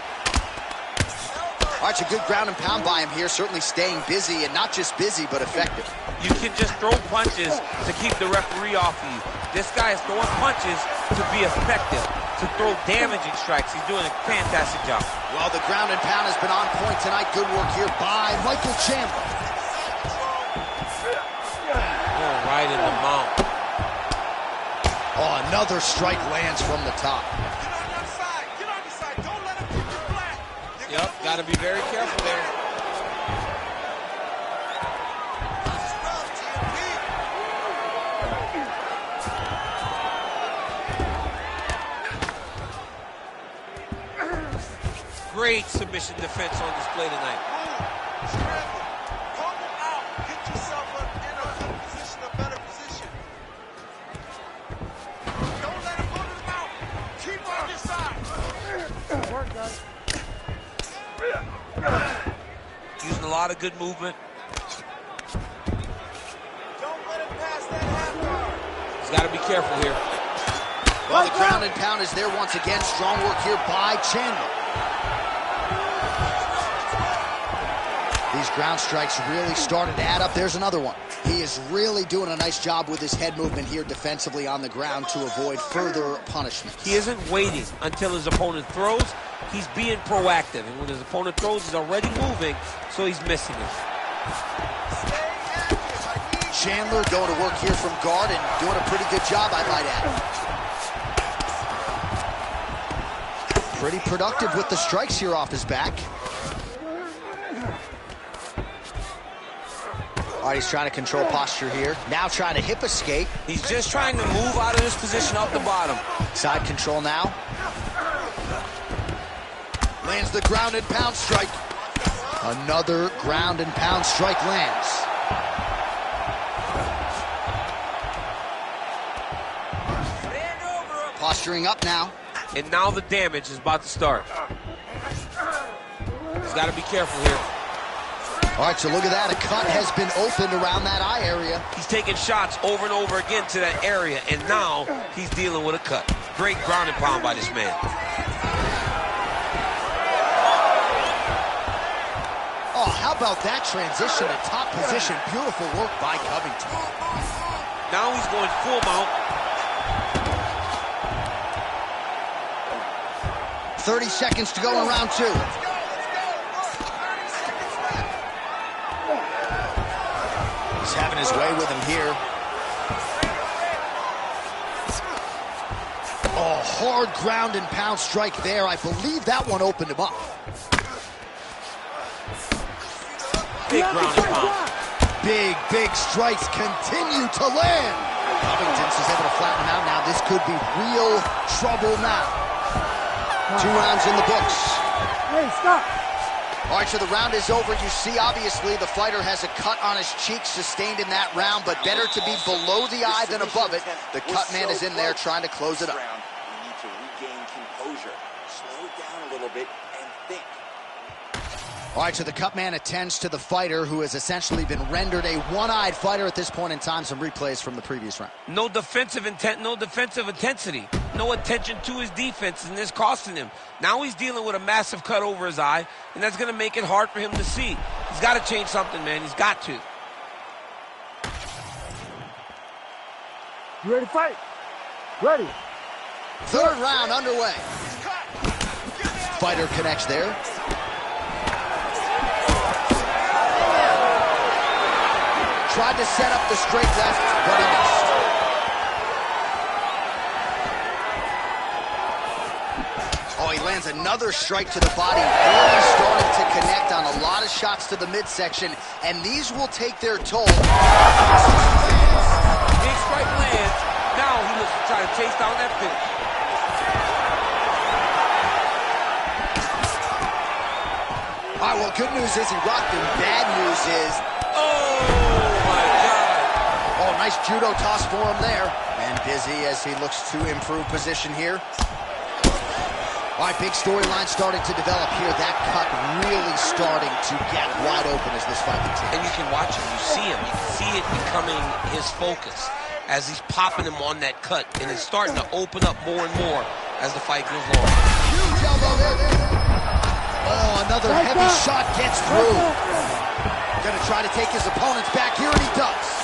All right, it's a good ground and pound by him here, certainly staying busy, and not just busy, but effective. You can just throw punches to keep the referee off of you. This guy is throwing punches to be effective, to throw damaging strikes. He's doing a fantastic job. Well, the ground and pound has been on point tonight. Good work here by Michael Chandler. Oh, right in the mount. Oh, another strike lands from the top. Get on your side. Don't let him keep you flat. Yep, got to be very careful there. Great submission defense on display tonight. Scramble. Pull him out. Get yourself up in a good position, a better position. Don't let him go to the mouth. Keep on your side. Work, guys. Using a lot of good movement. Don't let him pass that half guard. He's got to be careful here. Well, the ground and pound is there once again. Strong work here by Chandler. These ground strikes really started to add up. There's another one. He is really doing a nice job with his head movement here defensively on the ground to avoid further punishment. He isn't waiting until his opponent throws. He's being proactive. And when his opponent throws, he's already moving, so he's missing it. Chandler going to work here from guard and doing a pretty good job, I might add. Pretty productive with the strikes here off his back. All right, he's trying to control posture here. Now trying to hip escape. He's just trying to move out of this position up the bottom. Side control now. Lands the ground and pound strike. Another ground and pound strike lands. Posturing up now. And now the damage is about to start. He's got to be careful here. All right, so look at that. A cut has been opened around that eye area. He's taking shots over and over again to that area, and now he's dealing with a cut. Great ground and pound by this man. Oh, how about that transition to top position? Beautiful work by Covington. Now he's going full mount. 30 seconds to go in round two. He's having his way with him here. Oh, hard ground and pound strike there. I believe that one opened him up. Big ground and pound. Big strikes continue to land. Covington is able to flatten him out now. This could be real trouble now. 2 rounds in the books. Hey, stop. All right, so the round is over. You see, obviously, the fighter has a cut on his cheek sustained in that round, but better to be below the eye than above it. The cut man is in there trying to close it up. You need to regain composure. Slow it down a little bit and think. All right, so the cut man attends to the fighter who has essentially been rendered a one-eyed fighter at this point in time. Some replays from the previous round. No defensive intent, no defensive intensity. No attention to his defense, and this costing him. Now he's dealing with a massive cut over his eye, and that's going to make it hard for him to see. He's got to change something, man. He's got to. You ready to fight? Ready. Third round underway. Fighter connects there. Tried to set up the straight left, but he missed. Oh, he lands another strike to the body, really starting to connect on a lot of shots to the midsection, and these will take their toll. Big strike lands. Now he looks to try to chase down that finish. All right, well, good news is he rocked him. Bad news is... Oh, my God. Oh, Nice judo toss for him there. And busy as he looks to improve position here. All right, big storyline starting to develop here. That cut really starting to get wide open as this fight continues. And you can watch him, you see him. You can see it becoming his focus as he's popping him on that cut. And it's starting to open up more and more as the fight goes on. Huge elbow there. Oh, another heavy shot gets through. Gonna try to take his opponents back here, and he does.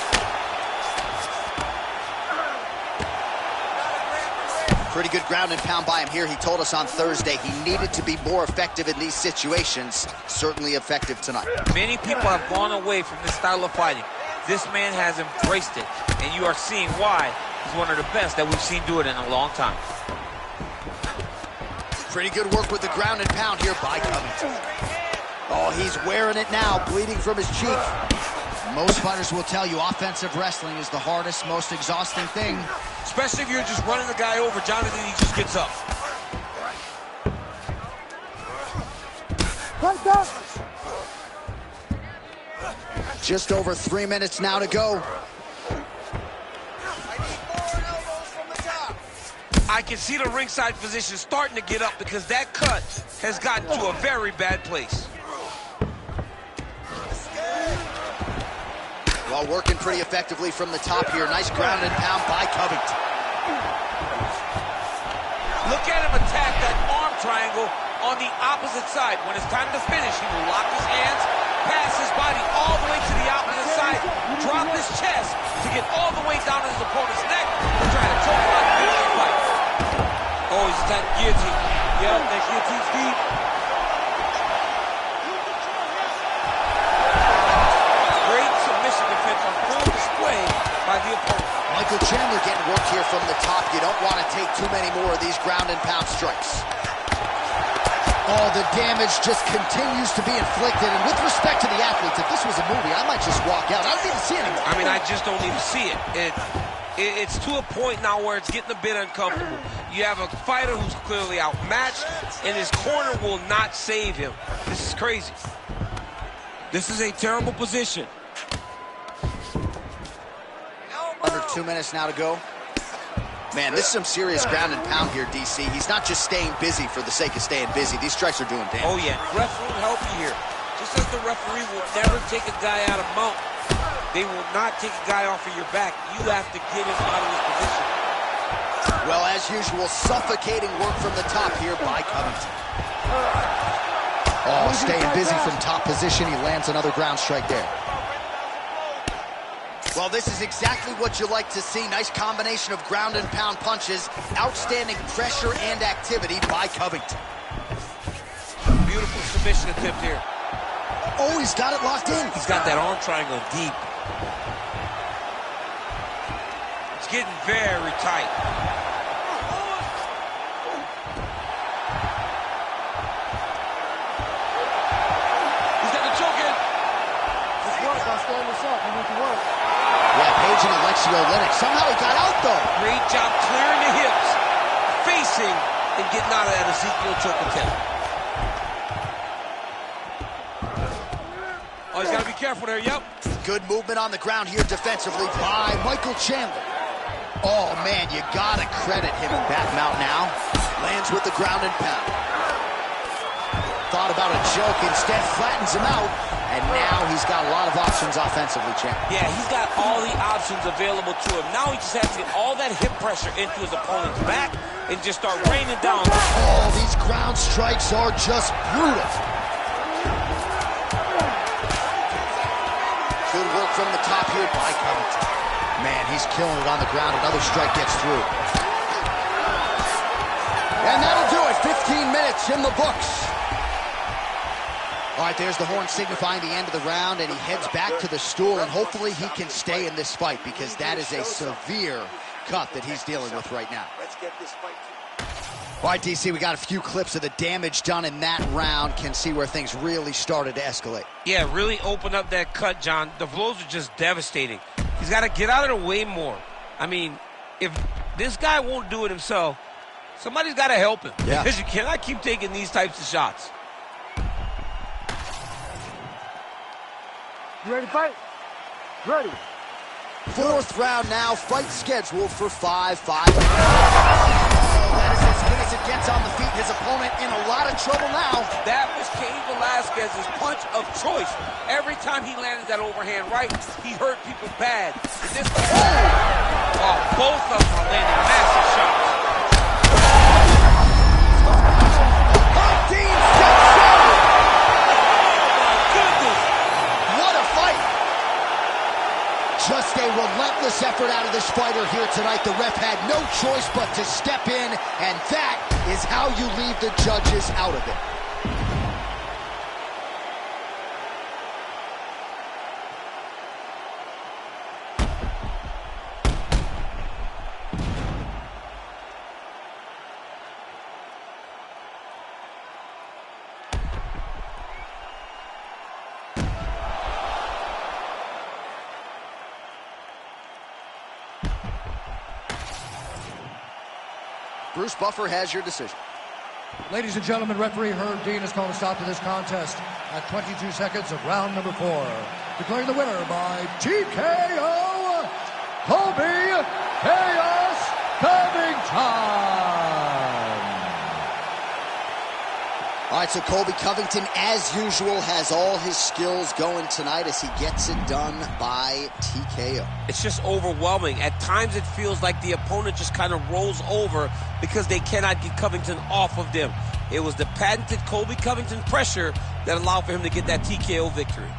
Pretty good ground and pound by him here. He told us on Thursday he needed to be more effective in these situations. Certainly effective tonight. Many people have gone away from this style of fighting. This man has embraced it, and you are seeing why he's one of the best that we've seen do it in a long time. Pretty good work with the ground and pound here by Covington. Oh, he's wearing it now, bleeding from his cheek. Most fighters will tell you offensive wrestling is the hardest, most exhausting thing. Especially if you're just running the guy over, Jonathan, he just gets up. Just over 3 minutes now to go. I can see the ringside physician starting to get up because that cut has gotten to a very bad place. Well, working pretty effectively from the top here. Nice ground and pound by Covington. Look at him attack that arm triangle on the opposite side. When it's time to finish, he will lock his hands, pass his body all the way to the opposite side, drop his chest to get all the way down to his opponent's neck to try to choke him out and finish the fight. Oh, he's attacking guillotine. Yep, that guillotine's deep. Great submission defense on full display by the opponent. Michael Chandler getting work here from the top. You don't want to take too many more of these ground and pound strikes. Oh, the damage just continues to be inflicted. And with respect to the athletes, if this was a movie, I might just walk out. I don't even see it anymore. I mean, I just don't even see it. It's to a point now where it's getting a bit uncomfortable. You have a fighter who's clearly outmatched, and his corner will not save him. This is crazy. This is a terrible position. Under 2 minutes now to go. Man, this is some serious ground and pound here, DC. He's not just staying busy for the sake of staying busy. These strikes are doing damage. Oh, yeah. Referee will help you here. Just as the referee will never take a guy out of mount, they will not take a guy off of your back. You have to get him out of his position. Well, as usual, suffocating work from the top here by Covington. Oh, staying busy from top position. He lands another ground strike there. Well, this is exactly what you like to see. Nice combination of ground and pound punches. Outstanding pressure and activity by Covington. Beautiful submission attempt here. Oh, he's got it locked in. He's got that arm triangle deep. It's getting very tight. He's got the choke in. Let's work. I'll stand this up. We need to work. Yeah, Page and Alexio Olenek. Somehow he got out, though. Great job clearing the hips, facing, and getting out of that Ezekiel choke attempt. Oh, he's got to be careful there, yep. Good movement on the ground here defensively by Michael Chandler. Oh, man, you got to credit him in back mount now. Lands with the ground and pound. Thought about a choke, instead flattens him out. And now he's got a lot of options offensively, Champ. Yeah, he's got all the options available to him. Now he just has to get all that hip pressure into his opponent's back and just start raining down. Oh, these ground strikes are just brutal. Good work from the top here by Covington. Man, he's killing it on the ground. Another strike gets through. And that'll do it. 15 minutes in the books. All right, there's the horn signifying the end of the round, and he heads back to the stool, and hopefully he can stay in this fight because that is a severe cut that he's dealing with right now. Let's get this fight. All right, DC, we got a few clips of the damage done in that round. Can see where things really started to escalate. Yeah, really opened up that cut, John. The blows are just devastating. He's got to get out of the way more. I mean, if this guy won't do it himself, somebody's got to help him. Yeah. Because you cannot keep taking these types of shots. You ready to fight? Ready. Fourth round now, fight scheduled for 5-5. That is as good as it gets on the feet. His opponent in a lot of trouble now. That was Cain Velasquez's punch of choice. Every time he landed that overhand right, he hurt people bad. And this both of them are landing massive shots. Dean steps in. Oh my goodness. What a fight. Just a relentless effort out of this fighter here tonight. The ref had no choice but to step in, and that is how you leave the judges out of it. Bruce Buffer has your decision. Ladies and gentlemen, referee Herb Dean has called a stop to this contest at 22 seconds of round number 4. Declaring the winner by TKO, Colby Chaos Covington. All right, so Colby Covington, as usual, has all his skills going tonight as he gets it done by TKO. It's just overwhelming. At times it feels like the opponent just kind of rolls over because they cannot get Covington off of them. It was the patented Colby Covington pressure that allowed for him to get that TKO victory.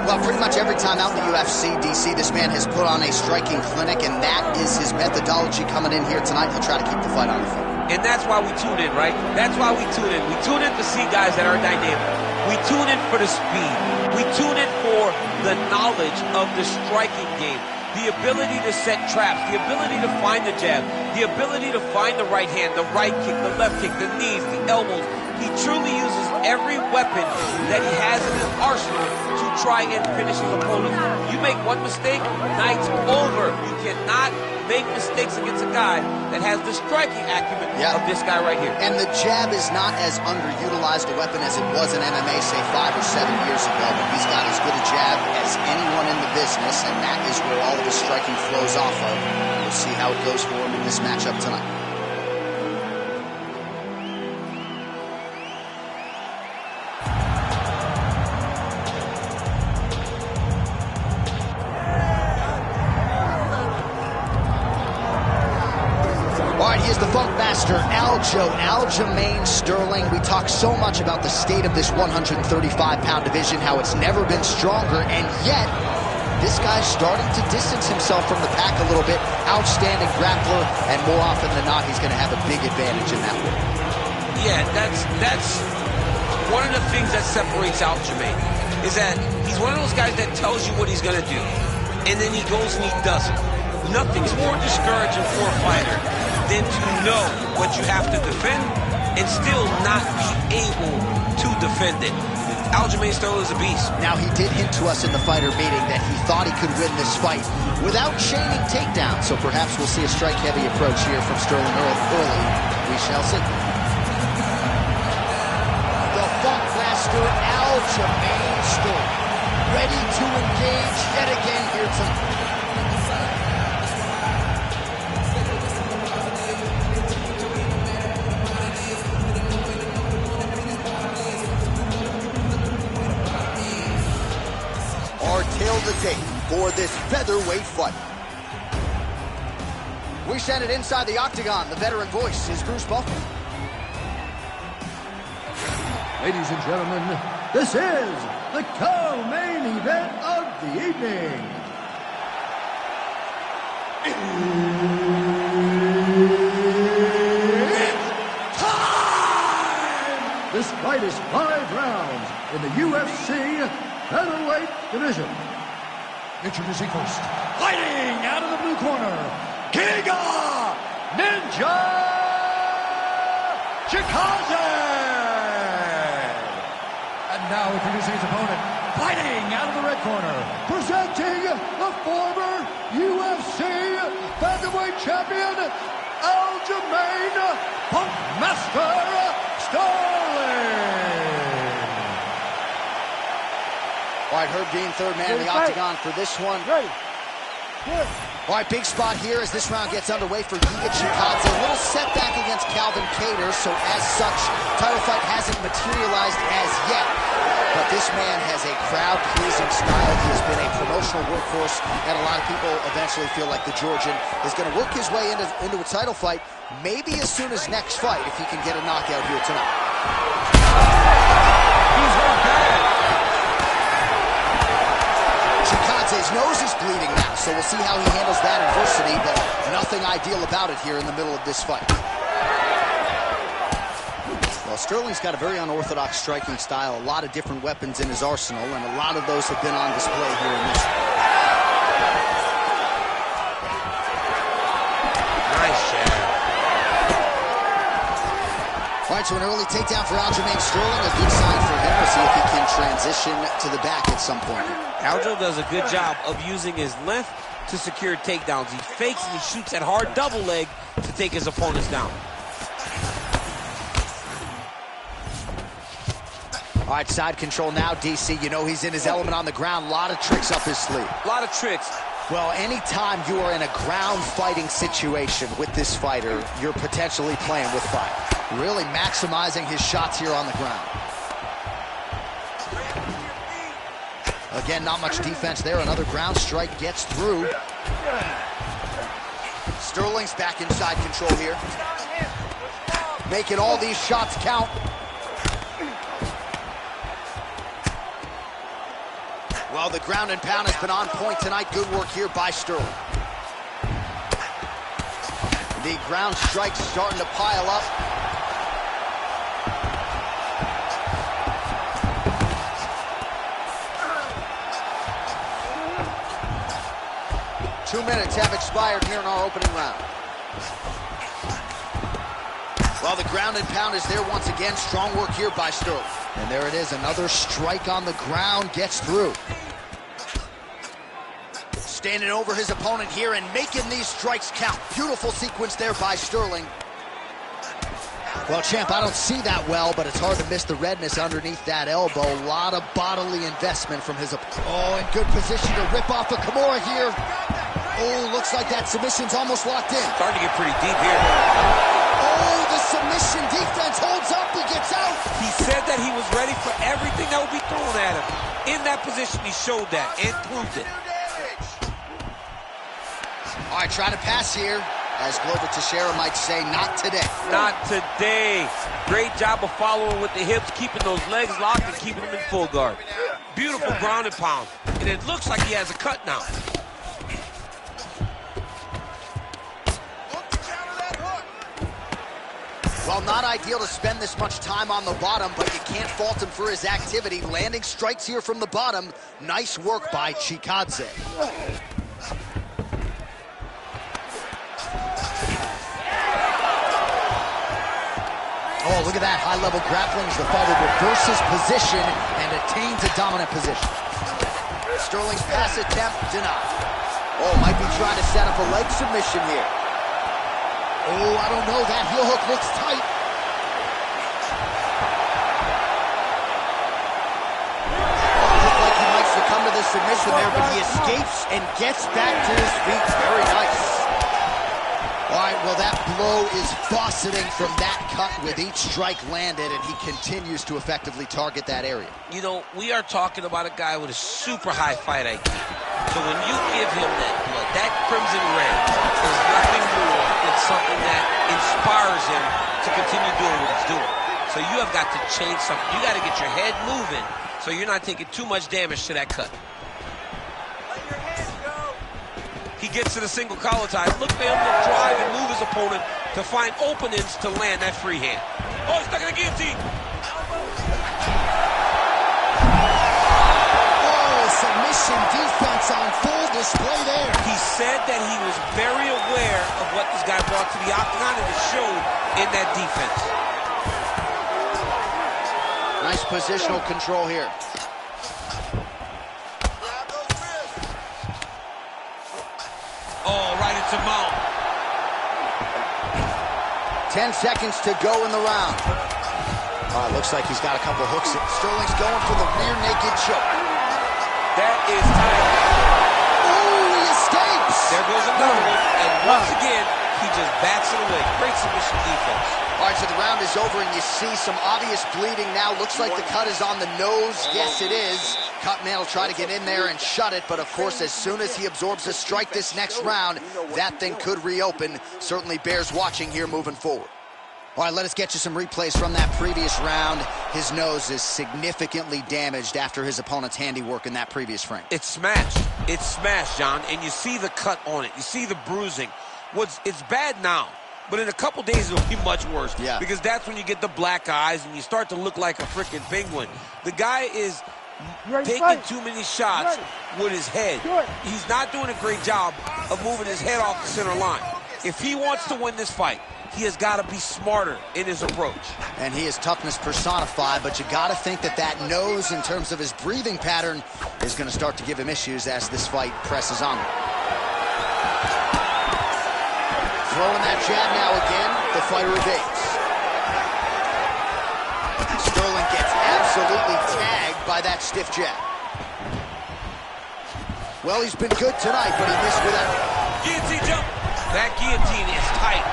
Well, pretty much every time out in the UFC, DC, this man has put on a striking clinic, and that is his methodology coming in here tonight. He'll try to keep the fight on the field. And that's why we tune in, right? That's why we tune in. We tune in to see guys that are dynamic. We tune in for the speed. We tune in for the knowledge of the striking game. The ability to set traps, the ability to find the jab, the ability to find the right hand, the right kick, the left kick, the knees, the elbows. He truly uses every weapon that he has in his arsenal to try and finish his opponent. You make one mistake, night's over. You cannot make mistakes against a guy that has the striking acumen of this guy right here. And the jab is not as underutilized a weapon as it was in MMA, say 5 or 7 years ago, but he's got as good a jab as anyone in the business, and that is where all of his striking flows off of. We'll see how it goes for him in this matchup tonight. He is the Funk Master, Aljamain Sterling. We talk so much about the state of this 135-pound division, how it's never been stronger, and yet this guy's starting to distance himself from the pack a little bit. Outstanding grappler, and more often than not, he's going to have a big advantage in that one. Yeah, that's one of the things that separates Aljamain, is that he's one of those guys that tells you what he's going to do, and then he goes and he does it. Nothing's more discouraging for a fighter than to know what you have to defend and still not be able to defend it. Aljamain Sterling is a beast. Now, he did hint to us in the fighter meeting that he thought he could win this fight without chaining takedowns, so perhaps we'll see a strike-heavy approach here from Sterling early. We shall see. The Funk Master, Aljamain Sterling, ready to engage yet again here tonight. The date for this featherweight fight. We send it inside the octagon. The veteran voice is Bruce Buffer. Ladies and gentlemen, this is the co-main event of the evening. It's time! This fight is 5 rounds in the UFC featherweight division. Introducing first, fighting out of the blue corner, King of Ninja Chikadze! And now introducing his opponent, fighting out of the red corner, presenting the former UFC Bantamweight Champion, Aljamain Punkmaster Sterling! All right, Herb Dean, third man in the octagon for this one. Ready. Good. All right, big spot here as this round gets underway for Giga Chikadze. A little setback against Calvin Kattar, so as such, title fight hasn't materialized as yet. But this man has a crowd-pleasing style. He has been a promotional workhorse, and a lot of people eventually feel like the Georgian is going to work his way into a title fight, maybe as soon as next fight, if he can get a knockout here tonight. He's hurt bad. Chikadze's nose is bleeding now, so we'll see how he handles that adversity, but nothing ideal about it here in the middle of this fight. Well, Sterling's got a very unorthodox striking style, a lot of different weapons in his arsenal, and a lot of those have been on display here in this one. Nice jab. All right, so an early takedown for Aljamain Sterling, a good sign for him. We'll see if he can transition to the back at some point. Aljo does a good job of using his length to secure takedowns. He fakes and he shoots that hard double leg to take his opponents down. All right, side control now, DC. You know he's in his element on the ground. A lot of tricks up his sleeve. A lot of tricks. Well, anytime you are in a ground fighting situation with this fighter, you're potentially playing with fire. Really maximizing his shots here on the ground. Again, not much defense there. Another ground strike gets through. Sterling's back in side control here. Making all these shots count. Well, the ground and pound has been on point tonight. Good work here by Sterling. The ground strikes starting to pile up. Two minutes have expired here in our opening round. Well, the ground and pound is there once again. Strong work here by Sterling. And there it is, another strike on the ground gets through. Standing over his opponent here and making these strikes count. Beautiful sequence there by Sterling. Well, champ, I don't see that well, but it's hard to miss the redness underneath that elbow. A lot of bodily investment from his opponent. Oh, in good position to rip off a Kimura here. Oh, looks like that submission's almost locked in. Starting to get pretty deep here. Oh, the submission defense holds up. He gets out. He said that he was ready for everything that would be thrown at him. In that position, he showed that and proved it. All right, trying to pass here. As Glover Teixeira might say, not today. Not today. Great job of following with the hips, keeping those legs locked and keeping them in full guard. Beautiful ground and pound. And it looks like he has a cut now. Well, not ideal to spend this much time on the bottom, but you can't fault him for his activity. Landing strikes here from the bottom. Nice work by Chikadze. Oh, look at that high-level grappling as the fighter reverses position and attains a dominant position. Sterling's pass attempt denied. Oh, might be trying to set up a leg submission here. Oh, I don't know. That heel hook looks tight. Oh, looked like he might succumb to this submission there, but he escapes and gets back to his feet. Very nice. All right, well, that blow is fauceting from that cut with each strike landed, and he continues to effectively target that area. You know, we are talking about a guy with a super high fight IQ. So when you give him that blood, that crimson red is nothing more than something that inspires him to continue doing what he's doing. So you have got to change something. You got to get your head moving so you're not taking too much damage to that cut. He gets to the single collar tie. Look for him to drive and move his opponent to find openings to land that free hand. Oh, he's stuck in the guillotine. Oh, submission defense on full display there. He said that he was very aware of what this guy brought to the octagon, and it showed in that defense. Nice positional control here. Oh, right into mount. 10 seconds to go in the round. Looks like he's got a couple hooks. Sterling's going for the rear naked choke. That is tight. Oh, he escapes. There goes another one. And once again, he just backs it away. Great submission defense. All right, so the round is over, and you see some obvious bleeding now. Looks like the cut is on the nose. Yes, it is. Cutman will try to get in there and shut it, but of course, as soon as he absorbs a strike this next round, that thing could reopen. Certainly bears watching here moving forward. All right, let us get you some replays from that previous round. His nose is significantly damaged after his opponent's handiwork in that previous frame. It's smashed. It's smashed, John, and you see the cut on it. You see the bruising. It's bad now, but in a couple days it'll be much worse. Yeah. Because that's when you get the black eyes and you start to look like a freaking penguin. The guy is taking too many shots with his head. He's not doing a great job of moving his head off the center line. If he wants to win this fight, he has got to be smarter in his approach. And he is toughness personified, but you got to think that that nose, in terms of his breathing pattern, is going to start to give him issues as this fight presses on. Throwing that jab now again, the fighter evades. Sterling gets absolutely tagged by that stiff jab. Well, he's been good tonight, but he missed with that. Guillotine jump. That guillotine is tight.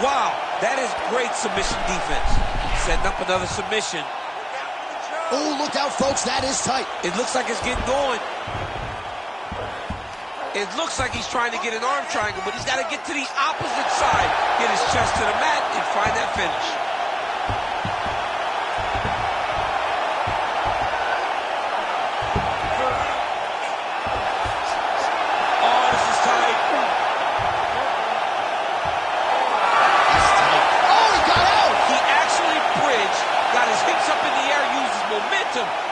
Wow, that is great submission defense. Setting up another submission. Oh, look out, folks. That is tight. It looks like it's getting going. It looks like he's trying to get an arm triangle, but he's got to get to the opposite side, get his chest to the mat, and find that finish.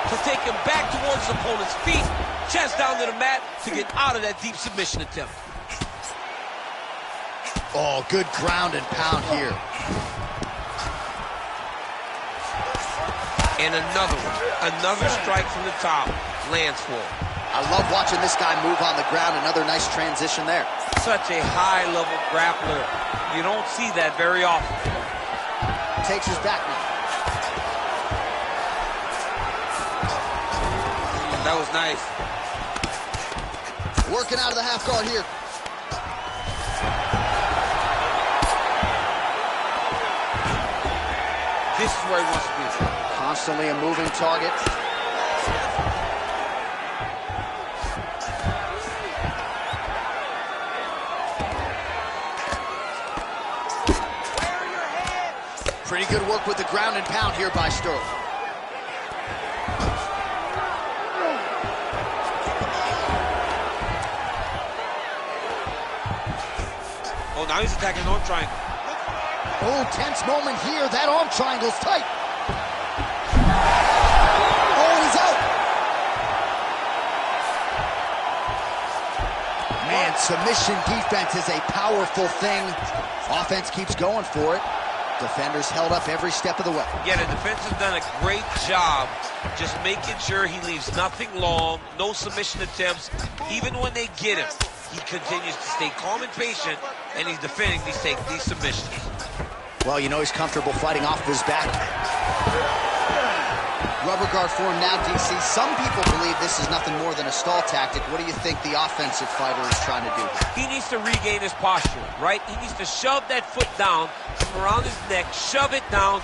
To take him back towards his opponent's feet, chest down to the mat to get out of that deep submission attempt. Oh, good ground and pound here. And another one. Another strike from the top lands for him. I love watching this guy move on the ground. Another nice transition there. Such a high-level grappler. You don't see that very often. Takes his back now. That was nice. Working out of the half guard here. This is where he wants to be. Constantly a moving target. Pretty good work with the ground and pound here by Sterling. Oh, now he's attacking an arm triangle. Oh, tense moment here. That arm triangle's tight. Oh, he's out. Man, submission defense is a powerful thing. Offense keeps going for it. Defenders held up every step of the way. Yeah, the defense has done a great job just making sure he leaves nothing long, no submission attempts. Even when they get him, he continues to stay calm and patient, and he's defending these submissions. Well, you know he's comfortable fighting off of his back. Rubber guard for him now, DC. Some people believe this is nothing more than a stall tactic. What do you think the offensive fighter is trying to do? He needs to regain his posture, right? He needs to shove that foot down from around his neck, shove it down,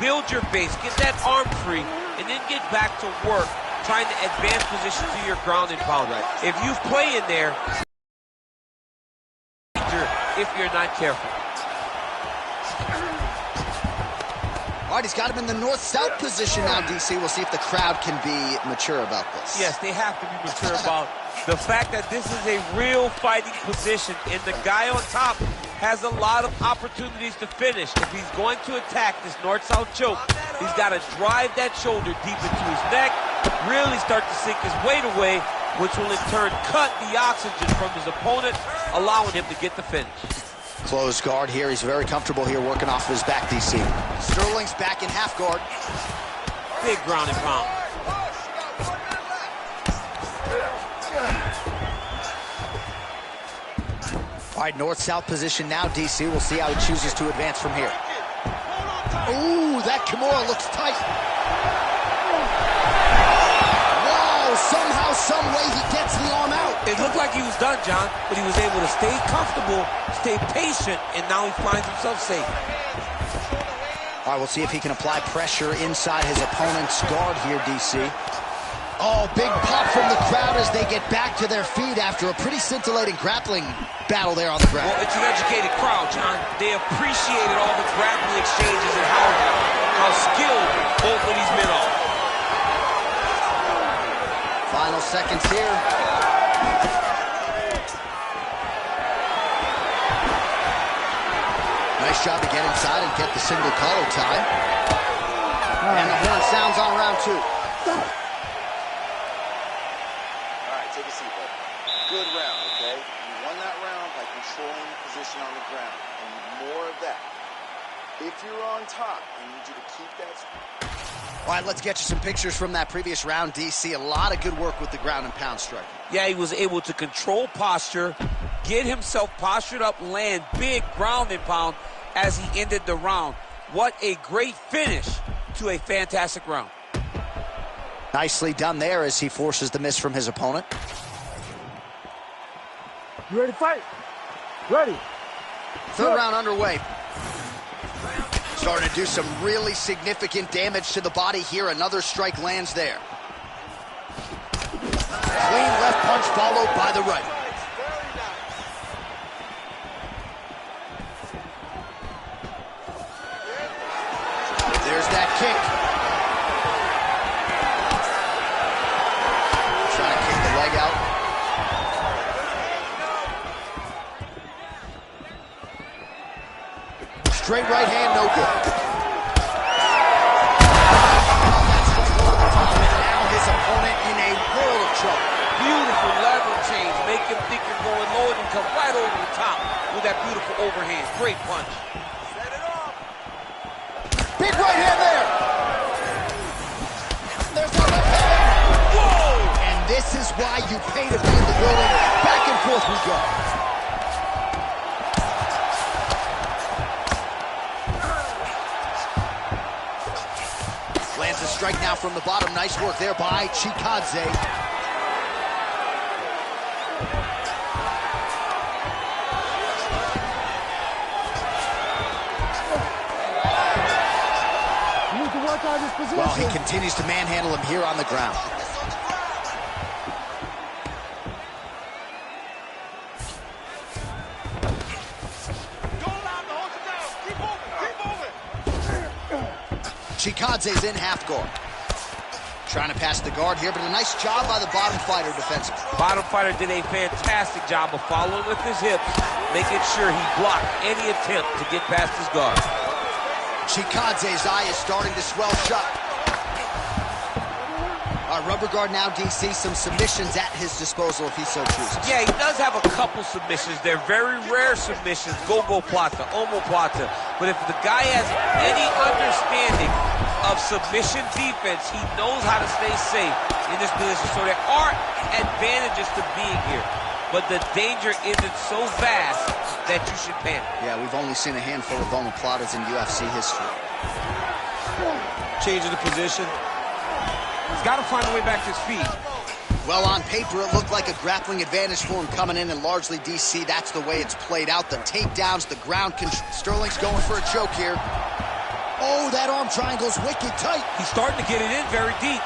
build your base, get that arm free, and then get back to work, trying to advance position to your ground and pound. Right. If you play in there, if you're not careful. All right, he's got him in the north-south position now, DC. We'll see if the crowd can be mature about this. Yes, they have to be mature about the fact that this is a real fighting position, and the guy on top has a lot of opportunities to finish. If he's going to attack this north-south choke, he's got to drive that shoulder deep into his neck, really start to sink his weight away, which will in turn cut the oxygen from his opponent, allowing him to get the finish. Closed guard here. He's very comfortable here working off of his back, DC. Sterling's back in half guard. Big ground and pound. All right, north-south position now, DC. We'll see how he chooses to advance from here. Ooh, that Kimura looks tight. Wow, somehow, some way he gets the arm out. It looked like he was done, John, but he was able to stay comfortable, stay patient, and now he finds himself safe. All right, we'll see if he can apply pressure inside his opponent's guard here, DC. Oh, big pop from the crowd as they get back to their feet after a pretty scintillating grappling battle there on the ground. Well, it's an educated crowd, John. They appreciated all the grappling exchanges and how skilled both of these men are. Final seconds here. Nice job to get inside and get the single collar tie. And the horn sounds on round 2. Take a seat, bud. Good round, okay? You won that round by controlling the position on the ground. I need more of that. If you're on top, I need you to keep that. All right, let's get you some pictures from that previous round, DC. A lot of good work with the ground and pound striking. Yeah, he was able to control posture, get himself postured up, land big ground and pound as he ended the round. What a great finish to a fantastic round. Nicely done there as he forces the miss from his opponent. You ready to fight? Ready. Third round underway. Starting to do some really significant damage to the body here. Another strike lands there. Clean left punch followed by the right. There's that kick. Straight right hand, no good. That's control of the top, and now his opponent in a world of trouble. Beautiful lever change. Make him think you're going low and come right over the top with that beautiful overhand. Great punch. Set it off. Big right hand there. There's no left hand. Whoa! And this is why you pay to be in the building. Back and forth we go. Lands a strike now from the bottom. Nice work there by Chikadze. You need to work on this position. Well, he continues to manhandle him here on the ground. Chikadze's in half guard. Trying to pass the guard here, but a nice job by the bottom fighter defensively. Bottom fighter did a fantastic job of following with his hips, making sure he blocked any attempt to get past his guard. Chikadze's eye is starting to swell shut. Rubber guard now, DC, some submissions at his disposal if he so chooses. Yeah, he does have a couple submissions. They're very rare submissions, go-go plata, omoplata. But if the guy has any understanding of submission defense, he knows how to stay safe in this position. So there are advantages to being here, but the danger isn't so vast that you should panic. Yeah, we've only seen a handful of omoplatas in UFC history. Changing the position. He's got to find a way back to his feet. Well, on paper, it looked like a grappling advantage for him coming in, and largely, DC, that's the way it's played out. The takedowns, the ground control. Sterling's going for a choke here. Oh, that arm triangle's wicked tight. He's starting to get it in very deep.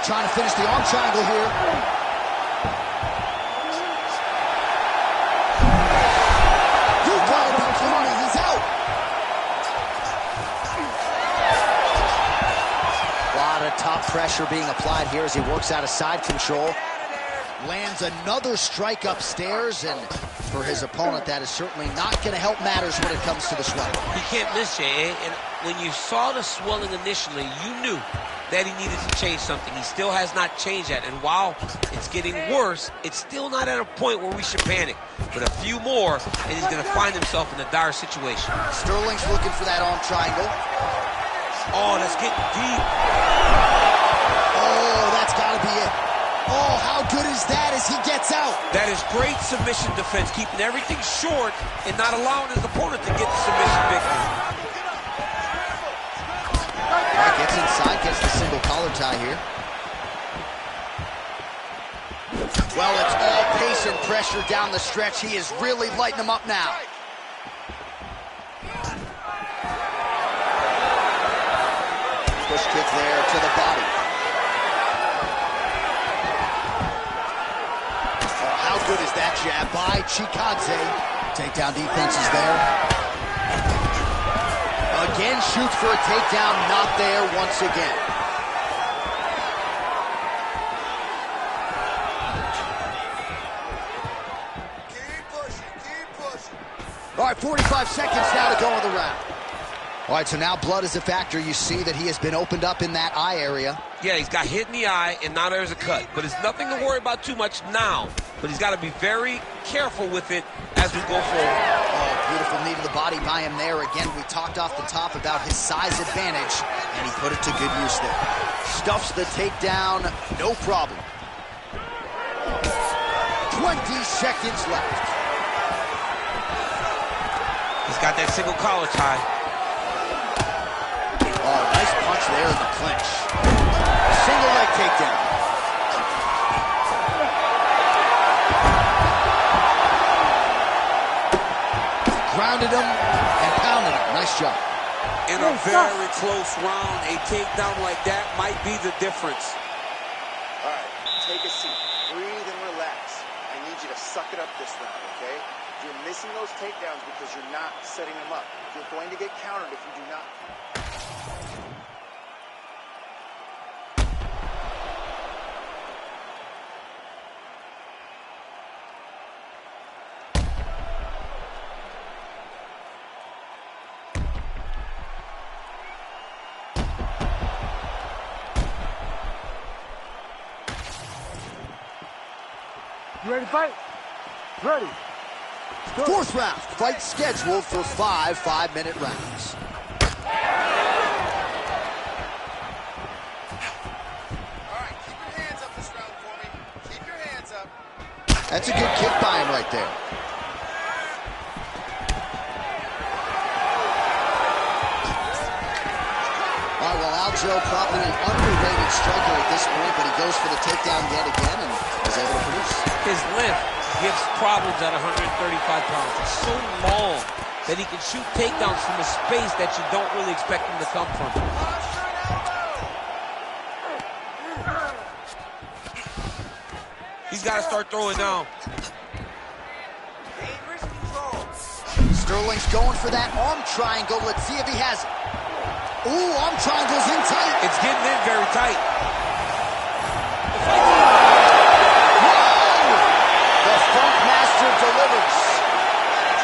Trying to finish the arm triangle here. You got it, Kimura. He's out. A lot of top pressure being applied here as he works out of side control. Lands another strike upstairs, and for his opponent. That is certainly not going to help matters when it comes to the swelling. He can't miss, Jay. And when you saw the swelling initially, you knew that he needed to change something. He still has not changed that. And while it's getting worse, it's still not at a point where we should panic. But a few more, and he's going to find himself in a dire situation. Sterling's looking for that arm triangle. Oh, that's getting deep. Oh, that's got to be it. Oh, how good is that as he gets out? That is great submission defense, keeping everything short and not allowing his opponent to get the submission victory. Gets inside, gets the single collar tie here. Well, it's all pace and pressure down the stretch. He is really lighting them up now. Push kick there to the body. Oh, how good is that jab by Chikadze? Takedown defense is there. Again, shoots for a takedown, not there once again. Keep pushing, keep pushing. All right, 45 seconds now to go in the round. All right, so now blood is a factor. You see that he has been opened up in that eye area. Yeah, he's got hit in the eye, and now there's a cut. But it's nothing to worry about too much now. But he's got to be very careful with it as we go forward. Oh, beautiful knee to the body by him there. Again, we talked off the top about his size advantage, and he put it to good use there. Stuffs the takedown, no problem. 20 seconds left. He's got that single collar tie. Oh, nice punch there in the clinch. Single leg takedown. Grounded him and pounded him. Nice job. In a very close round, a takedown like that might be the difference. All right, take a seat. Breathe and relax. I need you to suck it up this round, okay? You're missing those takedowns because you're not setting them up. You're going to get countered if you do not. You ready to fight? Ready. Fourth round. Fight scheduled for 5 5-minute rounds. All right, keep your hands up this round for me. Keep your hands up. That's a good kick by him right there. All right, well, Aljo probably an underrated striker at this point, but he goes for the takedown yet again and is able to produce. His length gives problems at 135 pounds. He's so long that he can shoot takedowns from a space that you don't really expect him to come from. He's got to start throwing now. Dangerous control. Sterling's going for that arm triangle. Let's see if he has it. Ooh, arm triangle's in tight. It's getting in very tight. The Funk Master delivers.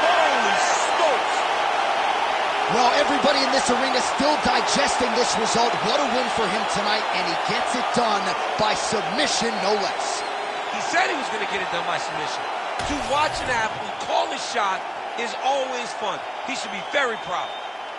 Holy smokes. Well, everybody in this arena still digesting this result. What a win for him tonight, and he gets it done by submission, no less. He said he was going to get it done by submission. To watch an athlete call a shot is always fun. He should be very proud.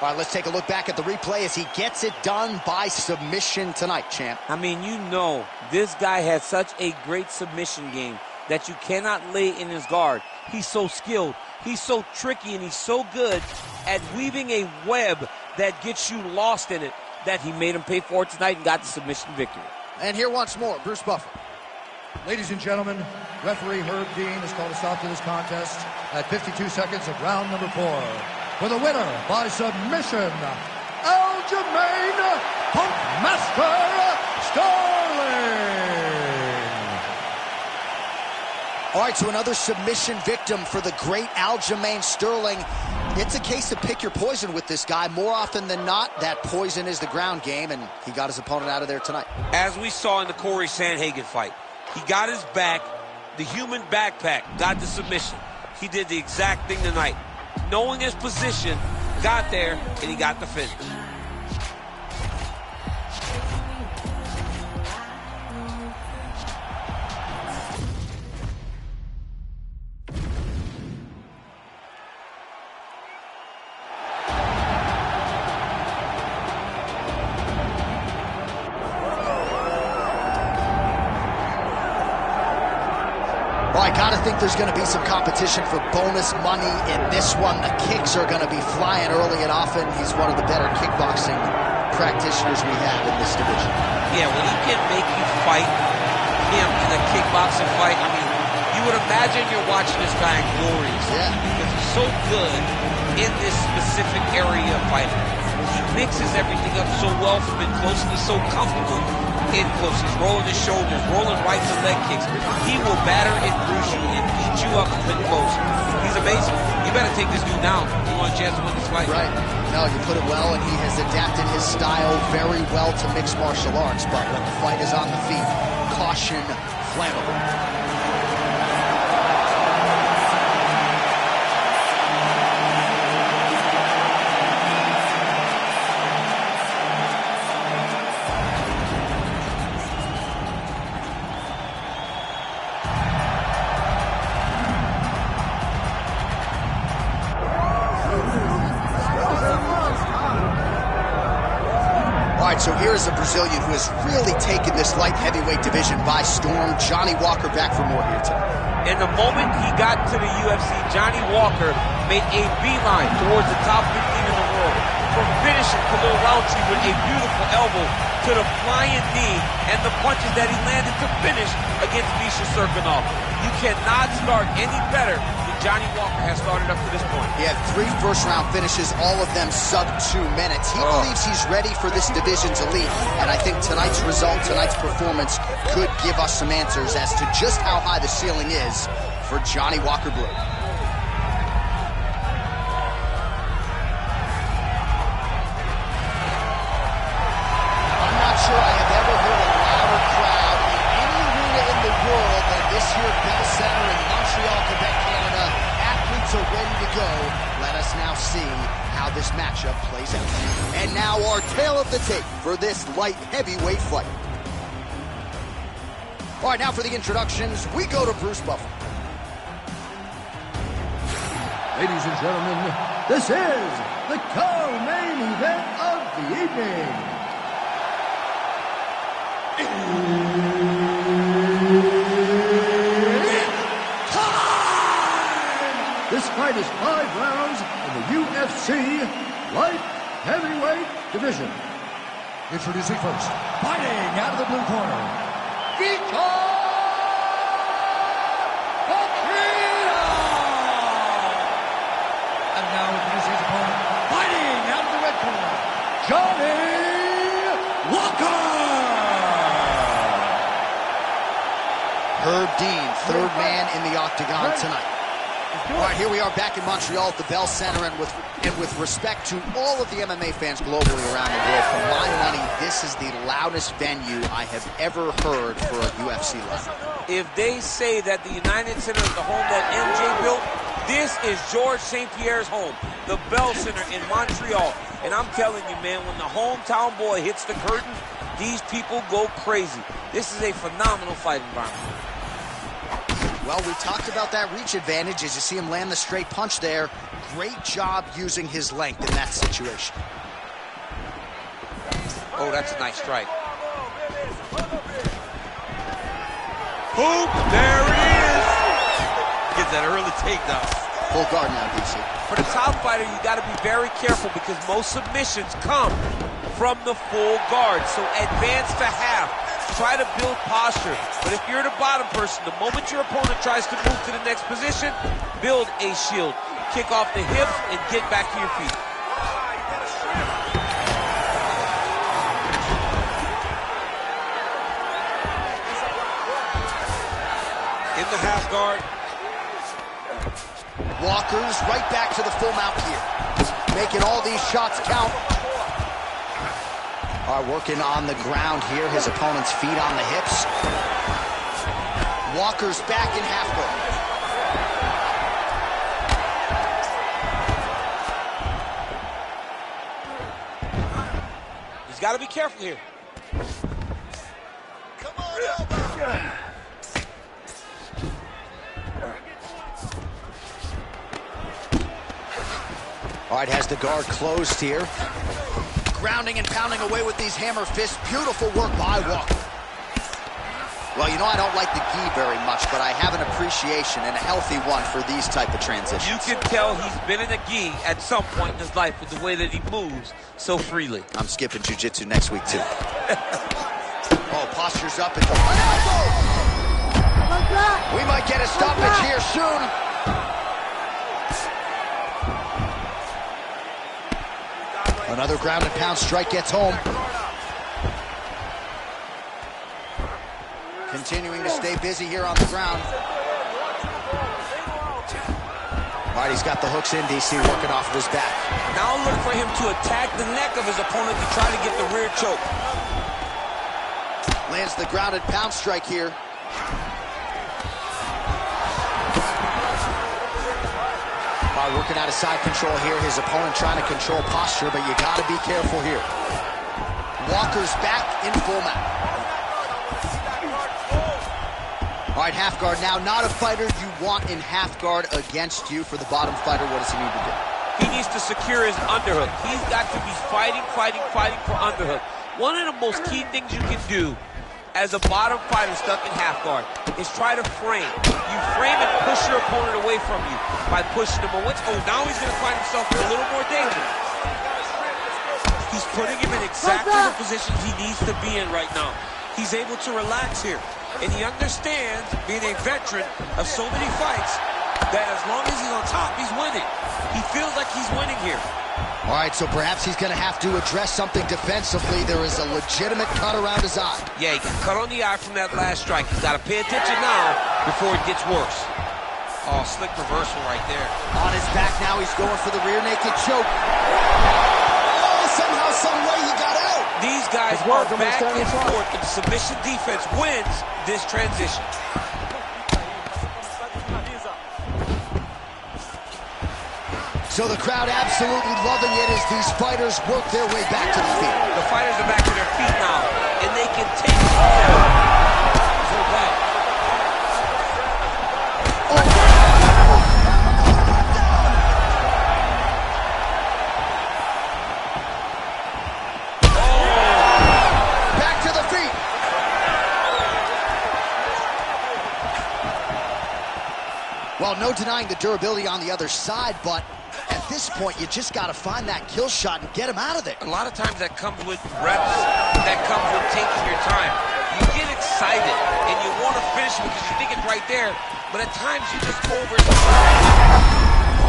All right, let's take a look back at the replay as he gets it done by submission tonight, champ. I mean, you know, this guy has such a great submission game that you cannot lay in his guard. He's so skilled, he's so tricky, and he's so good at weaving a web that gets you lost in it that he made him pay for it tonight and got the submission victory. And here once more, Bruce Buffer. Ladies and gentlemen, referee Herb Dean has called a stop to this contest at 52 seconds of round number 4. For the winner by submission, Aljamain Punkmaster Sterling. All right, so another submission victim for the great Aljamain Sterling. It's a case of pick your poison with this guy. More often than not, that poison is the ground game, and he got his opponent out of there tonight. As we saw in the Corey Sandhagen fight, he got his back, the human backpack, got the submission. he did the exact thing tonight. Knowing his position, got there, and he got the finish. Well, I gotta think there's gonna be some competition for bonus money in this one. The kicks are gonna be flying early and often. He's one of the better kickboxing practitioners we have in this division. Yeah, when he can make you fight him in a kickboxing fight, I mean, you would imagine you're watching this guy in glories. Yeah. Because he's so good in this specific area of fighting. He mixes everything up so well from in close, and he's so comfortable in close. He's rolling his shoulders, rolling right to leg kicks. He will batter and bruise you and eat you up in close. He's amazing. You better take this dude down if you want a chance to win this fight. Right. No, you put it well, and he has adapted his style very well to mixed martial arts, but when the fight is on the feet, caution, flammable. So here's a Brazilian who has really taken this light heavyweight division by storm. Johnny Walker back for more here tonight. And the moment he got to the UFC, Johnny Walker made a beeline towards the top 15 in the world. From finishing Khalil Rountree with a beautiful elbow to the flying knee and the punches that he landed to finish against Misha Serkinov. You cannot start any better than Johnny Walker has started up to this point. He had 3 first-round finishes, all of them sub 2 minutes. He believes he's ready for this division's elite, and I think tonight's result, tonight's performance could give us some answers as to just how high the ceiling is for Johnny Walker Blue. I'm not sure I have ever heard a louder crowd in any arena in the world than this here Bell Center in Montreal, Quebec, Canada. Athletes are ready to go. Let us now see how this matchup plays out. And now our tale of the tape for this light heavyweight fight. All right, now for the introductions, we go to Bruce Buffer. Ladies and gentlemen, this is the co-main event of the evening. This fight is 5 rounds in the UFC light heavyweight division. Introducing first, fighting out of the blue corner, Vitor! And now introducing his opponent, fighting out of the red corner, Johnny Walker! Herb Dean, third man in the octagon tonight. All right, here we are back in Montreal at the Bell Center, and with respect to all of the MMA fans globally around the world, for my money, this is the loudest venue I have ever heard for a UFC fight. If they say that the United Center is the home that MJ built, this is George St. Pierre's home, the Bell Center in Montreal. And I'm telling you, man, when the hometown boy hits the curtain, these people go crazy. This is a phenomenal fight environment. Well, we talked about that reach advantage as you see him land the straight punch there. Great job using his length in that situation. Oh, that's a nice strike. Boom! There it is! Gets that early takedown. Full guard now, DC. For the top fighter, you got to be very careful because most submissions come from the full guard. So advance to half. Try to build posture. But if you're the bottom person, the moment your opponent tries to move to the next position, build a shield. Kick off the hips and get back to your feet. In the half guard. Walker's right back to the full mount here. Making all these shots count. Are working on the ground here. His opponent's feet on the hips. Walker's back in half guard. got to be careful here. Come on, elbow. All right, has the guard closed here. Grounding and pounding away with these hammer fists. Beautiful work by Walker. Well, you know, I don't like the gi very much, but I have an appreciation and a healthy one for these type of transitions. You can tell he's been in a gi at some point in his life with the way that he moves so freely. I'm skipping jiu-jitsu next week, too. Oh, posture's up. It's we might get a stoppage here soon. Another ground and pound strike gets home. Continuing to stay busy here on the ground. All right, he's got the hooks in, DC, working off of his back. Now look for him to attack the neck of his opponent to try to get the rear choke. Lands the grounded pound strike here. While working out of side control here, his opponent trying to control posture, but you got to be careful here. Walker's back in full mount. All right, half guard now. Not a fighter you want in half guard against you. For the bottom fighter, what does he need to do? He needs to secure his underhook. He's got to be fighting for underhook. One of the most key things you can do as a bottom fighter stuck in half guard is try to frame. You frame and push your opponent away from you by pushing him away. Oh, now he's going to find himself in a little more danger. He's putting him in exactly the positions he needs to be in right now. He's able to relax here. And he understands, being a veteran of so many fights, that as long as he's on top, he's winning. He feels like he's winning here. All right, so perhaps he's going to have to address something defensively. There is a legitimate cut around his eye. Yeah, he got cut on the eye from that last strike. He's got to pay attention now before it gets worse. Oh, slick reversal right there. On his back now, he's going for the rear naked choke. Oh, somehow, some way he got out. These guys are back and forth, and submission defense wins this transition. So the crowd absolutely loving it as these fighters work their way back to the feet. The fighters are back to their feet now, and they can take it down. So bad. Back to the feet. Well, no denying the durability on the other side, but at this point, you just got to find that kill shot and get him out of there. A lot of times that comes with reps, that comes with taking your time. You get excited, and you want to finish it because you think it's right there, but at times you just over.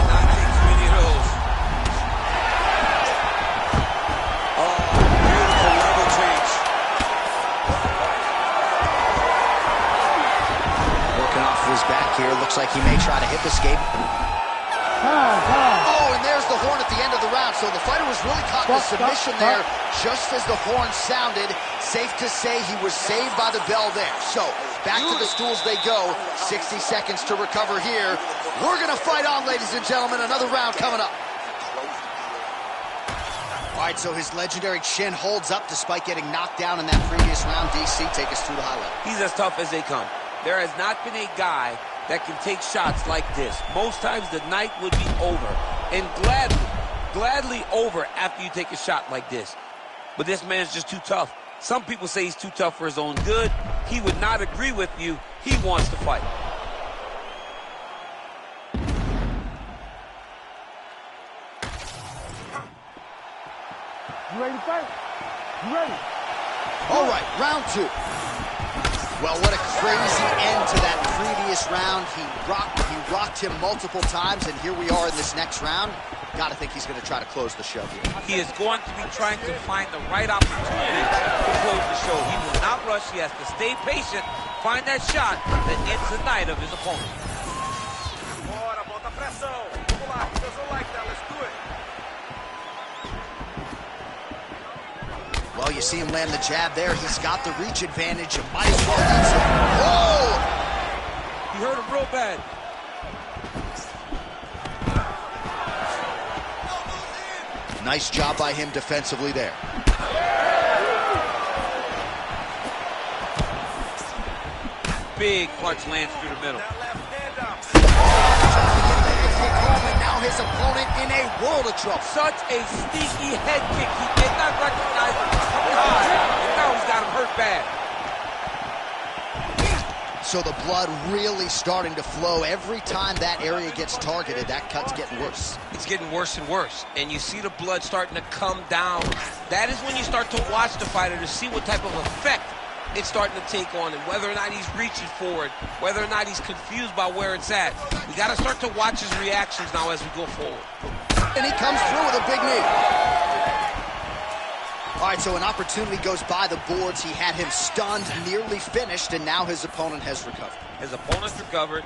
Not take too many of those. Oh, beautiful level change. Working off of his back here. Looks like he may try to hip escape. Oh, and there's the horn at the end of the round. So the fighter was really caught in the submission there just as the horn sounded. Safe to say he was saved by the bell there. So back to the stools they go. 60 seconds to recover here. We're going to fight on, ladies and gentlemen. Another round coming up. All right, so his legendary chin holds up despite getting knocked down in that previous round. DC, take us through the highlight. He's as tough as they come. There has not been a guy that can take shots like this. Most times the night would be over, and gladly over after you take a shot like this. But this man's just too tough. Some people say he's too tough for his own good. He would not agree with you. He wants to fight. You ready to fight? You ready? All right, round two. Well, what a crazy end to that previous round. He rocked him multiple times, and here we are in this next round. Got to think he's going to try to close the show here. He is going to be trying to find the right opportunity to close the show. He will not rush. He has to stay patient, find that shot that ends the night of his opponent. Bora, bota pressão. Vamos lá, he doesn't like that. Let's do it. Well, you see him land the jab there. He's got the reach advantage. You might as well use it. Whoa! He hurt him real bad. Nice job by him defensively there. big punch lands through the middle. Now his opponent in a world of trouble. Such a sneaky head kick. He did not recognize it coming high, and now he's got him hurt bad. So the blood really starting to flow. Every time that area gets targeted, that cut's getting worse. It's getting worse and worse, and you see the blood starting to come down. That is when you start to watch the fighter to see what type of effect it's starting to take on him, whether or not he's reaching forward, whether or not he's confused by where it's at. We got to start to watch his reactions now as we go forward. And he comes through with a big knee. All right, so an opportunity goes by the boards. He had him stunned, nearly finished, and now his opponent has recovered. His opponent's recovered.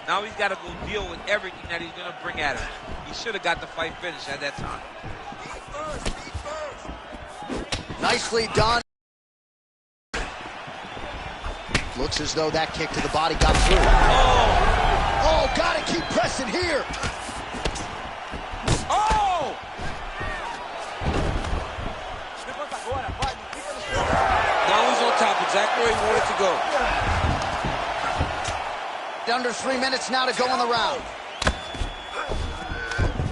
Now he's got to go deal with everything that he's going to bring at him. He should have got the fight finished at that time. Nicely done. Looks as though that kick to the body got through. Oh, gotta keep pressing here. Oh! Now he's on top, exactly where he wanted to go. Under 3 minutes now to go in the round.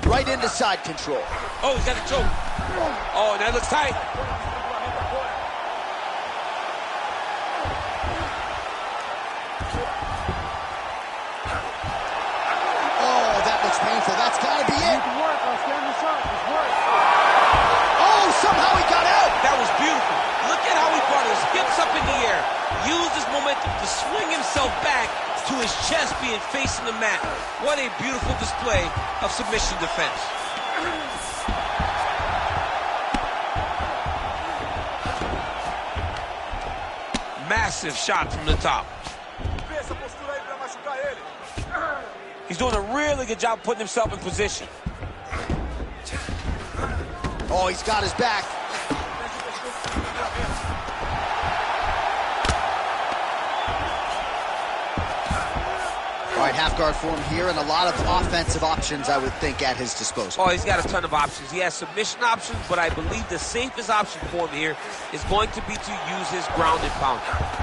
Right into side control. Oh, he's got a choke. Oh, that looks tight. Painful. That's got to be it. Oh, somehow he got out. That was beautiful. Look at how he brought his hips up in the air. Used his momentum to swing himself back to his chest being facing the mat. What a beautiful display of submission defense. Massive shot from the top. He's doing a really good job putting himself in position. Oh, he's got his back. All right, half guard for him here, and a lot of offensive options, I would think, at his disposal. Oh, he's got a ton of options. He has submission options, but I believe the safest option for him here is going to be to use his ground and pound.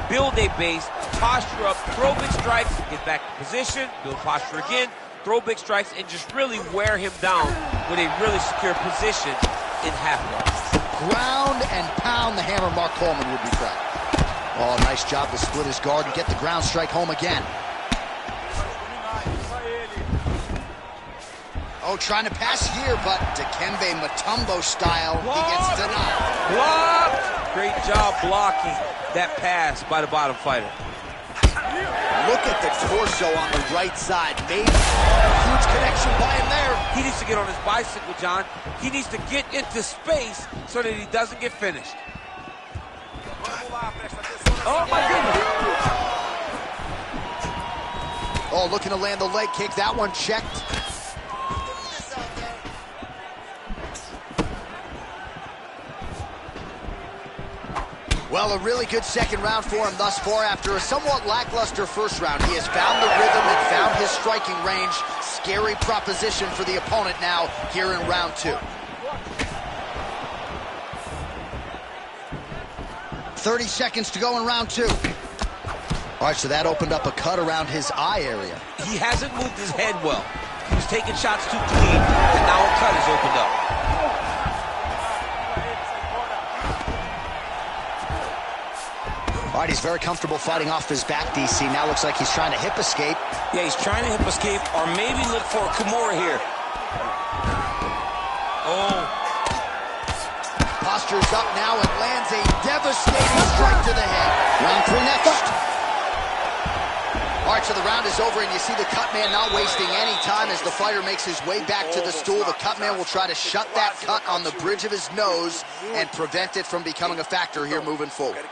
Build a base, posture up, throw big strikes, get back in position, build posture again, throw big strikes, and just really wear him down with a really secure position in half guard. Ground and pound, the hammer. Mark Coleman would be proud. Oh, nice job to split his guard and get the ground strike home again. Oh, trying to pass here, but Dikembe Mutombo style, he gets denied. Blocked! Great job blocking that pass by the bottom fighter. Look at the torso on the right side. Maybe a huge connection by him there. He needs to get on his bicycle, John. He needs to get into space so that he doesn't get finished. Oh, my goodness. Oh, looking to land the leg kick. That one checked. Well, a really good second round for him thus far. After a somewhat lackluster first round, he has found the rhythm and found his striking range. Scary proposition for the opponent now here in round 2. 30 seconds to go in round 2. All right, so that opened up a cut around his eye area. He hasn't moved his head well. He was taking shots too clean, and now a cut has opened up. All right, he's very comfortable fighting off his back, DC. Now looks like he's trying to hip escape. Yeah, he's trying to hip escape or maybe look for a Kimura here. Oh. Postures up now and lands a devastating strike to the head. Round 3 next. All right, so the round is over, and you see the cut man not wasting any time as the fighter makes his way back to the stool. The cut man will try to shut that cut on the bridge of his nose and prevent it from becoming a factor here moving forward.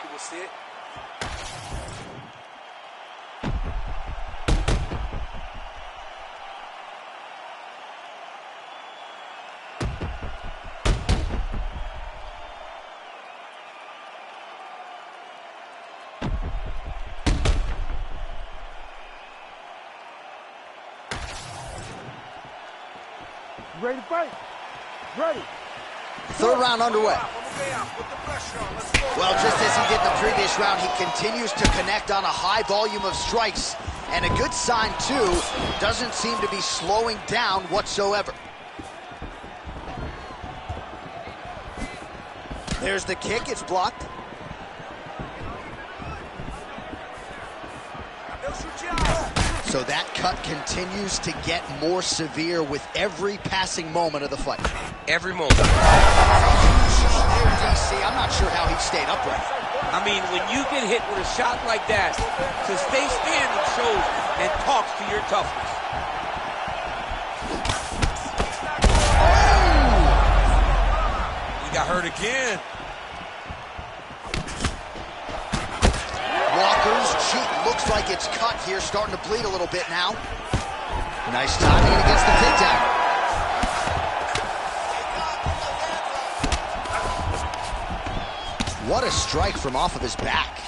Ready to fight? Ready. Third round underway. Well, just as he did the previous round, he continues to connect on a high volume of strikes. And a good sign, too, doesn't seem to be slowing down whatsoever. There's the kick, it's blocked. So that cut continues to get more severe with every passing moment of the fight. Every moment. DC, I'm not sure how he stayed upright. I mean, when you get hit with a shot like that, to stay standing shows and talks to your toughness. He got hurt again. Walker's cheek looks like it's cut here, starting to bleed a little bit now. Nice timing and against the takedown. What a strike from off of his back.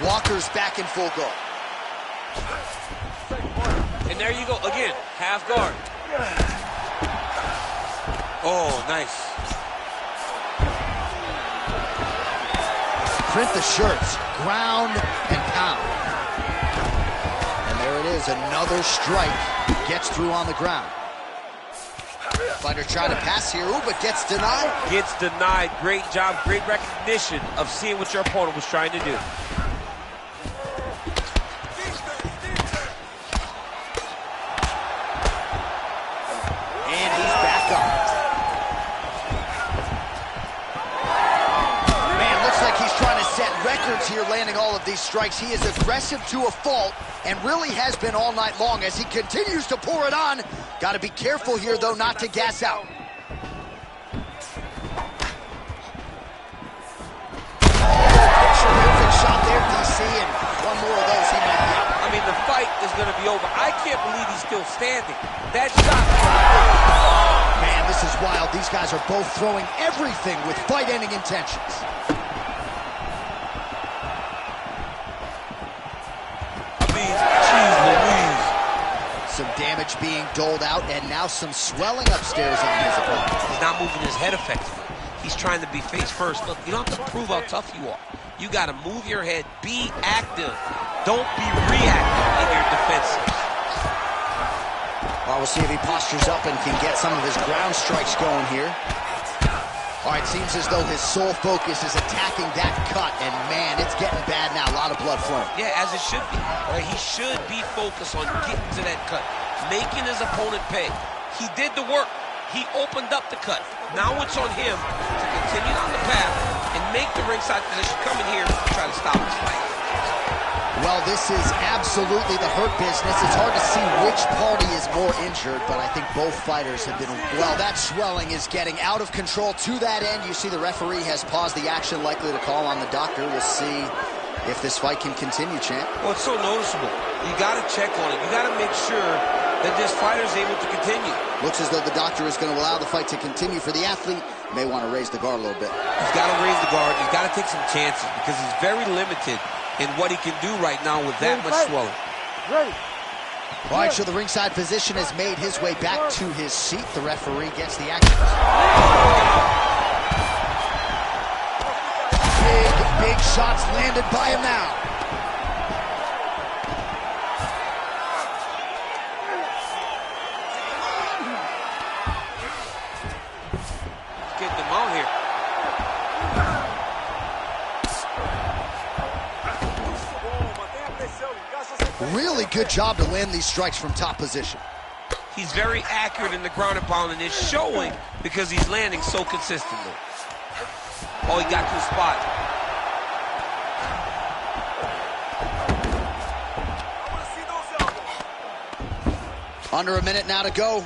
Walker's back in full guard. And there you go, again, half guard. Oh, nice. Print the shirts, ground and pound. And there it is, another strike. Gets through on the ground. Fighter trying to pass here, but gets denied. Gets denied. Great job, great recognition of seeing what your opponent was trying to do. And he's back up. Man, looks like he's trying to set records here, landing all of these strikes. He is aggressive to a fault and really has been all night long as he continues to pour it on. Got to be careful here, though, not to gas out. Terrific shot there, DC, and one more of those he might get. I mean, the fight is going to be over. I can't believe he's still standing. That shot. Man, this is wild. These guys are both throwing everything with fight-ending intentions. Some damage being doled out, and now some swelling upstairs on his opponent. He's not moving his head effectively. He's trying to be face first. Look, you don't have to prove how tough you are. You got to move your head. Be active. Don't be reactive in your defenses. Well, we'll see if he postures up and can get some of his ground strikes going here. All right, seems as though his sole focus is attacking that cut, and man, it's getting bad now. A lot of blood flowing. Yeah, as it should be. Right? He should be focused on getting to that cut, making his opponent pay. He did the work. He opened up the cut. Now it's on him to continue on the path and make the ringside position, come in here and try to stop this fight. Well, this is absolutely the hurt business. It's hard to see which party is more injured, but I think both fighters have been... Well, that swelling is getting out of control. To that end, you see the referee has paused the action, likely to call on the doctor. We'll see if this fight can continue, champ. Well, it's so noticeable. You got to check on it. You got to make sure that this fighter is able to continue. Looks as though the doctor is going to allow the fight to continue. For the athlete, may want to raise the guard a little bit. He's got to raise the guard. He's got to take some chances because he's very limited in what he can do right now with that much swelling. Ready. All right, so the ringside physician has made his way back to his seat. The referee gets the action. Big shots landed by him now. Getting them out here. Really good job to land these strikes from top position. He's very accurate in the ground and pound, and it's showing because he's landing so consistently. Oh, he got to the spot. Under a minute now to go.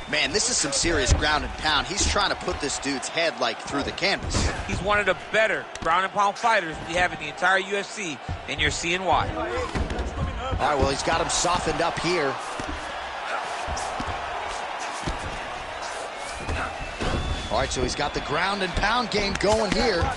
Man, this is some serious ground and pound. He's trying to put this dude's head, like, through the canvas. He's one of the better ground and pound fighters we have in the entire UFC, and you're seeing why. All right, well, he's got him softened up here. All right, so he's got the ground and pound game going here.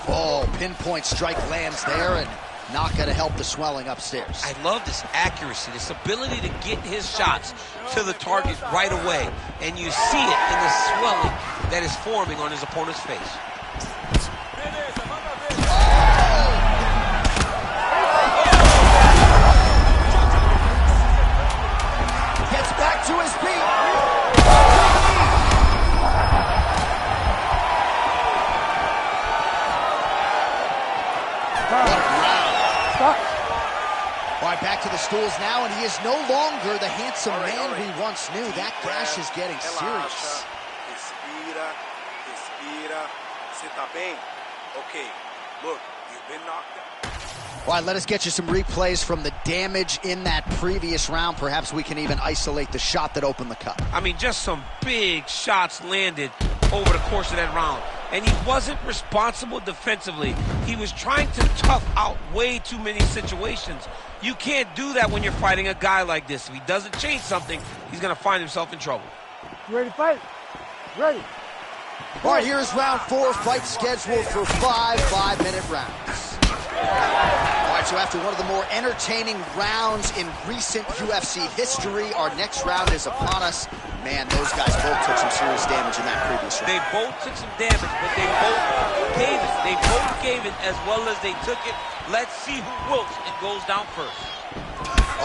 Oh, pinpoint strike lands there, and Not going to help the swelling upstairs. I love this accuracy, this ability to get his shots to the target right away. And you see it in the swelling that is forming on his opponent's face. Gets back to his feet. All right, back to the stools now, and he is no longer the handsome man we once knew. That gash is getting serious. Respira, respira. Você tá bem? Okay, look, you've been knocked out. All right, let us get you some replays from the damage in that previous round. Perhaps we can even isolate the shot that opened the cut. I mean, just some big shots landed over the course of that round. And he wasn't responsible defensively. He was trying to tough out way too many situations. You can't do that when you're fighting a guy like this. If he doesn't change something, he's going to find himself in trouble. You ready to fight? Ready. All right, here's round 4. Fight scheduled for 5 5-minute rounds. All right, so after one of the more entertaining rounds in recent UFC history, our next round is upon us. Man, those guys both took some serious damage in that previous round. They both took some damage, but they both gave it. They both gave it as well as they took it. Let's see who wilts and goes down first.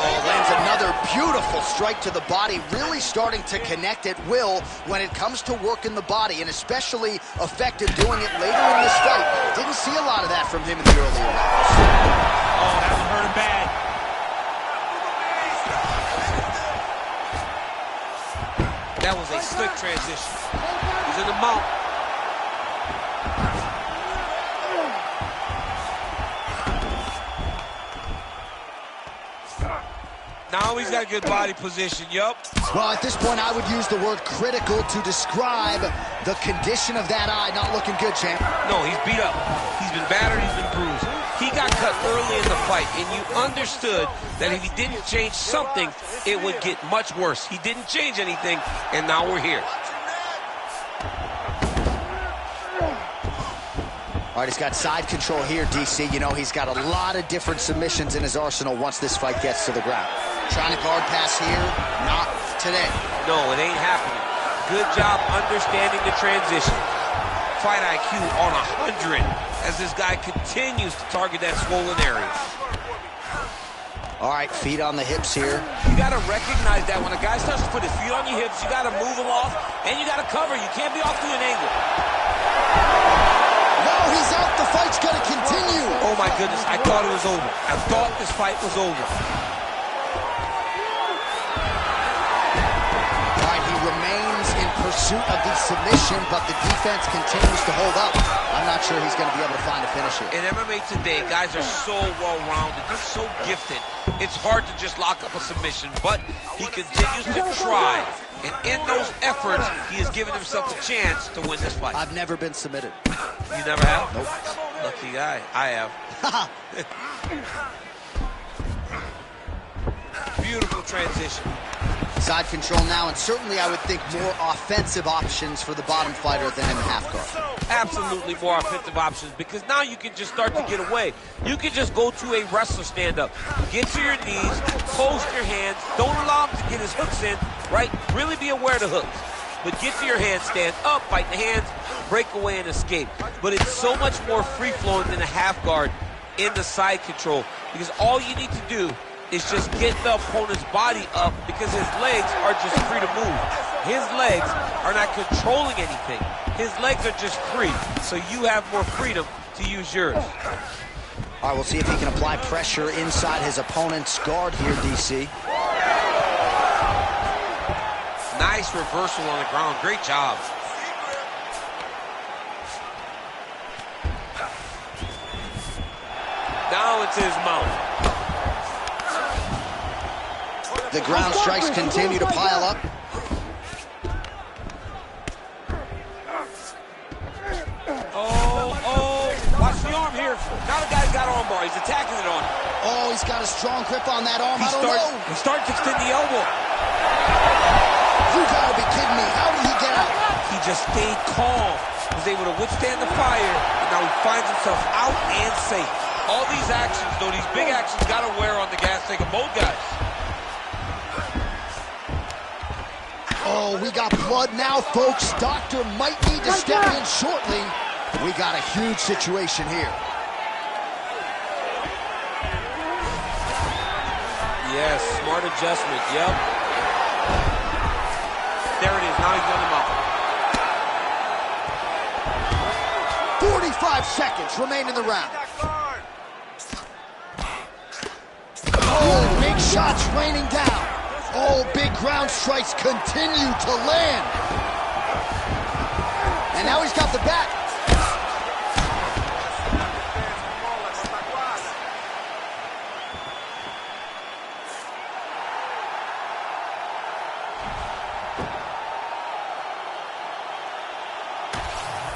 Oh, lands another beautiful strike to the body, really starting to connect at will when it comes to working the body, and especially effective doing it later in this fight. Didn't see a lot of that from him in the earlier rounds. Oh, that one hurt him bad. That was a slick transition. He's in the mount. Now he's got a good body position, yup. Well, at this point, I would use the word critical to describe the condition of that eye. Not looking good, champ. No, he's beat up. He's been battered, he's been bruised. He got cut early in the fight, and you understood that if he didn't change something, it would get much worse. He didn't change anything, and now we're here. All right, he's got side control here, DC. You know, he's got a lot of different submissions in his arsenal once this fight gets to the ground. Trying to guard pass here, not today. No, it ain't happening. Good job understanding the transition. Fight IQ on 100 as this guy continues to target that swollen area. All right, feet on the hips here. You got to recognize that when a guy starts to put his feet on your hips, you got to move him off, and you got to cover. You can't be off to an angle. No, he's out. The fight's going to continue. Oh, my goodness. I thought it was over. I thought this fight was over. All right, he remains in pursuit of the submission, but the defense continues to hold up. I'm not sure he's going to be able to find a finish here. In MMA today, guys are so well-rounded. They're so gifted. It's hard to just lock up a submission, but he continues to try. And in those efforts, he has given himself a chance to win this fight. I've never been submitted. You never have? Nope. Lucky guy. I have. Beautiful transition. Side control now, and certainly I would think more offensive options for the bottom fighter than in the half guard. Absolutely more offensive options, because now you can just start to get away. You can just go to a wrestler stand-up. Get to your knees, post your hands, don't allow him to get his hooks in, right? Really be aware of the hooks. But get to your hands, stand up, fight the hands, break away and escape. But it's so much more free-flowing than a half guard in the side control, because all you need to do is just get the opponent's body up, because his legs are just free to move. His legs are not controlling anything. His legs are just free, so you have more freedom to use yours. All right, we'll see if he can apply pressure inside his opponent's guard here, DC. Nice reversal on the ground. Great job. Now it's his mount. The ground strikes continue to pile up. Oh, watch the arm here. Now the guy's got armbar. He's attacking it on him. Oh, he's got a strong grip on that arm. I don't know. He's starting to extend the elbow. You gotta be kidding me. How did he get out? He just stayed calm. Was able to withstand the fire, and now he finds himself out and safe. All these actions, though, these big actions got to wear on the gas tank of both guys. Oh, we got blood now, folks. Doctor might need to step in shortly. We got a huge situation here. Yes, smart adjustment, yep. There it is, now he's on the mount. 45 seconds remain in the round. Oh, big shots raining down. Oh, big ground strikes continue to land. And now he's got the back.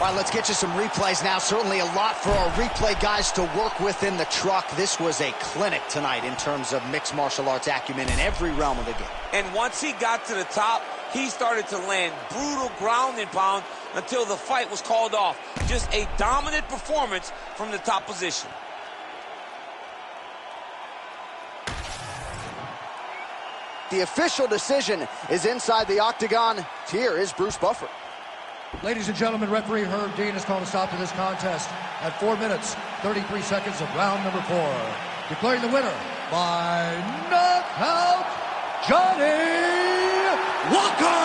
All right, let's get you some replays now. Certainly a lot for our replay guys to work with in the truck. This was a clinic tonight in terms of mixed martial arts acumen in every realm of the game. And once he got to the top, he started to land brutal ground and pound until the fight was called off. Just a dominant performance from the top position. The official decision is inside the octagon. Here is Bruce Buffer. Ladies and gentlemen, referee Herb Dean has called a stop to this contest at 4 minutes, 33 seconds of round number 4. Declaring the winner by knockout, Johnny Walker!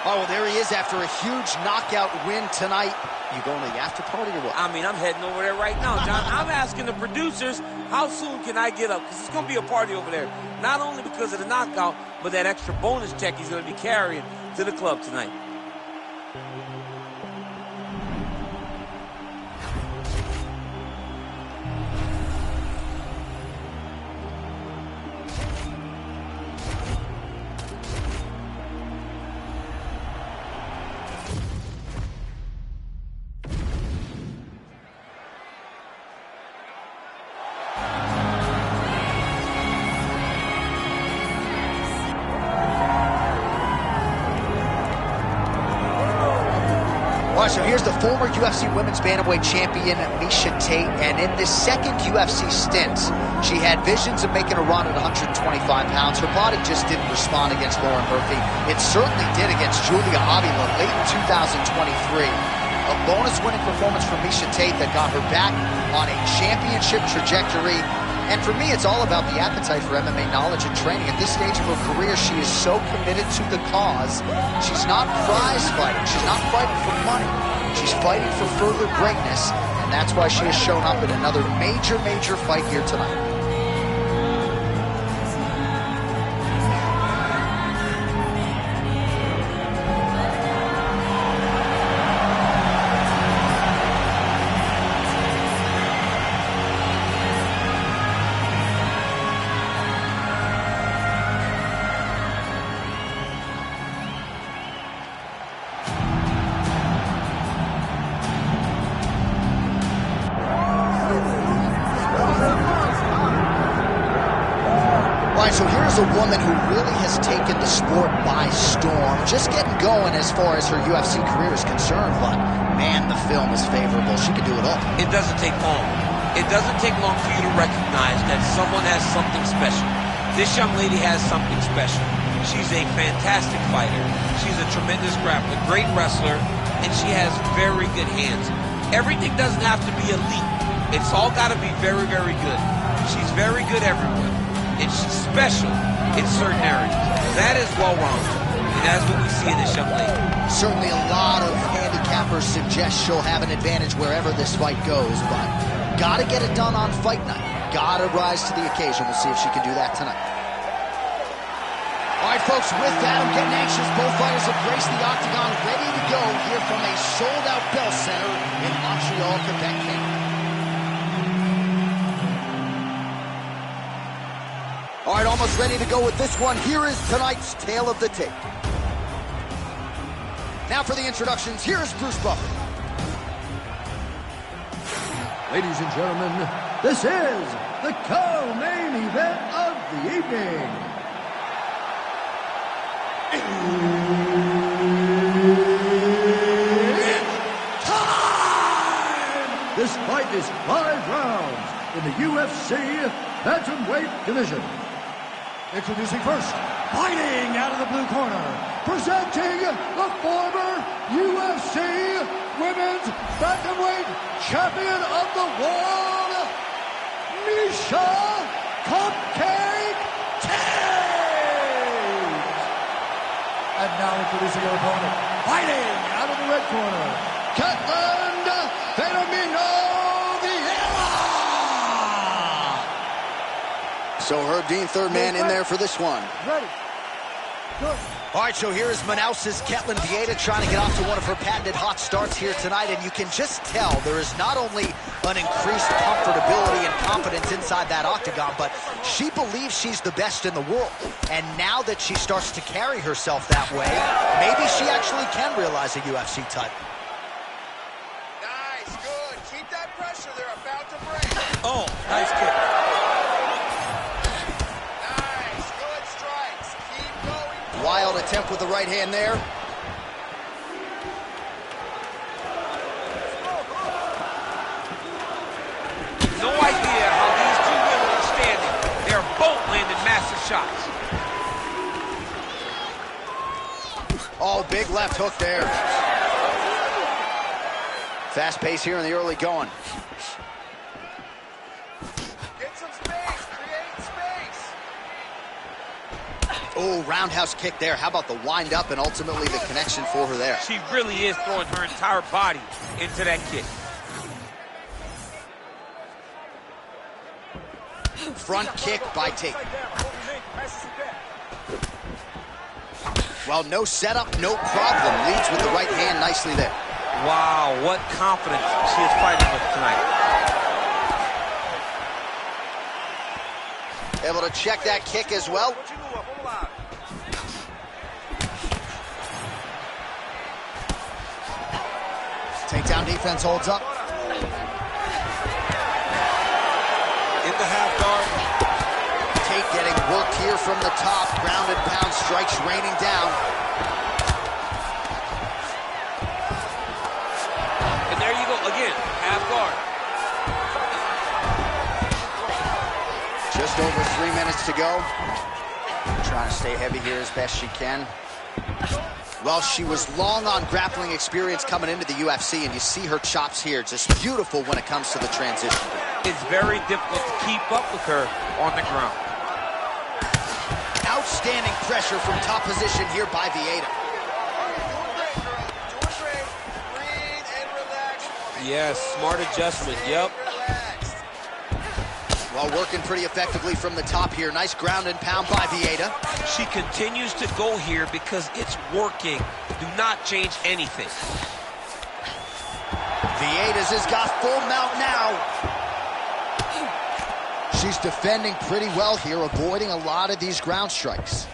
Oh, well, there he is after a huge knockout win tonight. You going to the after party or what? I mean, I'm heading over there right now, John. I'm asking the producers, how soon can I get up? Because it's going to be a party over there. Not only because of the knockout, but that extra bonus check he's going to be carrying to the club tonight. All right, so here's the former UFC Women's Bantamweight champion, Miesha Tate, and in this second UFC stint, she had visions of making a run at 125 pounds. Her body just didn't respond against Lauren Murphy. It certainly did against Julia Avila late in 2023. A bonus-winning performance from Miesha Tate that got her back on a championship trajectory. And for me, it's all about the appetite for MMA knowledge and training. At this stage of her career, she is so committed to the cause. She's not prize fighting. She's not fighting for money. She's fighting for further greatness. And that's why she has shown up in another major, major fight here tonight. So here's a woman who really has taken the sport by storm, just getting going as far as her UFC career is concerned, but man, the film is favorable. She can do it all. It doesn't take long. It doesn't take long for you to recognize that someone has something special. This young lady has something special. She's a fantastic fighter. She's a tremendous grappler, great wrestler, and she has very good hands. Everything doesn't have to be elite. It's all got to be very, very good. She's very good everywhere. And she's special in certain areas. That is well-rounded. And that's what we see in this young lady. Certainly a lot of handicappers suggest she'll have an advantage wherever this fight goes, but gotta get it done on fight night. Gotta rise to the occasion. We'll see if she can do that tonight. All right, folks, with that, I'm getting anxious. Both fighters have graced the octagon, ready to go here from a sold-out Bell Center in Montreal, Quebec, Canada. All right, almost ready to go with this one. Here is tonight's Tale of the Tape. Now for the introductions, here is Bruce Buffer. Ladies and gentlemen, this is the co-main event of the evening. It's time! this fight is 5 rounds in the UFC bantamweight division. Introducing first, fighting out of the blue corner, presenting the former UFC Women's Bantamweight Champion of the World, Misha Cupcake Tate! And now introducing her opponent, fighting out of the red corner, Katlyn Phenomenal. So Herb Dean, third man in there for this one. Ready. Good. All right, so here is Manouse's Ketlen Vieira trying to get off to one of her patented hot starts here tonight, and you can just tell there is not only an increased comfortability and confidence inside that octagon, but she believes she's the best in the world. And now that she starts to carry herself that way, maybe she actually can realize a UFC title. Nice, good. Keep that pressure. They're about to break. Oh, nice kick. Wild attempt with the right hand there. No idea how these two women are standing. They're both landing massive shots. Oh, big left hook there. Fast pace here in the early going. Oh, roundhouse kick there. How about the wind up and ultimately the connection for her there? She really is throwing her entire body into that kick. Front kick by Tate. Well, no setup, no problem. Leads with the right hand nicely there. Wow, what confidence she is fighting with tonight. Able to check that kick as well. Takedown defense holds up. In the half guard. Tate getting worked here from the top. Ground and pound strikes raining down. And there you go again, half guard. Just over 3 minutes to go. Trying to stay heavy here as best she can. Well, she was long on grappling experience coming into the UFC, and you see her chops here. Just beautiful when it comes to the transition. It's very difficult to keep up with her on the ground. Outstanding pressure from top position here by Vieira. Yes, smart adjustment, yep. Well, working pretty effectively from the top here. Nice ground and pound by Vieira. She continues to go here because it's working. Do not change anything. Vieira's has got full mount now. She's defending pretty well here, avoiding a lot of these ground strikes.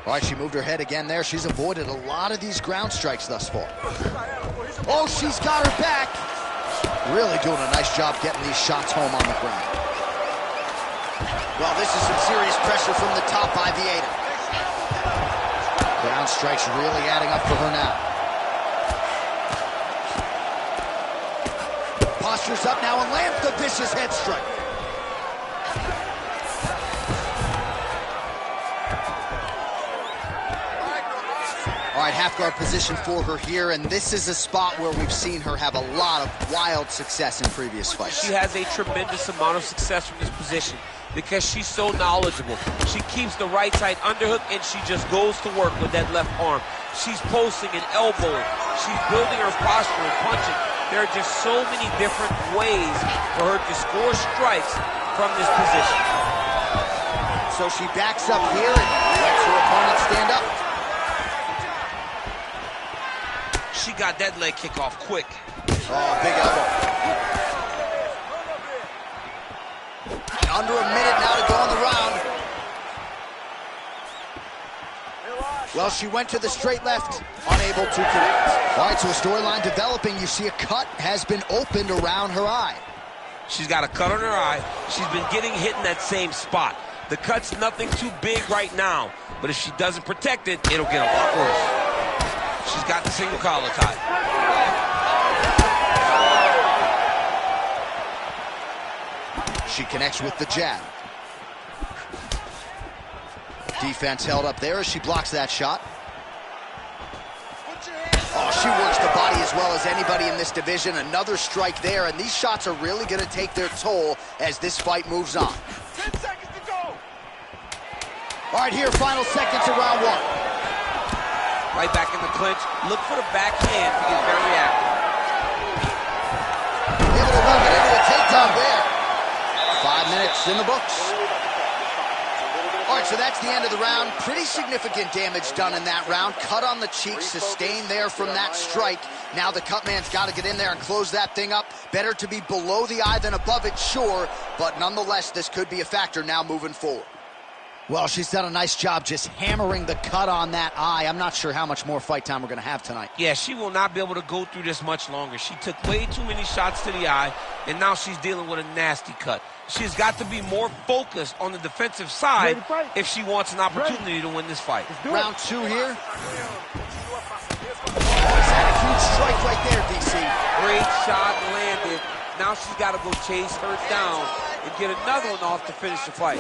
All right, she moved her head again there. She's avoided a lot of these ground strikes thus far. Oh, she's got her back. Really doing a nice job getting these shots home on the ground. Well, this is some serious pressure from the top by Vieira. Ground strikes really adding up for her now. Postures up now and lands the vicious head strike. All right, half guard position for her here, and this is a spot where we've seen her have a lot of wild success in previous fights. She has a tremendous amount of success from this position because she's so knowledgeable. She keeps the right side underhook, and she just goes to work with that left arm. She's posting and elbowing. She's building her posture and punching. There are just so many different ways for her to score strikes from this position. So she backs up here and lets her opponent stand up. She got that leg kick off quick. Oh, big elbow. Under a minute now to go in the round. Well, she went to the straight left, unable to connect. All right, so a storyline developing. You see a cut has been opened around her eye. She's got a cut on her eye. She's been getting hit in that same spot. The cut's nothing too big right now, but if she doesn't protect it, it'll get a lot worse. She's got the single collar tie. She connects with the jab. Defense held up there as she blocks that shot. Oh, she works the body as well as anybody in this division. Another strike there, and these shots are really going to take their toll as this fight moves on. 10 seconds to go. All right, here, final seconds of round one. Right back in the clinch. Look for the backhand to get very active. Able to work it into a takedown there. 5 minutes in the books. All right, so that's the end of the round. Pretty significant damage done in that round. Cut on the cheek, sustained there from that strike. Now the cut man's got to get in there and close that thing up. Better to be below the eye than above it, sure. But nonetheless, this could be a factor now moving forward. Well, she's done a nice job just hammering the cut on that eye. I'm not sure how much more fight time we're going to have tonight. Yeah, she will not be able to go through this much longer. She took way too many shots to the eye, and now she's dealing with a nasty cut. She's got to be more focused on the defensive side if she wants an opportunity to win this fight. Round two here. He's had a huge strike right there, DC. Great shot landed. Now she's got to go chase her down and get another one off to finish the fight.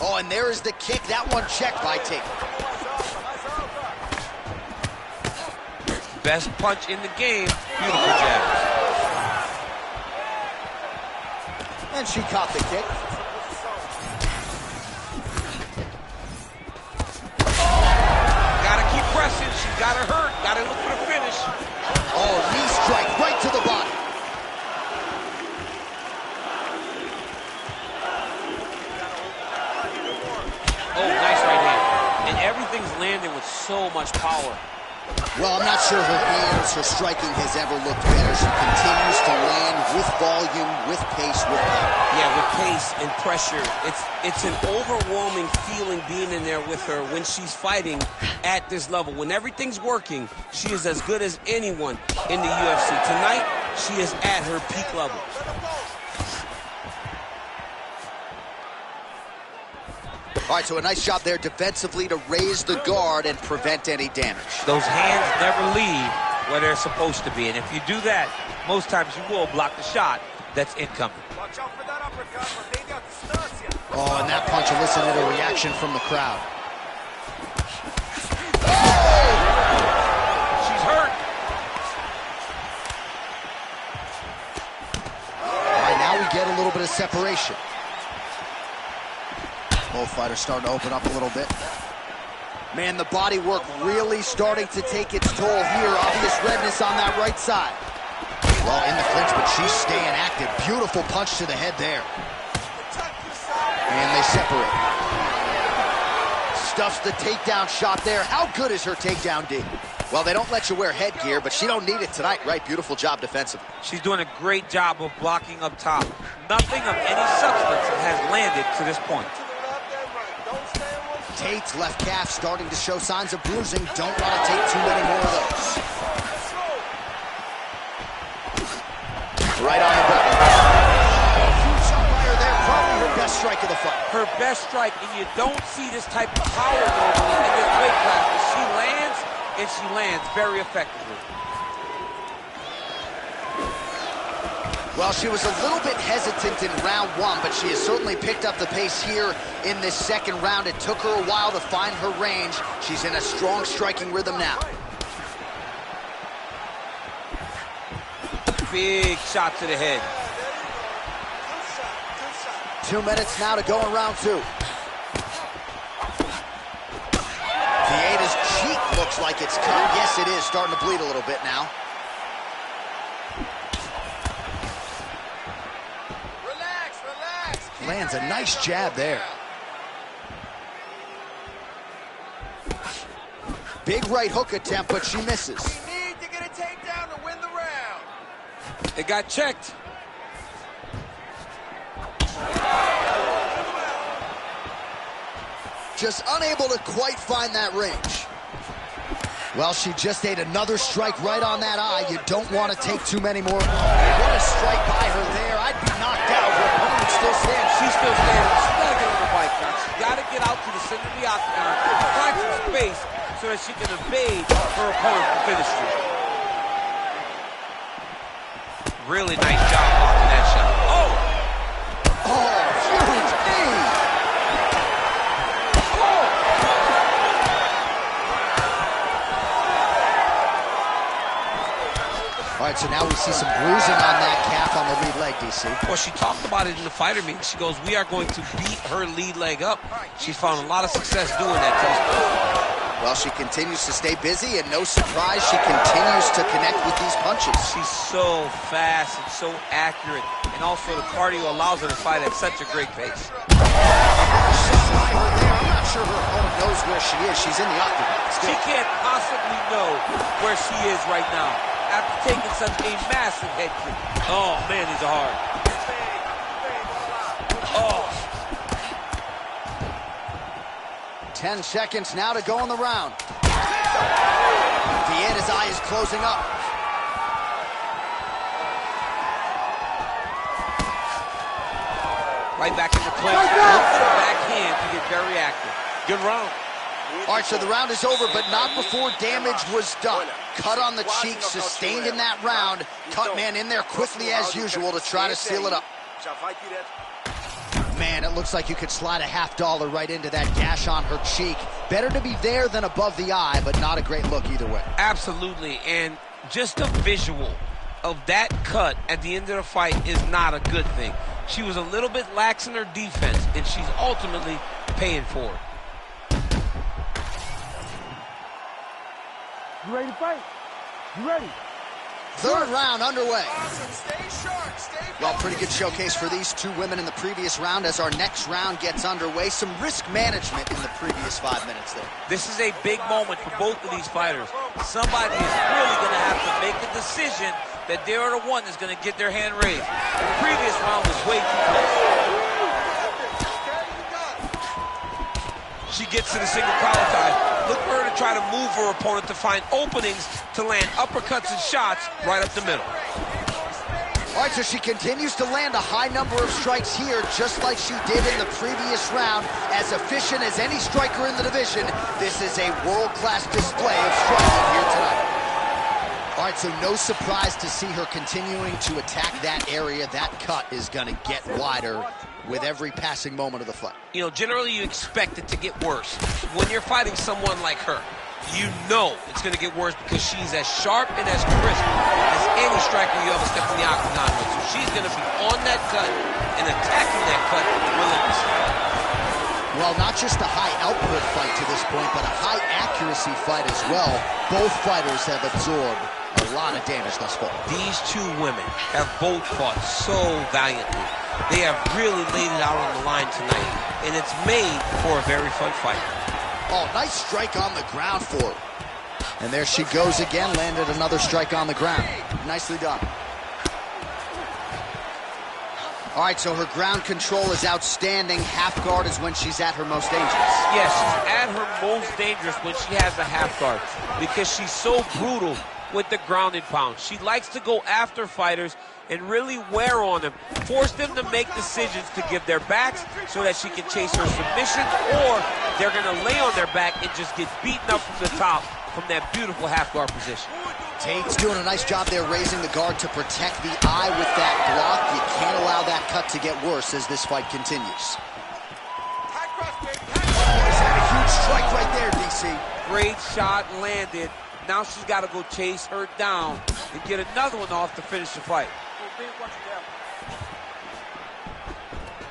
Oh, and there is the kick. That one checked by Tate. Best punch in the game. Beautiful jab. And she caught the kick. Gotta keep pressing. She's got her hurt. Gotta look for the finish. Oh, knee strike right to the body. Oh, nice right hand. And everything's landing with so much power. Well, I'm not sure her hands, her striking has ever looked better. She continues to land with volume, with pace, with power. Yeah, with pace and pressure. It's an overwhelming feeling being in there with her when she's fighting at this level. When everything's working, she is as good as anyone in the UFC. Tonight, she is at her peak level. All right, so a nice job there defensively to raise the guard and prevent any damage. Those hands never leave where they're supposed to be, and if you do that, most times you will block the shot that's incoming. Watch out for that uppercut, but maybe a distancia. Oh, and that punch elicited a reaction from the crowd. She's hurt. All right, now we get a little bit of separation. Both fighters starting to open up a little bit. Man, the body work really starting to take its toll here. Obvious redness on that right side. Well, in the clinch, but she's staying active. Beautiful punch to the head there. And they separate. Stuffs the takedown shot there. How good is her takedown, D? Well, they don't let you wear headgear, but she don't need it tonight, right? Beautiful job defensively. She's doing a great job of blocking up top. Nothing of any substance has landed to this point. Tate's left calf starting to show signs of bruising. Don't want to take too many more of those. Right on the button. Huge shot by her there. Probably her best strike of the fight. Her best strike, and you don't see this type of power normally in this weight class, but she lands, and she lands very effectively. Well, she was a little bit hesitant in round one, but she has certainly picked up the pace here in this second round. It took her a while to find her range. She's in a strong striking rhythm now. Big shot to the head. 2 minutes now to go in round two. Vieda's cheek looks like it's cut. Yes, it is starting to bleed a little bit now. Lands a nice jab there. Big right hook attempt, but she misses. We need to get a takedown to win the round. It got checked. Just unable to quite find that range. Well, she just ate another strike right on that eye. You don't want to take too many more. What a strike by her there. I'd be knocked out. Her opponent still stands. She's still standing. She's got to get on the bike now. She's got to get out to the center of the octagon, find some space so that she can evade her opponent from finishing. Really nice job blocking that shot. Oh! Oh, huge knee! All right, so now we see some bruising on that calf on the lead leg, DC. Well, she talked about it in the fighter meeting. She goes, we are going to beat her lead leg up. She's found a lot of success doing that to this point. Well, she continues to stay busy, and no surprise, she continues to connect with these punches. She's so fast and so accurate, and also the cardio allows her to fight at such a great pace. I'm not sure her opponent knows where she is. She's in the octagon. She can't possibly know where she is right now after taking such a massive head kick. Oh, man, these are hard. Oh. 10 seconds now to go in the round. Vieira's eye is closing up. Right back in the clinch. Backhand to get very active. Good round. All right, so the round is over, but not before damage was done. Cut on the cheek, sustained in that round. Cut man in there quickly as usual to try to seal it up. Man, it looks like you could slide a $50 right into that gash on her cheek. Better to be there than above the eye, but not a great look either way. Absolutely, and just a visual of that cut at the end of the fight is not a good thing. She was a little bit lax in her defense, and she's ultimately paying for it. You ready to fight? You ready? Third round underway. Well, pretty good showcase for these two women in the previous round as our next round gets underway. Some risk management in the previous 5 minutes there. This is a big moment for both of these fighters. Somebody is really going to have to make a decision that they're the one that's going to get their hand raised. The previous round was way too close. She gets to the single collar tie. Look for her to try to move her opponent to find openings to land uppercuts and shots right up the middle. All right, so she continues to land a high number of strikes here, just like she did in the previous round. As efficient as any striker in the division, this is a world-class display of striking here tonight. All right, so no surprise to see her continuing to attack that area. That cut is going to get wider with every passing moment of the fight. You know, generally you expect it to get worse. When you're fighting someone like her, you know it's going to get worse because she's as sharp and as crisp as any striker you ever step in the octagon with. So she's going to be on that cut and attacking that cut relentlessly. Well, not just a high output fight to this point, but a high accuracy fight as well. Both fighters have absorbed a lot of damage thus far. These two women have both fought so valiantly. They have really laid it out on the line tonight, and it's made for a very fun fight. Oh, nice strike on the ground for her. And there she goes again, landed another strike on the ground. Nicely done. All right, so her ground control is outstanding. Half guard is when she's at her most dangerous. Yeah, she's at her most dangerous when she has a half guard because she's so brutal with the ground and pound. She likes to go after fighters and really wear on them, force them to make decisions to give their backs so that she can chase her submission, or they're going to lay on their back and just get beaten up from the top from that beautiful half guard position. Tate's doing a nice job there raising the guard to protect the eye with that block. You can't allow that cut to get worse as this fight continues. Oh, is that a huge strike right there, DC? Great shot landed. Now she's got to go chase her down and get another one off to finish the fight.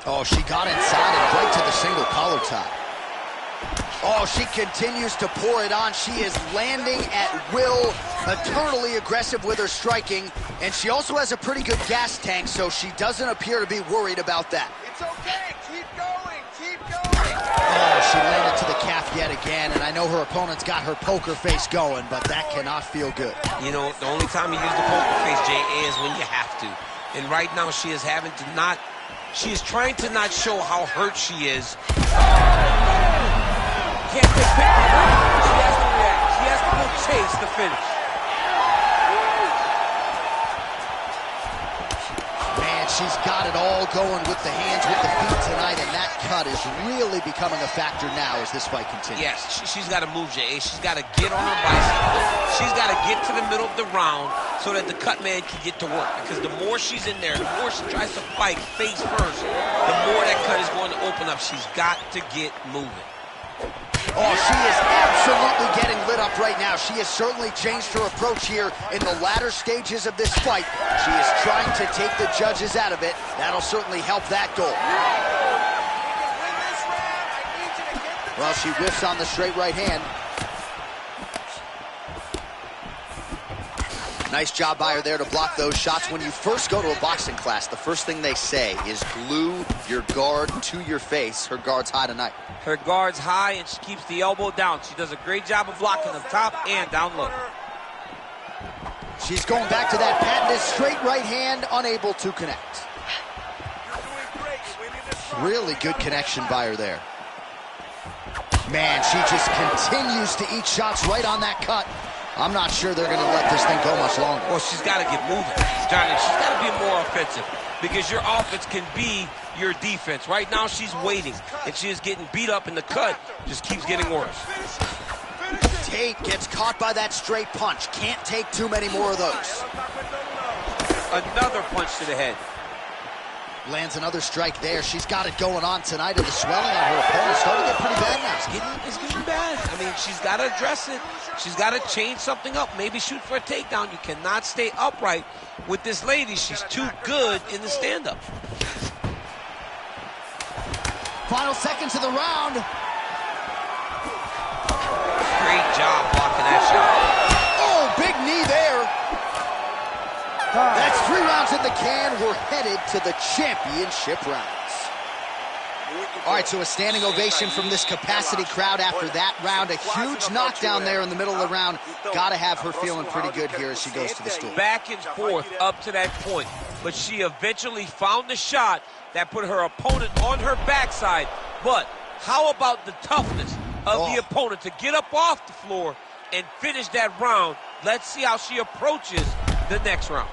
Oh, she got inside and right to the single collar tie. Oh, she continues to pour it on. She is landing at will, eternally aggressive with her striking, and she also has a pretty good gas tank, so she doesn't appear to be worried about that. it's okay. Keep going. Keep going. Oh, she landed to the calf yet again, and I know her opponent's got her poker face going, but that cannot feel good. You know, the only time you use the poker face, Jay, is when you have to. And right now she is having to not, she is trying to not show how hurt she is. Can't take pictures. She has to react. She has to go chase the finish. Man, she's got it all going with the hands, with the feet tonight, and that cut is really becoming a factor now as this fight continues. Yes, she's got to move, Jay. She's got to get on her bicycle. She's got to get to the middle of the round so that the cut man can get to work. Because the more she's in there, the more she tries to fight face first, the more that cut is going to open up. She's got to get moving. Oh, she is absolutely getting lit up right now. She has certainly changed her approach here in the latter stages of this fight. She is trying to take the judges out of it. That'll certainly help that goal. Well, she whiffs on the straight right hand. Nice job by her there to block those shots. When you first go to a boxing class, the first thing they say is glue your guard to your face. Her guard's high tonight. Her guard's high, and she keeps the elbow down. She does a great job of blocking the top and down low. She's going back to that patented straight right hand, unable to connect. Really good connection by her there. Man, she just continues to eat shots right on that cut. I'm not sure they're going to let this thing go much longer. Well, she's got to get moving, Johnny. She's got to be more offensive because your offense can be your defense. Right now, she's waiting, and she is getting beat up, and the cut just keeps getting worse. Tate gets caught by that straight punch. Can't take too many more of those. Another punch to the head. Lands another strike there. She's got it going on tonight, and the swelling on her opponent starting to get pretty bad now. It's getting bad. I mean, she's got to address it. She's got to change something up. Maybe shoot for a takedown. You cannot stay upright with this lady. She's too good in the stand-up. Final seconds of the round. Great job blocking that shot. Oh, big knee there. That's 3 rounds in the can. We're headed to the championship rounds. All right, so a standing ovation from this capacity crowd after that round. A huge knockdown there in the middle of the round. Got to have her feeling pretty good here as she goes to the stool. Back and forth up to that point, but she eventually found the shot that put her opponent on her backside. But how about the toughness of the opponent to get up off the floor and finish that round? Let's see how she approaches the next round.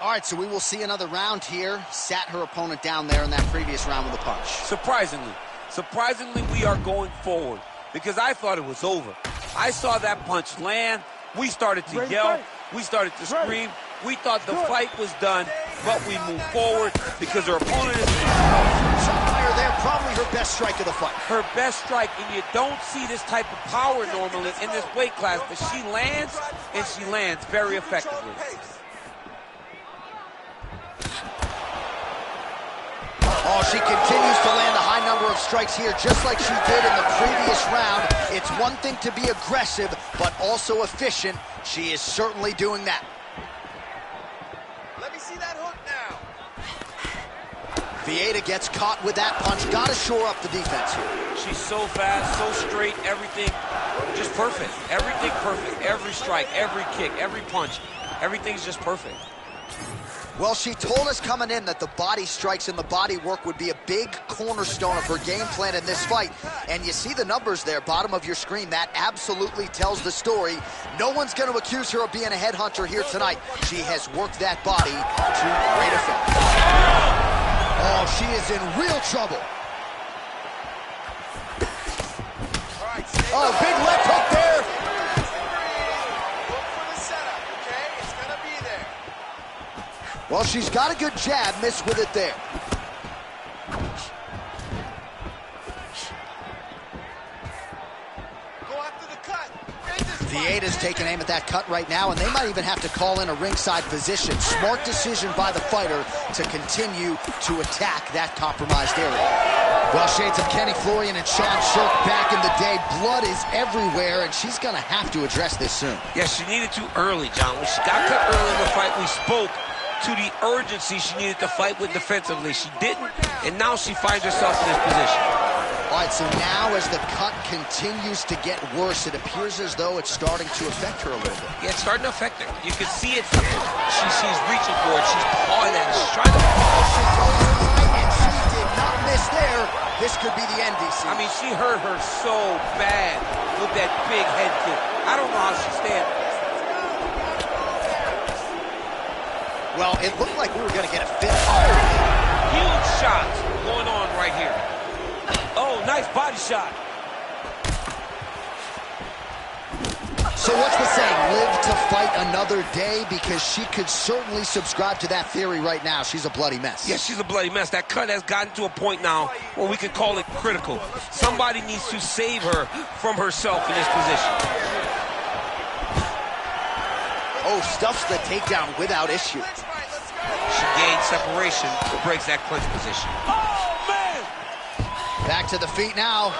All right, so we will see another round here. Sat her opponent down there in that previous round with a punch. Surprisingly, we are going forward because I thought it was over. I saw that punch land. We started to yell. We started to scream. We thought the fight was done, but we moved forward because her opponent is... Shot by her there, probably her best strike of the fight. Her best strike, and you don't see this type of power normally in this weight class, but she lands, and she lands very effectively. Oh, she continues to land a high number of strikes here, just like she did in the previous round. It's one thing to be aggressive, but also efficient. She is certainly doing that. Let me see that hook now. Vieira gets caught with that punch. Got to shore up the defense here. She's so fast, so straight, everything just perfect. Everything perfect. Every strike, every kick, every punch, everything's just perfect. Well, she told us coming in that the body strikes and the body work would be a big cornerstone of her game plan in this fight. And you see the numbers there, bottom of your screen. That absolutely tells the story. No one's going to accuse her of being a headhunter here tonight. She has worked that body to great effect. Oh, she is in real trouble. Oh, big left hook there. Well, she's got a good jab, missed with it there. Go after the cut. Vieira's taking aim at that cut right now, and they might even have to call in a ringside position. Smart decision by the fighter to continue to attack that compromised area. Well, shades of Kenny Florian and Sean Shirk back in the day. Blood is everywhere, and she's going to have to address this soon. Yeah, she needed to early, John. When she got cut early in the fight, we spoke to the urgency she needed to fight with defensively. She didn't, and now she finds herself in this position. All right, so now as the cut continues to get worse, it appears as though it's starting to affect her a little bit. Yeah, it's starting to affect her. You can see it. She's reaching for it. She's pawing at it. She's trying to... She goes high, and she did not miss. miss there. This could be the end, DC. I mean, she hurt her so bad with that big head kick. I don't know how she stands. Well, it looked like we were going to get a fifth. Huge shots going on right here. Oh, nice body shot. So what's the saying? Live to fight another day? Because she could certainly subscribe to that theory right now. She's a bloody mess. Yes, she's a bloody mess. That cut has gotten to a point now where we could call it critical. Somebody needs to save her from herself in this position. Oh, stuffs the takedown without issue. She gained separation, breaks that clinch position. Oh, man! Back to the feet now.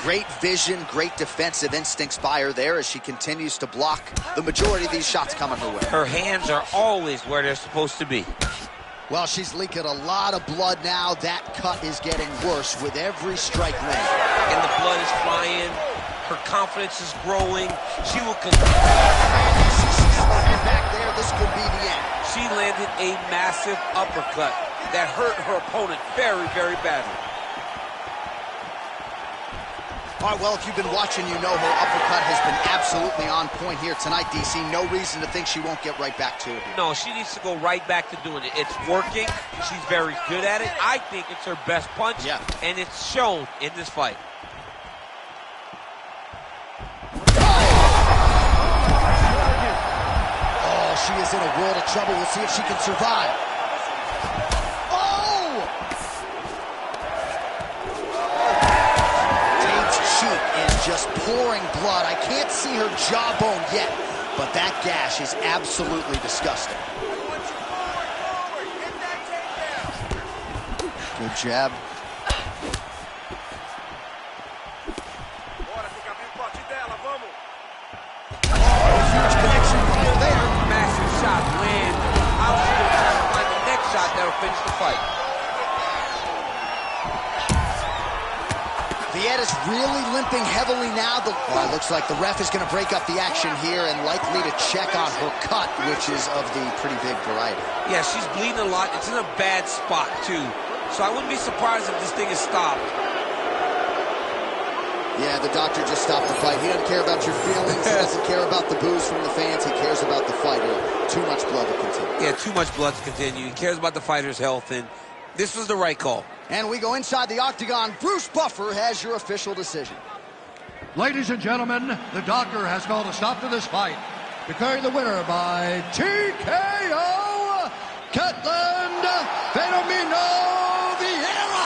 Great vision, great defensive instincts by her there as she continues to block the majority of these shots coming her way. Her hands are always where they're supposed to be. Well, she's leaking a lot of blood now. That cut is getting worse with every strike land. And the blood is flying. Her confidence is growing. She will continue. Back there, this could be the end. She landed a massive uppercut that hurt her opponent very, very badly. All right, well, if you've been watching, you know her uppercut has been absolutely on point here tonight, DC. No reason to think she won't get right back to it. No, she needs to go right back to doing it. It's working. She's very good at it. I think it's her best punch, and it's shown in this fight. Oh, she is in a world of trouble. We'll see if she can survive. Just pouring blood. I can't see her jawbone yet, but that gash is absolutely disgusting. Good jab. Huge connection fire there. Massive shot land. How's she going to try to find the next shot that'll finish the fight? Vietta's really limping heavily now. Well, it looks like the ref is going to break up the action here and likely to check on her cut, which is of the pretty big variety. Yeah, she's bleeding a lot. It's in a bad spot, too. So I wouldn't be surprised if this thing is stopped. Yeah, the doctor just stopped the fight. He doesn't care about your feelings. He doesn't care about the boos from the fans. He cares about the fighter. Too much blood to continue. Yeah, too much blood to continue. He cares about the fighter's health, and this was the right call. And we go inside the octagon. Bruce Buffer has your official decision. Ladies and gentlemen, the doctor has called a stop to this fight, declaring the winner by TKO, Ketland Fenomeno Vieira.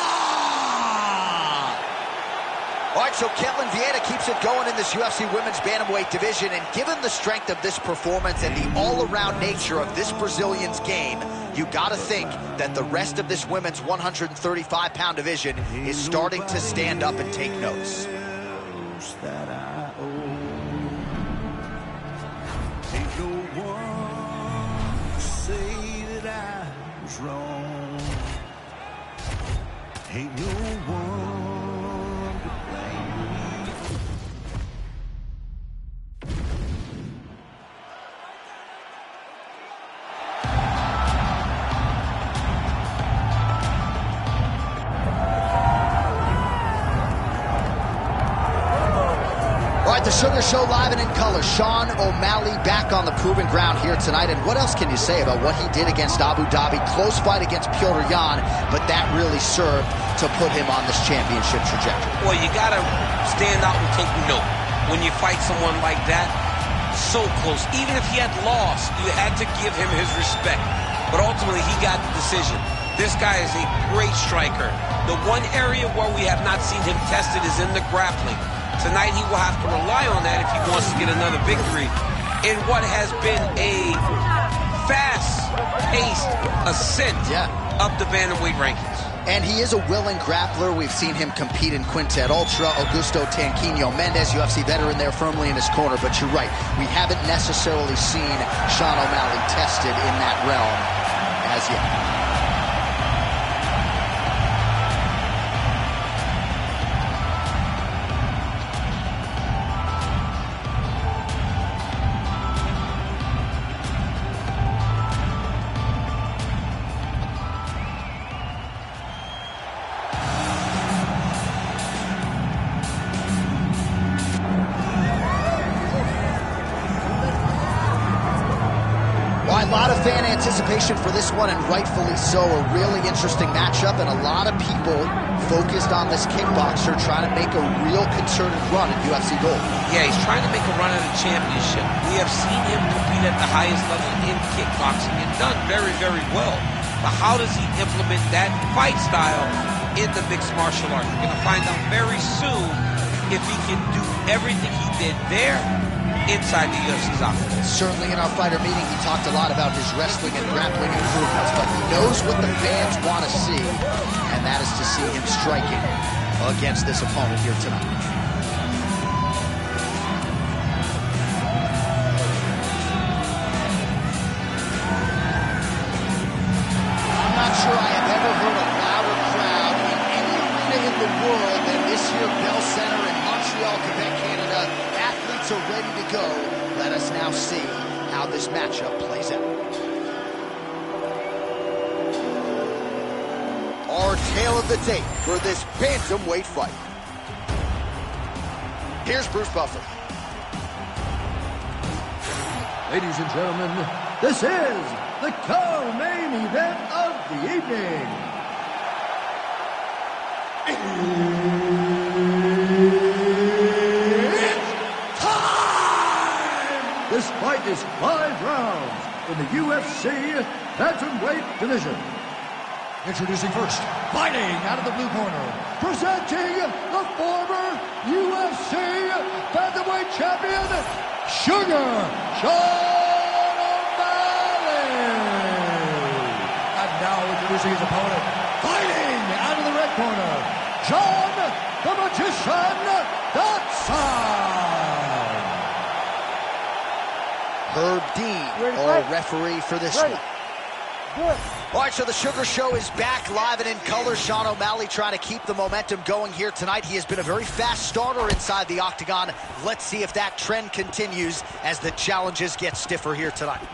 All right, so Ketland Vieira keeps it going in this UFC Women's Bantamweight division, and given the strength of this performance and the all-around nature of this Brazilian's game, you got to think that the rest of this women's 135-pound division is starting to stand up and take notice. That I owe. Ain't no one to say that I was wrong. Ain't no one to blame. The Sugar Show live and in color. Sean O'Malley back on the proven ground here tonight. And what else can you say about what he did against Abu Dhabi? Close fight against Petr Yan, but that really served to put him on this championship trajectory. Well, you got to stand out and take note when you fight someone like that. So close. Even if he had lost, you had to give him his respect. But ultimately, he got the decision. This guy is a great striker. The one area where we have not seen him tested is in the grappling. Tonight, he will have to rely on that if he wants to get another victory in what has been a fast-paced ascent up the bantamweight rankings. And he is a willing grappler. We've seen him compete in Quintet Ultra. Augusto Tanquinho Mendez, UFC veteran there firmly in his corner. But you're right, we haven't necessarily seen Sean O'Malley tested in that realm as yet. fan anticipation for this one, and rightfully so. A really interesting matchup, and a lot of people focused on this kickboxer trying to make a real concerted run at UFC Gold. Yeah, he's trying to make a run at a championship. We have seen him compete at the highest level in kickboxing and done very, very well. But how does he implement that fight style in the mixed martial arts? We're going to find out very soon if he can do everything he did there inside the UFC's octagon. Certainly in our fighter meeting, he talked a lot about his wrestling and grappling improvements, but he knows what the fans want to see, and that is to see him striking against this opponent here tonight. I'm not sure I have ever heard a louder crowd in any arena in the world than this here Bell Center in Montreal, Quebec, Canada. Athletes are ready to go. Let us now see how this matchup plays out. Our tale of the tape for this bantamweight fight. Here's Bruce Buffer. Ladies and gentlemen, this is the co-main event of the evening. It's time! This fight is 5 rounds in the UFC bantamweight division. Introducing first, fighting out of the blue corner, presenting the former UFC bantamweight champion, Sugar Sean O'Malley. And now introducing his opponent, fighting out of the red corner, John the Magician Gustafsson. Herb Dean, our referee for this one. All right, so the Sugar Show is back live and in color. Sean O'Malley trying to keep the momentum going here tonight. He has been a very fast starter inside the octagon. Let's see if that trend continues as the challenges get stiffer here tonight.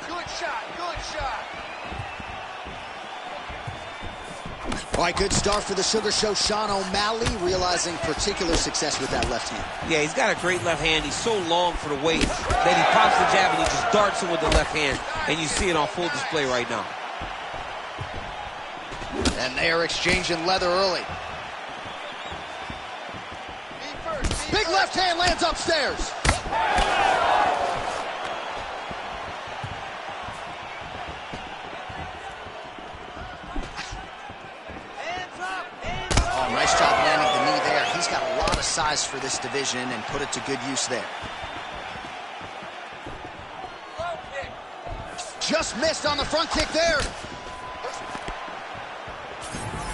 Good shot, good shot. All right, good start for the Sugar Show. Sean O'Malley realizing particular success with that left hand. Yeah, he's got a great left hand. He's so long for the weight that he pops the jab and he just darts it with the left hand. And you see it on full display right now. And they are exchanging leather early. Big left hand lands upstairs. Oh, nice job landing the knee there. He's got a lot of size for this division and put it to good use there. Just missed on the front kick there.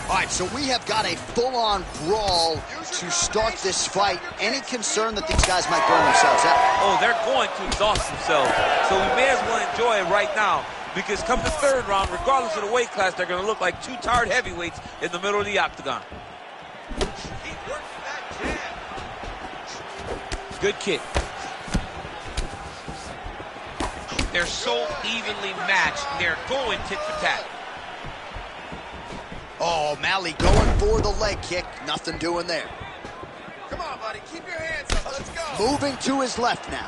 All right, so we have got a full-on brawl to start this fight. Any concern that these guys might burn themselves out? Oh, they're going to exhaust themselves. So we may as well enjoy it right now, because come the third round, regardless of the weight class, they're going to look like 2 tired heavyweights in the middle of the octagon. Keep working that jab. Good kick. They're so evenly matched. They're going tit for tat. Oh, O'Malley going for the leg kick. Nothing doing there. Come on, buddy. Keep your hands up. Let's go. Moving to his left now.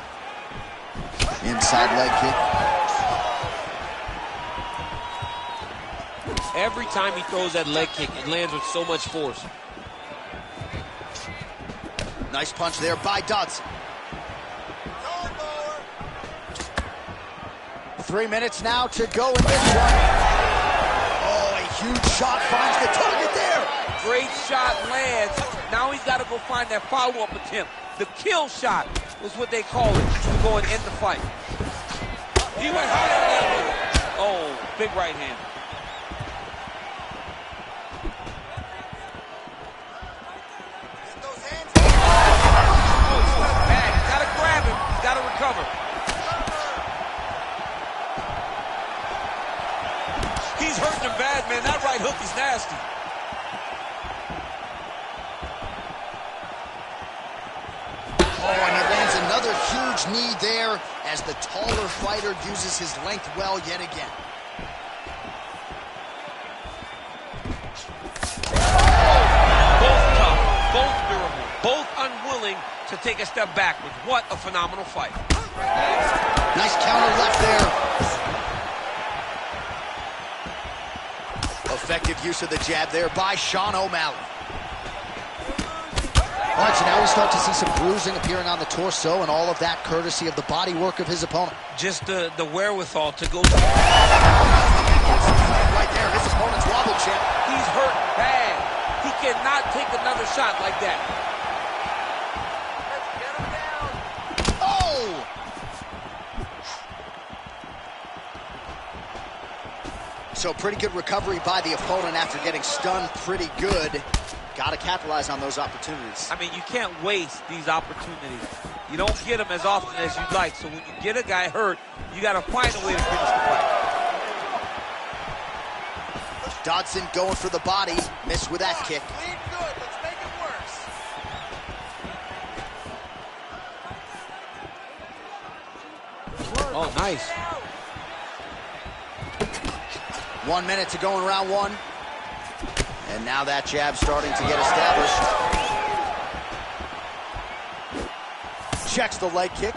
Inside leg kick. Every time he throws that leg kick, it lands with so much force. Nice punch there by Dodson. 3 minutes now to go in this one. Oh, a huge shot finds the target there. Great shot lands. Now he's got to go find that follow-up attempt. The kill shot was what they call it to go and end the fight. He went hard on that one. Oh, big right hand. Get those hands. Oh, he's not bad. He's got to grab him. He's got to recover. He's hurting him bad, man. That right hook is nasty. Oh, and he lands another huge knee there as the taller fighter uses his length well yet again. Both tough, both durable, both unwilling to take a step backwards. What a phenomenal fight. Nice counter left there. Effective use of the jab there by Sean O'Malley. All right, so now we start to see some bruising appearing on the torso, and all of that courtesy of the body work of his opponent. Just the wherewithal to go. Right there, his opponent's wobble champ. He's hurt bad. He cannot take another shot like that. Let's get him down. Oh! So pretty good recovery by the opponent after getting stunned pretty good. Got to capitalize on those opportunities. I mean, you can't waste these opportunities. You don't get them as often as you'd like. So when you get a guy hurt, you got to find a way to finish the fight. Dodson going for the body. Missed with that kick. Clean good. Let's make it worse. Oh, nice. 1 minute to go in round one. And now that jab starting to get established. Checks the leg kick.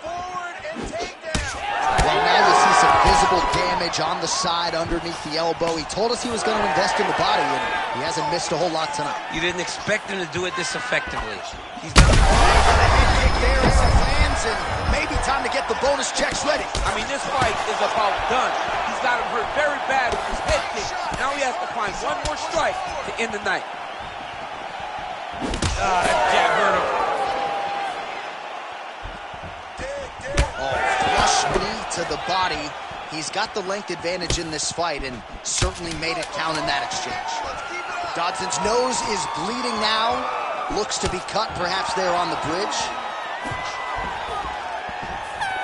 Forward and takedown. Well, now you see some visible damage on the side underneath the elbow. He told us he was going to invest in the body, and he hasn't missed a whole lot tonight. You didn't expect him to do it this effectively. He's done it. A head kick there as it lands, and maybe time to get the bonus checks ready. I mean, this fight is about done. He's got him hurt very bad with his head kick. Now he has to find one more strike to end the night. That jab hurt him. Oh, flush knee to the body. He's got the length advantage in this fight and certainly made it count in that exchange. Dodson's nose is bleeding now. Looks to be cut perhaps there on the bridge.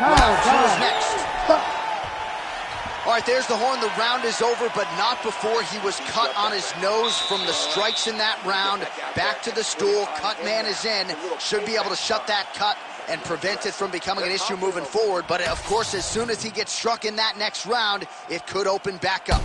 Round two is next. All right, there's the horn. The round is over, but not before he was cut on his nose from the strikes in that round. Back to the stool. Cut man is in. Should be able to shut that cut and prevent it from becoming an issue moving forward. But, of course, as soon as he gets struck in that next round, it could open back up.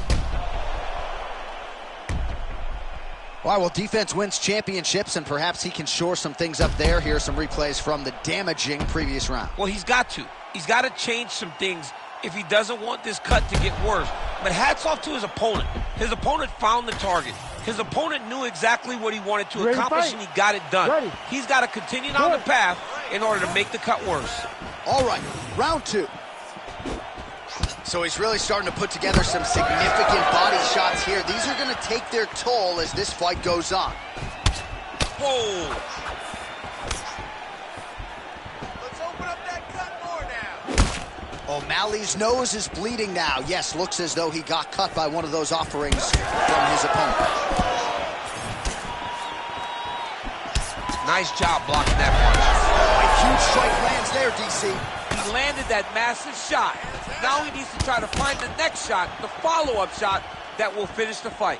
All right, well, defense wins championships, and perhaps he can shore some things up there. Here are some replays from the damaging previous round. Well, he's got to. He's got to change some things if he doesn't want this cut to get worse. But hats off to his opponent. His opponent found the target. His opponent knew exactly what he wanted to accomplish, and he got it done. He's got to continue down the path in order to make the cut worse. All right, round two. So he's really starting to put together some significant body shots here. These are going to take their toll as this fight goes on. Whoa. O'Malley's nose is bleeding now. Yes, looks as though he got cut by one of those offerings from his opponent. Nice job blocking that punch. Oh, a huge strike lands there, DC. He landed that massive shot. Now he needs to try to find the next shot, the follow-up shot that will finish the fight.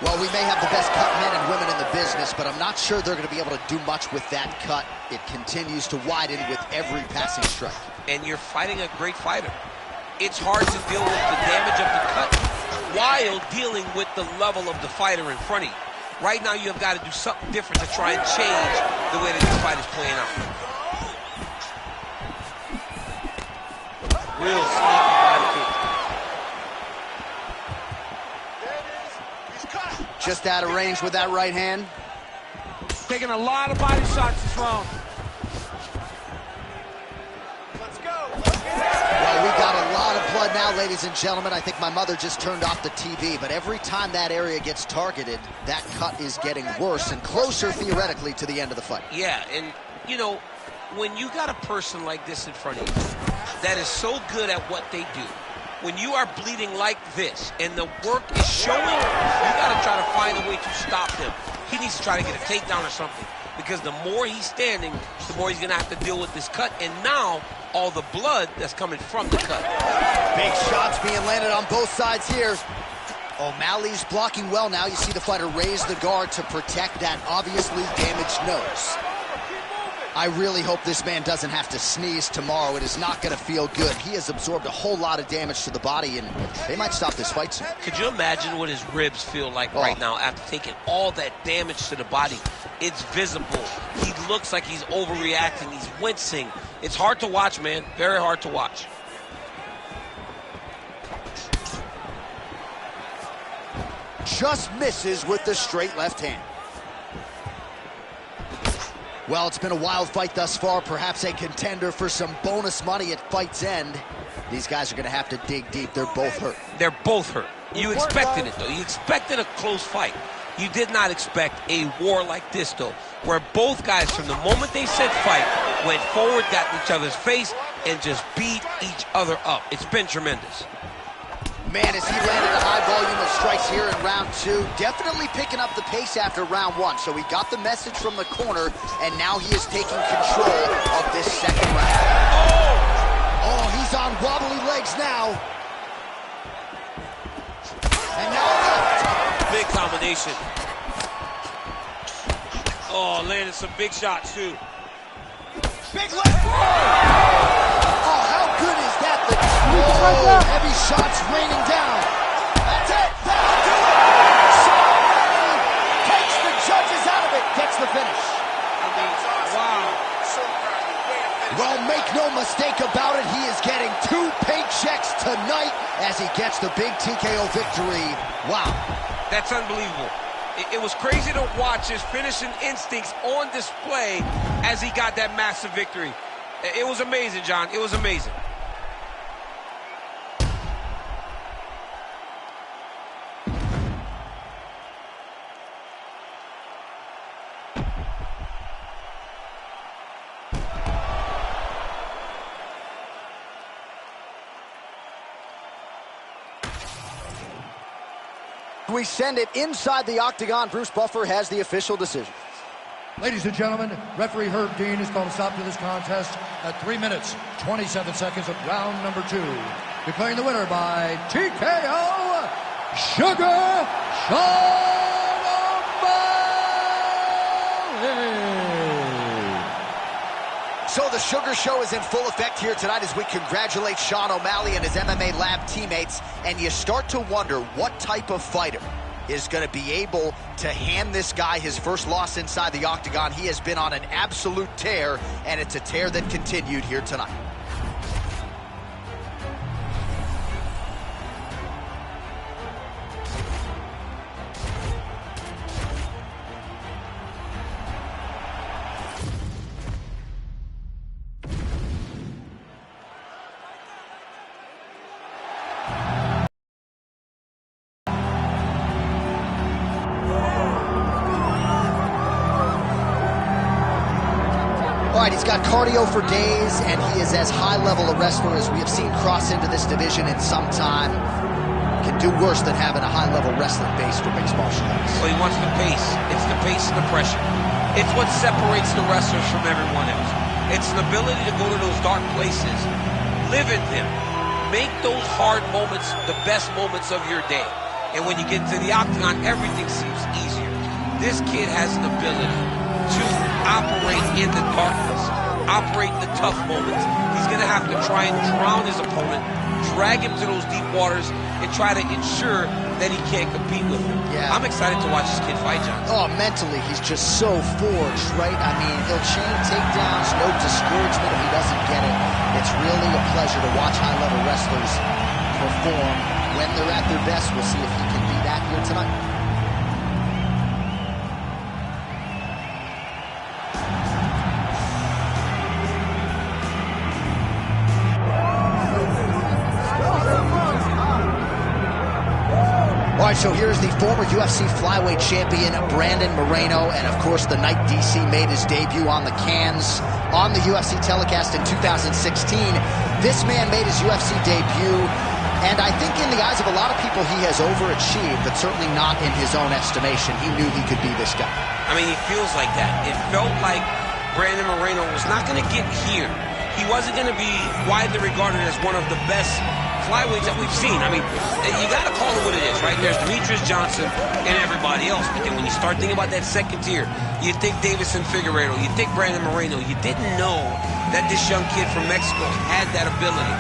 Well, we may have the best cut men and women in the business, but I'm not sure they're going to be able to do much with that cut. It continues to widen with every passing strike. And you're fighting a great fighter. It's hard to deal with the damage of the cut while dealing with the level of the fighter in front of you. Right now, you have got to do something different to try and change the way that this fight is playing out. Real sneaky body kick. Just out of range with that right hand. Taking a lot of body shots this round. Let's go. Well, we got a lot of blood now, ladies and gentlemen. I think my mother just turned off the TV, but every time that area gets targeted, that cut is getting worse and closer, theoretically, to the end of the fight. Yeah, and, you know, when you got a person like this in front of you that is so good at what they do, when you are bleeding like this and the work is showing, you got to try to find a way to stop him. He needs to try to get a takedown or something, because the more he's standing, the more he's going to have to deal with this cut, and now all the blood that's coming from the cut. Big shots being landed on both sides here. O'Malley's blocking well now. You see the fighter raise the guard to protect that obviously damaged nose. I really hope this man doesn't have to sneeze tomorrow. It is not going to feel good. He has absorbed a whole lot of damage to the body, and they might stop this fight soon. Could you imagine what his ribs feel like right now after taking all that damage to the body? It's visible. He looks like he's overreacting. He's wincing. It's hard to watch, man. Very hard to watch. Just misses with the straight left hand. Well, it's been a wild fight thus far, perhaps a contender for some bonus money at fight's end. These guys are going to have to dig deep. They're both hurt. They're both hurt. You expected it, though. You expected a close fight. You did not expect a war like this, though, where both guys, from the moment they said fight, went forward, got in each other's face, and just beat each other up. It's been tremendous. Man, as he landed a high volume of strikes here in round 2, definitely picking up the pace after round 1. So he got the message from the corner, and now he is taking control of this second round. Oh, he's on wobbly legs now. And now left. Big combination. Oh, landed some big shots, too. Big left. Oh, how good is that? Heavy shots raining down. That's it. That'll do it. Sean takes the judges out of it. Gets the finish. Wow. Well, make no mistake about it. He is getting 2 paychecks tonight as he gets the big TKO victory. Wow. That's unbelievable. It was crazy to watch his finishing instincts on display as he got that massive victory. It was amazing, John. It was amazing. We send it inside the octagon. Bruce Buffer has the official decision. Ladies and gentlemen, referee Herb Dean has called a stop to this contest at 3 minutes, 27 seconds of round number 2. Declaring the winner by TKO, Sugar Sean O'Malley. So the Sugar Show is in full effect here tonight as we congratulate Sean O'Malley and his MMA Lab teammates. And you start to wonder what type of fighter is going to be able to hand this guy his first loss inside the octagon. He has been on an absolute tear, and it's a tear that continued here tonight. All right, he's got cardio for days, and he is as high-level a wrestler as we have seen cross into this division in some time. Can do worse than having a high-level wrestling base for mixed martial arts. Well, he wants the pace. It's the pace and the pressure. It's what separates the wrestlers from everyone else. It's an ability to go to those dark places, live in them, make those hard moments the best moments of your day. And when you get into the octagon, everything seems easier. This kid has an ability to operate in the darkness, operate in the tough moments. He's going to have to try and drown his opponent, drag him to those deep waters, and try to ensure that he can't compete with him. Yeah. I'm excited to watch this kid fight, John. Oh, mentally, he's just so forged, right? I mean, he'll chain takedowns, no discouragement if he doesn't get it. It's really a pleasure to watch high-level wrestlers perform when they're at their best. We'll see if he can be that here tonight. All right, so here's the former UFC flyweight champion, Brandon Moreno, and of course the night DC made his debut on the cans on the UFC telecast in 2016. This man made his UFC debut, and I think in the eyes of a lot of people he has overachieved, but certainly not in his own estimation. He knew he could be this guy. I mean, he feels like that. It felt like Brandon Moreno was not going to get here. He wasn't going to be widely regarded as one of the best flyweights that we've seen. I mean, you got to call it what it is, right? There's Demetrius Johnson and everybody else. But then when you start thinking about that second tier, you think Davison Figueiredo, you think Brandon Moreno. You didn't know that this young kid from Mexico had that ability.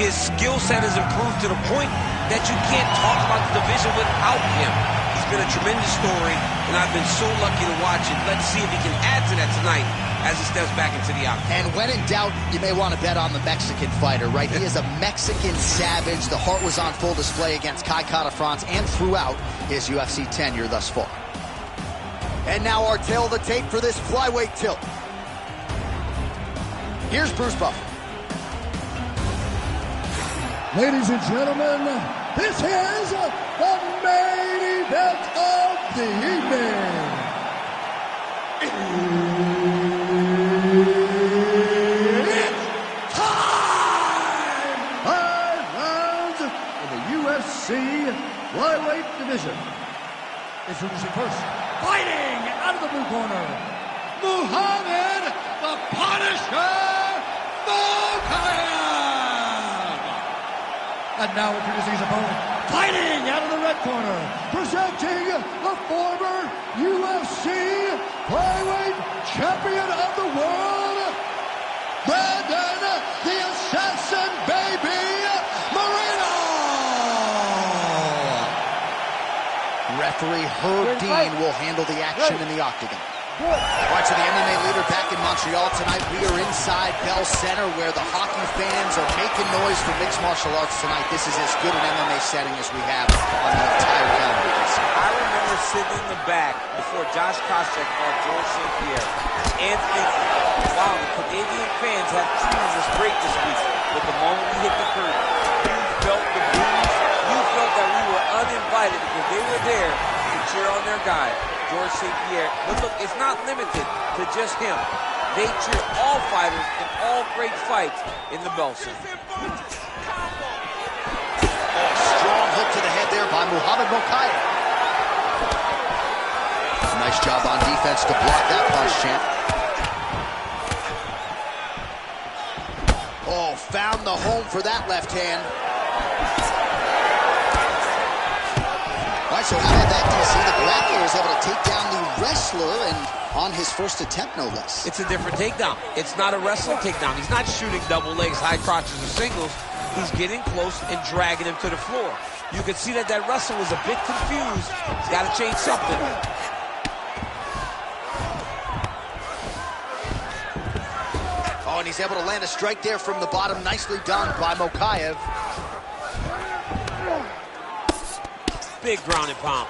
His skill set has improved to the point that you can't talk about the division without him. He's been a tremendous story, and I've been so lucky to watch it. Let's see if he can add to that tonight as he steps back into the octagon. And when in doubt, you may want to bet on the Mexican fighter, right? He is a Mexican savage. The heart was on full display against Kai Kara-France and throughout his UFC tenure thus far. And now our tail of the tape for this flyweight tilt. Here's Bruce Buffer. Ladies and gentlemen, this is the main event of the evening. It's time! 5 rounds in the UFC flyweight division. Introducing first, fighting out of the blue corner, Muhammad the Punisher Mokaev. And now introducing his opponent, fighting out of the red corner, presenting the former UFC flyweight champion of the world, Brandon the Assassin Baby Moreno. Referee Herb Dean will handle the action in the octagon. All right, so the MMA leader back in Montreal tonight. We are inside Bell Center where the hockey fans are making noise for mixed martial arts tonight. This is as good an MMA setting as we have on the entire calendar. I remember sitting in the back before Josh Koscheck fought George St. Pierre and thinking, wow, the Canadian fans have chosen this break this week. But the moment we hit the curtain, you felt the booze. You felt that we were uninvited because they were there to cheer on their guy, George St. Pierre. But look, it's not limited to just him. They cheer all fighters in all great fights in the Bell Center. Oh, strong hook to the head there by Muhammad Mokaev. Nice job on defense to block that punch, champ. Oh, found the home for that left hand. All right, so how about that, DC? The grappler was able to take down the wrestler and on his first attempt, no less. It's a different takedown. It's not a wrestling takedown. He's not shooting double legs, high crotches, or singles. He's getting close and dragging him to the floor. You can see that wrestler was a bit confused. He's got to change something. Oh, and he's able to land a strike there from the bottom. Nicely done by Mokaev. Big ground and pound.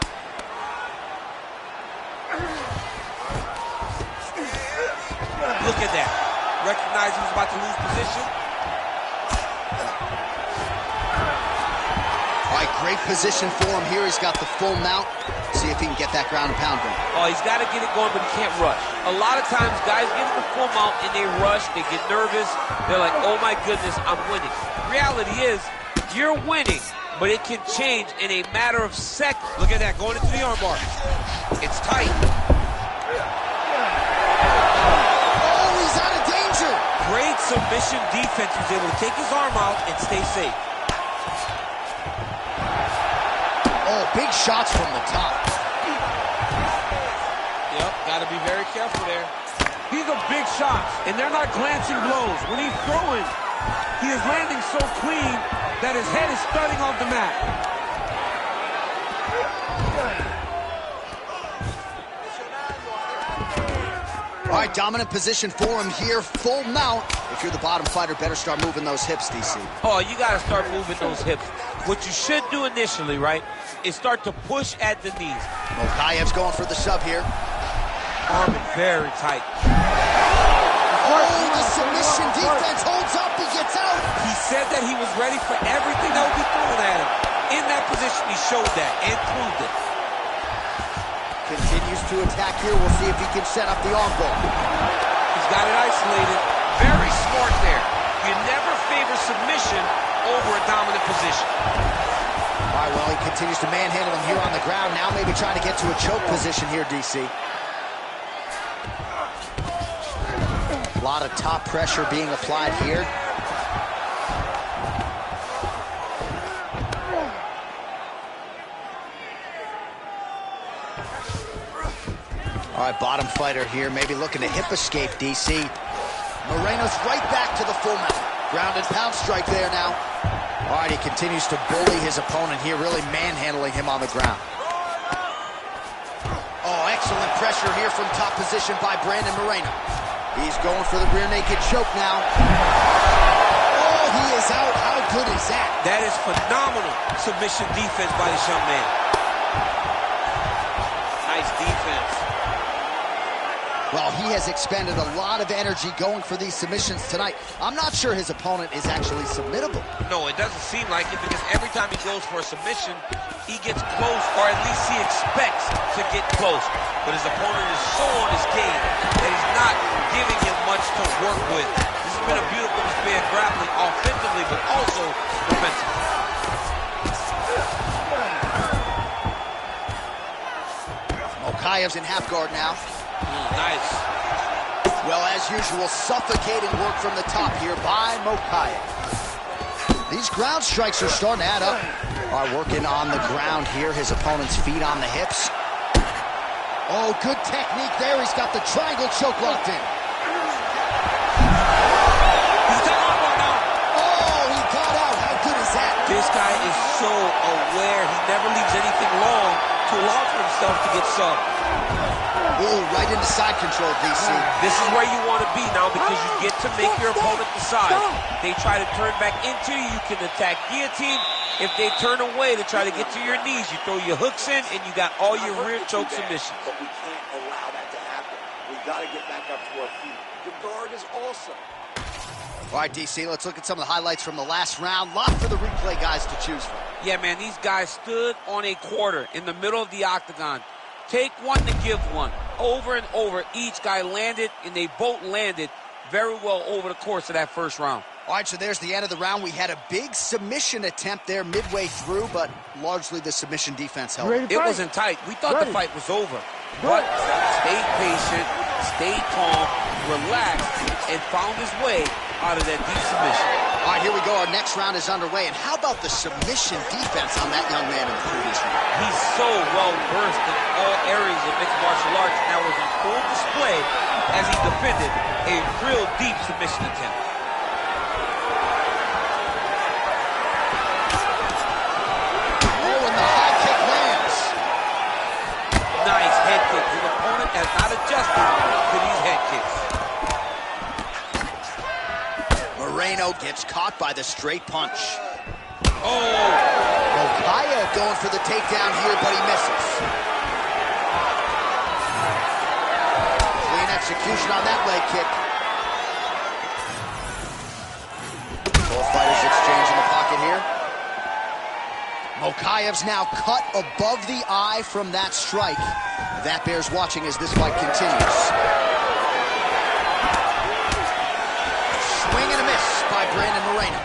Look at that. Recognize he was about to lose position. All right, great position for him here. He's got the full mount. See if he can get that ground and pound going. Oh, he's got to get it going, but he can't rush. A lot of times, guys get the full mount and they rush, they get nervous. They're like, oh my goodness, I'm winning. Reality is, you're winning, but it can change in a matter of seconds. Look at that, going into the armbar. It's tight. Oh, he's out of danger. Great submission defense. He was able to take his arm out and stay safe. Oh, big shots from the top. Yep, got to be very careful there. These are big shots, and they're not glancing blows. When he's throwing, he is landing so clean that his head is starting off the mat. All right, dominant position for him here. Full mount. If you're the bottom fighter, better start moving those hips, DC. Oh, you got to start moving those hips. What you should do initially, right, is start to push at the knees. Mokaev's going for the sub here. Arm is very tight. Oh, the submission defense holds up. He gets out. He said that he was ready for everything that would be thrown at him. In that position, he showed that and proved it. Continues to attack here. We'll see if he can set up the arm bar. He's got it isolated. Very smart there. You never favor submission over a dominant position. All right, well, he continues to manhandle him here on the ground. Now maybe trying to get to a choke position here, DC. A lot of top pressure being applied here. All right, bottom fighter here, maybe looking to hip escape, DC. Moreno's right back to the full mount. Ground and pound strike there now. All right, he continues to bully his opponent here, really manhandling him on the ground. Oh, excellent pressure here from top position by Brandon Moreno. He's going for the rear naked choke now. Oh, he is out. How good is that? That is phenomenal submission defense by this young man. Nice defense. Well, he has expended a lot of energy going for these submissions tonight. I'm not sure his opponent is actually submittable. No, it doesn't seem like it, because every time he goes for a submission, he gets close, or at least he expects to get close. But his opponent is so on his game that he's not giving him much to work with. This has been a beautiful display of grappling offensively, but also defensively. Mokayev's in half guard now. Nice. Well, as usual, suffocating work from the top here by Mokayev. These ground strikes are starting to add up. All right, working on the ground here. His opponent's feet on the hips. Oh, good technique there. He's got the triangle choke locked in. Oh, he got out. How good is that? This guy is so aware. He never leaves anything long to allow for himself to get subbed. Ooh, right into side control, DC. This is where you want to be now, because you get to make your opponent decide. They try to turn back into you, you can attack guillotine. If they turn away to try to get to your knees, you throw your hooks in, and you got all your rear choke submissions. But we can't allow that to happen. We got to get back up to our feet. Your guard is awesome. All right, DC, let's look at some of the highlights from the last round. Lot for the replay guys to choose from. Yeah, man, these guys stood on a quarter in the middle of the octagon. Take one to give one. Over and over, each guy landed, and they both landed very well over the course of that first round. All right, so there's the end of the round. We had a big submission attempt there midway through, but largely the submission defense held. It wasn't tight. We thought the fight was over. But stayed patient, stayed calm, relaxed, and found his way out of that deep submission. All right, here we go. Our next round is underway. And how about the submission defense on that young man in the previous round? He's so well-versed in all areas of mixed martial arts, and that was in full display as he defended a real deep submission attempt. Oh, and the high kick lands. Nice head kick. His opponent has not adjusted to these head kicks. Moreno gets caught by the straight punch. Oh! Mokayev going for the takedown here, but he misses. Clean execution on that leg kick. Both fighters exchange in the pocket here. Mokayev's now cut above the eye from that strike. That bears watching as this fight continues. Swing and a miss by Brandon Moreno.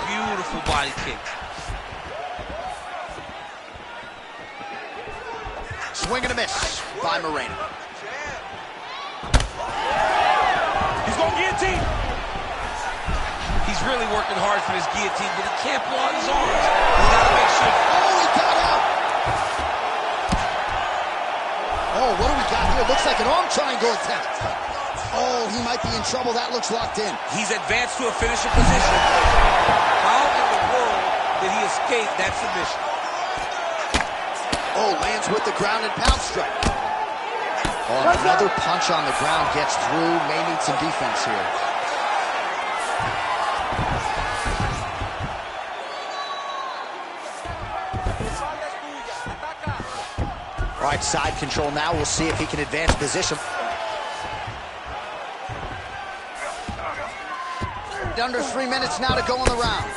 Beautiful body kick. Swing and a miss by Moreno. He's going guillotine. He's really working hard for this guillotine, but he can't pull out his arms. He's got to make sure. Oh, he got out. Oh, what do we got here? Looks like an arm triangle attempt. Oh, he might be in trouble. That looks locked in. He's advanced to a finishing position. How in the world did he escape that submission? Oh, lands with the ground and pound strike. Oh, another punch on the ground gets through. May need some defense here. All right, side control now. We'll see if he can advance position. Under 3 minutes now to go in the round.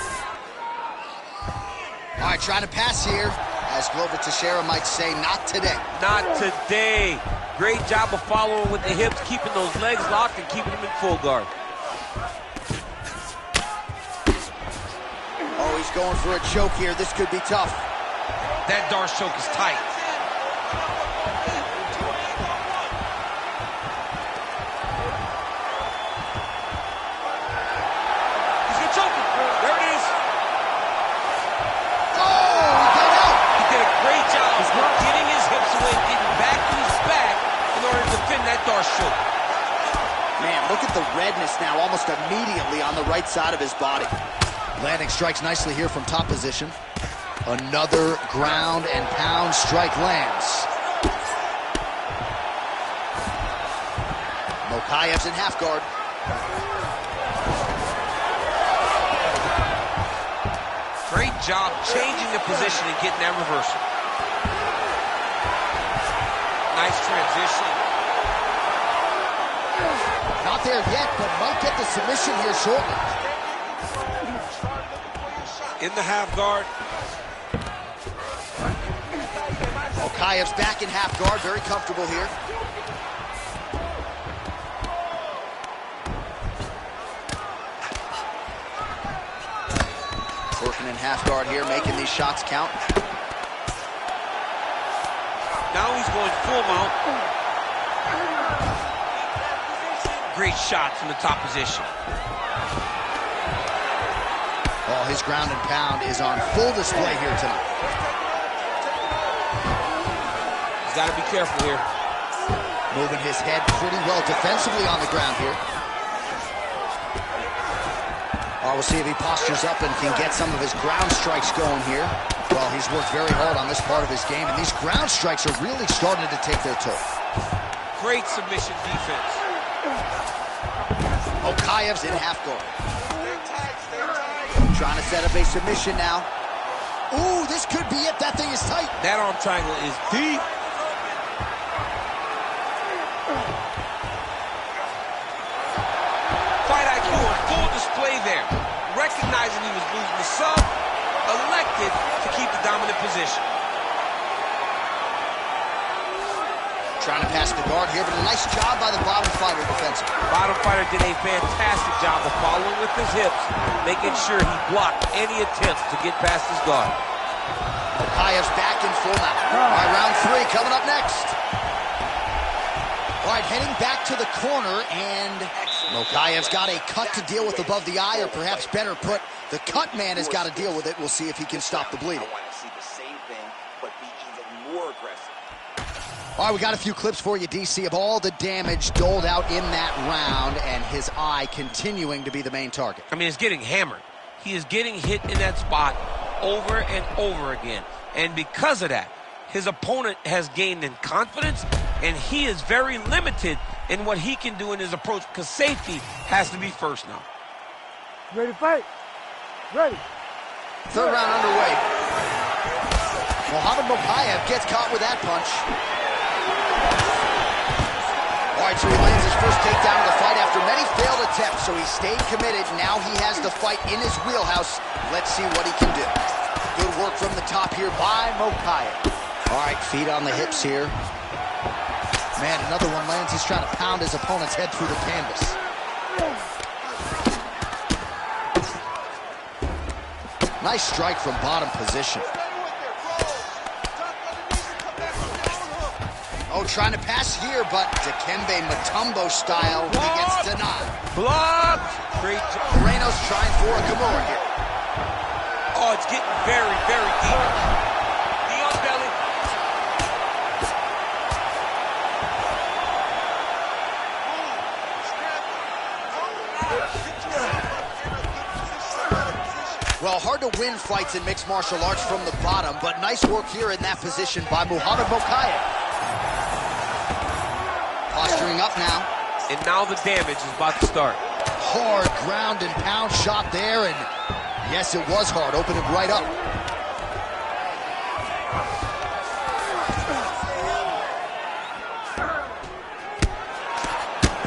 All right, trying to pass here. As Glover Teixeira might say, not today. Not today. Great job of following with the hips, keeping those legs locked and keeping them in full guard. Oh, he's going for a choke here. This could be tough. That Darce choke is tight. He's gonna choke him. There it is. Oh, he got out. He did a great job. look at the redness now almost immediately on the right side of his body. Landing strikes nicely here from top position. Another ground and pound strike lands. Mokayev's in half guard. Great job changing the position and getting that reversal. Nice transition. Not there yet, but might get the submission here shortly. In the half guard. Mokayev's back in half guard, very comfortable here. Working in half guard here, making these shots count. Now he's going full mount. Great shot from the top position. Oh, his ground and pound is on full display here tonight. He's got to be careful here. Moving his head pretty well defensively on the ground here. We'll see if he postures up and can get some of his ground strikes going here. Well, he's worked very hard on this part of his game, and these ground strikes are really starting to take their toll. Great submission defense. Mokayev's in half guard. Trying to set up a submission now. Ooh, this could be it. That thing is tight. That arm triangle is deep. Fight IQ on full display there. Recognizing he was losing the sub, elected to keep the dominant position. Trying to pass the guard here, but a nice job by the bottom fighter defensively. Bottom fighter did a fantastic job of following with his hips, making sure he blocked any attempts to get past his guard. Mokayev's back in full mount. All right, round 3 coming up next. All right, heading back to the corner, and Mokayev's got a cut to deal with above the eye, or perhaps better put, the cut man has got to deal with it. We'll see if he can stop the bleeding. I want to see the same thing, but be even more aggressive. All right, we got a few clips for you, DC, of all the damage doled out in that round, and his eye continuing to be the main target. I mean, it's getting hammered. He is getting hit in that spot over and over again. And because of that, his opponent has gained in confidence, and he is very limited in what he can do in his approach, because safety has to be first now. Ready to fight? Ready. Third round underway. Muhammad Mokayev gets caught with that punch. All right, so he lands his first takedown of the fight after many failed attempts, so he stayed committed. Now he has the fight in his wheelhouse. Let's see what he can do. Good work from the top here by Mokayev. All right, feet on the hips here. Man, another one lands. He's trying to pound his opponent's head through the canvas. Nice strike from bottom position. Oh, trying to pass here, but Dikembe Mutombo style, he gets denied. Blocked! Great job. Moreno's trying for a Kimura here. Oh, it's getting very, very deep. Knee on belly. Well, hard to win fights in mixed martial arts from the bottom, but nice work here in that position by Muhammad Mokayev. Posturing up now. And now the damage is about to start. Hard ground and pound shot there, and yes, it was hard, opening right up.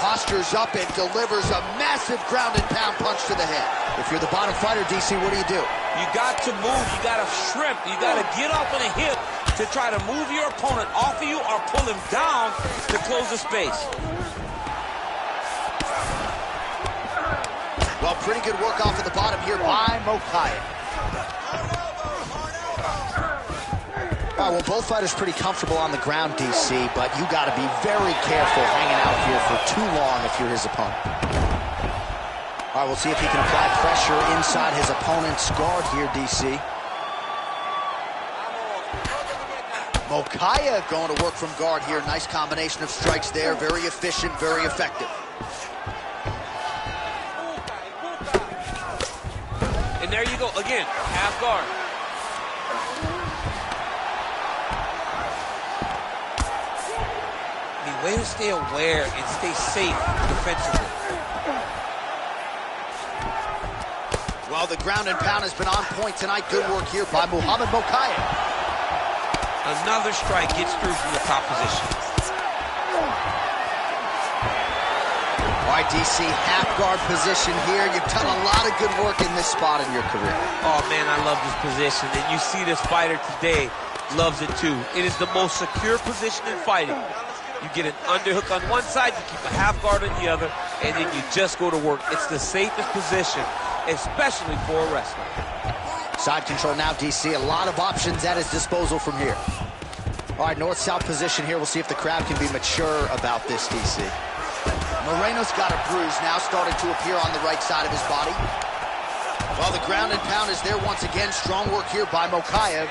Postures up and delivers a massive ground and pound punch to the head. If you're the bottom fighter, DC, what do? You got to move, you got to shrimp, you got to get off on a hip to try to move your opponent off of you or pull him down to close the space. Well, pretty good work off of the bottom here by Mokayev. All right, well, both fighters pretty comfortable on the ground, DC, but you got to be very careful hanging out here for too long if you're his opponent. All right, we'll see if he can apply pressure inside his opponent's guard here, DC. Mokayev going to work from guard here. Nice combination of strikes there. Very efficient, very effective. And there you go, again, half guard. The way to stay aware and stay safe defensively. Well, the ground and pound has been on point tonight. Good work here by Muhammad Mokaev. Another strike gets through from the top position. All right, DC, half guard position here. You've done a lot of good work in this spot in your career. Oh, man, I love this position. And you see this fighter today loves it, too. It is the most secure position in fighting. You get an underhook on one side, you keep a half guard on the other, and then you just go to work. It's the safest position, especially for a wrestler. Side control now, DC. A lot of options at his disposal from here. All right, north-south position here. We'll see if the crowd can be mature about this, DC. Moreno's got a bruise now starting to appear on the right side of his body. Well, the ground and pound is there once again. Strong work here by Mokaev.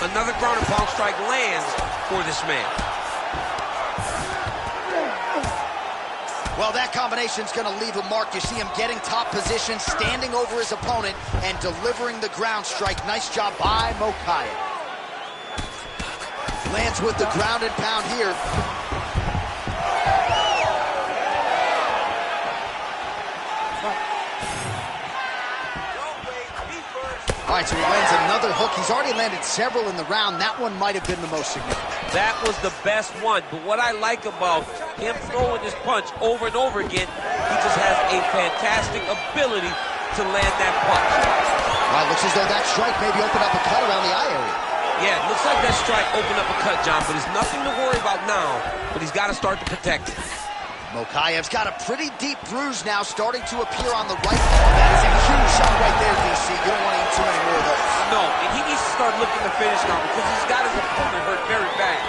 Another ground and pound strike lands for this man. Well, that combination's going to leave a mark. You see him getting top position, standing over his opponent, and delivering the ground strike. Nice job by Mokaev. Lands with the ground and pound here. All right, so he lands another hook. He's already landed several in the round. That one might have been the most significant. That was the best one. But what I like about him throwing this punch over and over again, he just has a fantastic ability to land that punch. Well, it looks as though that strike maybe opened up a cut around the eye area. Yeah, it looks like that strike opened up a cut, John, but there's nothing to worry about now, but he's got to start to protect it. Mokaev's got a pretty deep bruise now starting to appear on the right. That is a huge shot right there, DC. You don't want to eat too many more of those. No, and he needs to start looking to finish now because he's got his opponent hurt very bad.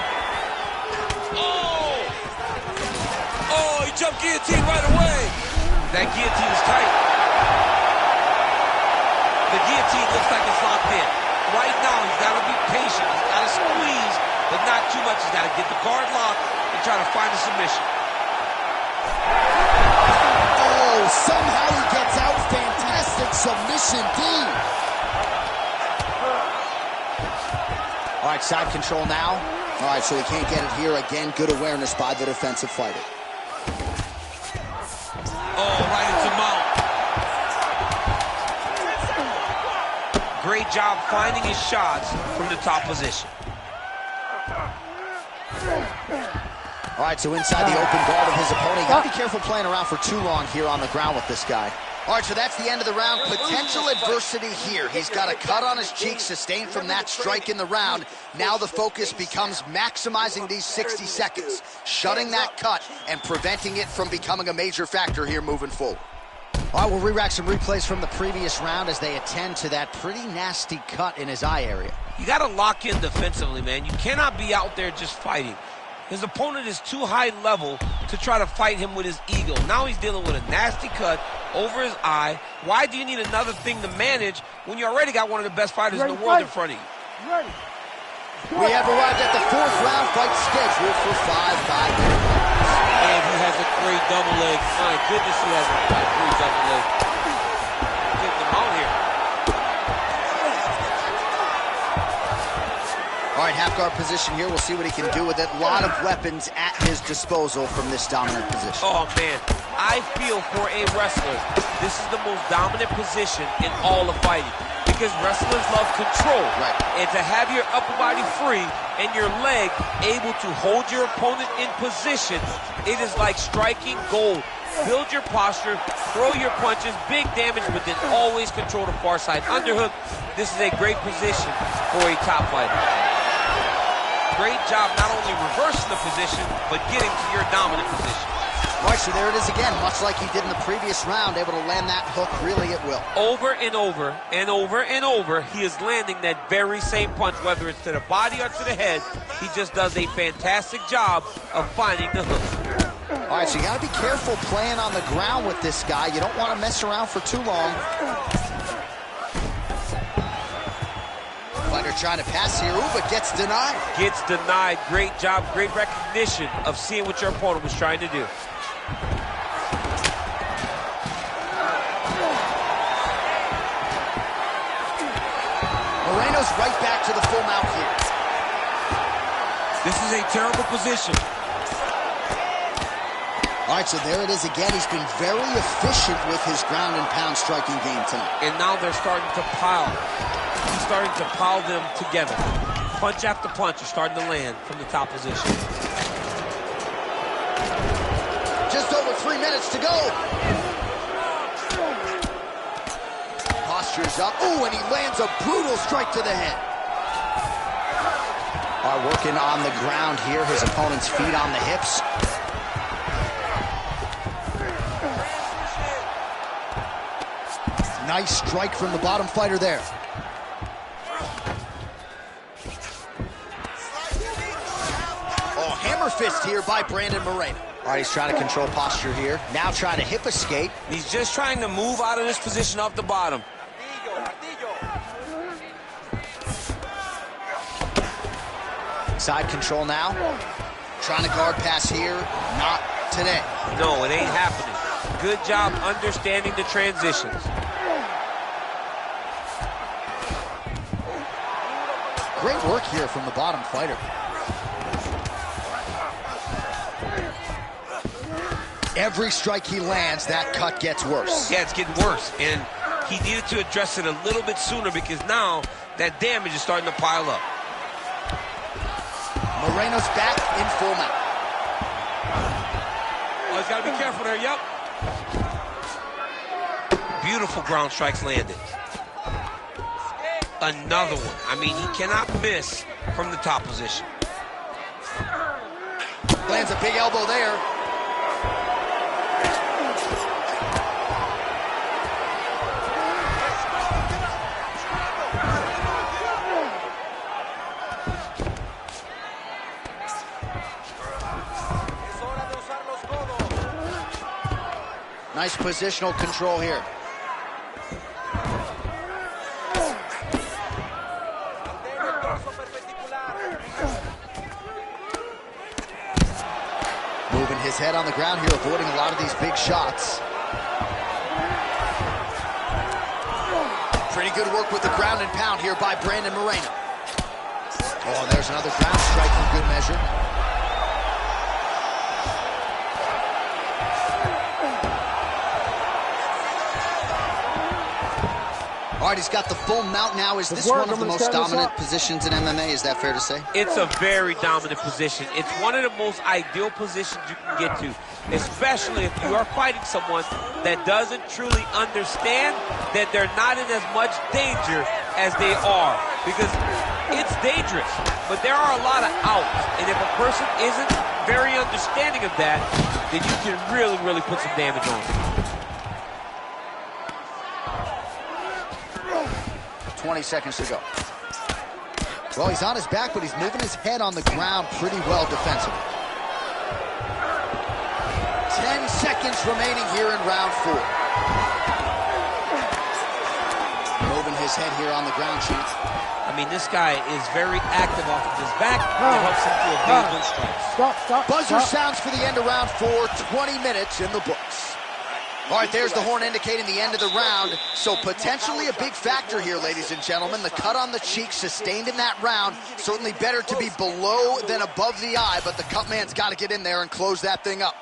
Oh, he jumped guillotine right away. That guillotine is tight. The guillotine looks like it's locked in. Right now, he's got to be patient. He's got to squeeze, but not too much. He's got to get the guard locked and try to find a submission. Oh, somehow he gets out. Fantastic submission, D. All right, side control now. All right, so he can't get it here. Again, good awareness by the defensive fighter. Oh, right into mount. Great job finding his shots from the top position. All right, so inside the open guard of his opponent. You got to be careful playing around for too long here on the ground with this guy. All right, so that's the end of the round. Potential adversity here. He's got a cut on his cheek sustained from that strike in the round. Now the focus becomes maximizing these 60 seconds, shutting that cut and preventing it from becoming a major factor here moving forward. All right, we'll re-rack some replays from the previous round as they attend to that pretty nasty cut in his eye area. You got to lock in defensively, man. You cannot be out there just fighting. His opponent is too high level to try to fight him with his ego. Now he's dealing with a nasty cut over his eye. Why do you need another thing to manage when you already got one of the best fighters in the world in front of you? Ready. We have arrived at the fourth round fight scheduled for 5 minutes. And he has a great double leg. My goodness, he has a great double leg. Getting him out here. All right, half guard position here. We'll see what he can do with it. A lot of weapons at his disposal from this dominant position. Oh, man. I feel for a wrestler, this is the most dominant position in all of fighting. Because wrestlers love control. Right. And to have your upper body free and your leg able to hold your opponent in position, it is like striking gold. Build your posture, throw your punches, big damage, but then always control the far side underhook. This is a great position for a top fighter. Great job not only reversing the position, but getting to your dominant position. All right, so there it is again, much like he did in the previous round, able to land that hook really at will. Over and over and over and over, he is landing that very same punch, whether it's to the body or to the head. He just does a fantastic job of finding the hook. All right, so you got to be careful playing on the ground with this guy. You don't want to mess around for too long. Fighter trying to pass here, but gets denied. Gets denied. Great job, great recognition of seeing what your opponent was trying to do. goes right back to the full mount here. This is a terrible position. All right, so there it is again. He's been very efficient with his ground and pound striking game tonight. And now they're starting to pile. He's starting to pile them together. Punch after punch is starting to land from the top position. Just over 3 minutes to go. Posture's up. Ooh, and he lands a brutal strike to the head. All right, working on the ground here. His opponent's feet on the hips. Nice strike from the bottom fighter there. Oh, hammer fist here by Brandon Moreno. All right, he's trying to control posture here. Now trying to hip escape. He's just trying to move out of this position off the bottom. Side control now. Trying to guard pass here. Not today. No, it ain't happening. Good job understanding the transitions. Great work here from the bottom fighter. Every strike he lands, that cut gets worse. Yeah, it's getting worse. And he needed to address it a little bit sooner because now that damage is starting to pile up. Moreno's back in full mount. Oh, he's got to be careful there, yep. Beautiful ground strikes landed. Another one. I mean, he cannot miss from the top position. Lands a big elbow there. Nice positional control here. Moving his head on the ground here, avoiding a lot of these big shots. Pretty good work with the ground and pound here by Brandon Moreno. Oh, and there's another ground strike for good measure. All right, he's got the full mount now. Is this one of the most dominant positions in MMA? Is that fair to say? It's a very dominant position. It's one of the most ideal positions you can get to, especially if you are fighting someone that doesn't truly understand that they're not in as much danger as they are. Because it's dangerous, but there are a lot of outs. And if a person isn't very understanding of that, then you can really, really put some damage on them. 20 seconds to go. Well, he's on his back, but he's moving his head on the ground pretty well defensively. 10 seconds remaining here in round 4. Moving his head here on the ground, Chief. I mean, this guy is very active off of his back. It helps him to evade those strikes. Stop. Buzzer sounds for the end of round 4. 20 minutes in the books. All right, there's the horn indicating the end of the round. So potentially a big factor here, ladies and gentlemen. The cut on the cheek sustained in that round. Certainly better to be below than above the eye, but the cut man's got to get in there and close that thing up.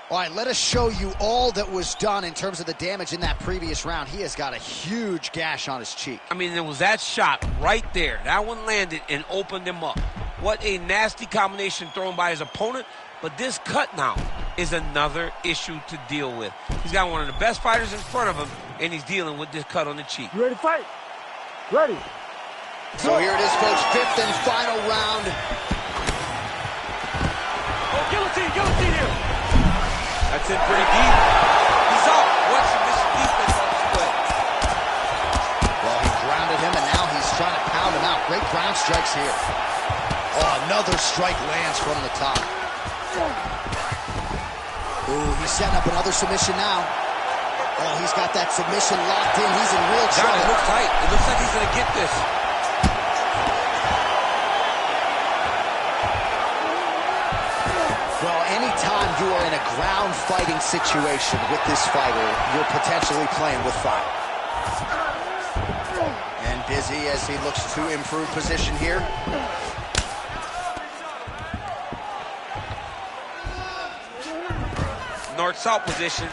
All right, let us show you all that was done in terms of the damage in that previous round. He has got a huge gash on his cheek. I mean, there was that shot right there. That one landed and opened him up. What a nasty combination thrown by his opponent. But this cut now is another issue to deal with. He's got one of the best fighters in front of him, and he's dealing with this cut on the cheek. You ready to fight? Ready. So here it is, folks, 5th and final round. Oh, guillotine here. That's in pretty deep. He's out. Watch the mission defense on his foot. Well, he grounded him, and now he's trying to pound him out. Great ground strikes here. Oh, another strike lands from the top. Ooh, he's setting up another submission now. Oh, he's got that submission locked in. He's in real trouble. It looks tight. It looks like he's going to get this. Well, anytime you are in a ground fighting situation with this fighter, you're potentially playing with fire. And busy as he looks to improve position here. North-south position.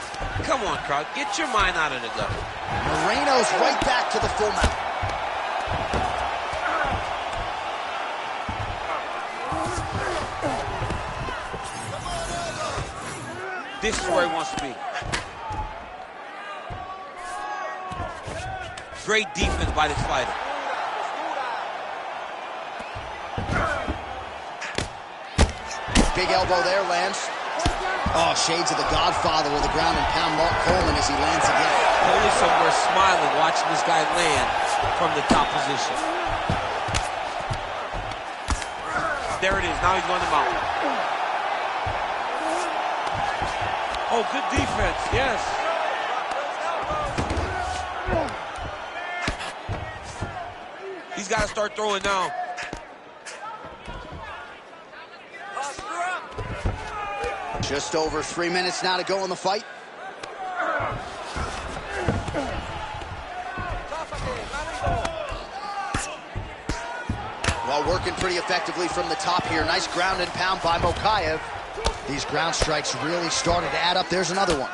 Come on, crowd. Get your mind out of the gutter. Moreno's right back to the full mount. This is where he wants to be. Great defense by this fighter. Big elbow there, lands. Oh, shades of the Godfather with the ground and pound Mark Coleman as he lands again. Only somewhere smiling watching this guy land from the top position. There it is. Now he's going to mount. Oh, good defense. Yes. He's got to start throwing now. Just over 3 minutes now to go in the fight. Well, working pretty effectively from the top here. Nice ground and pound by Mokaev. These ground strikes really started to add up. There's another one.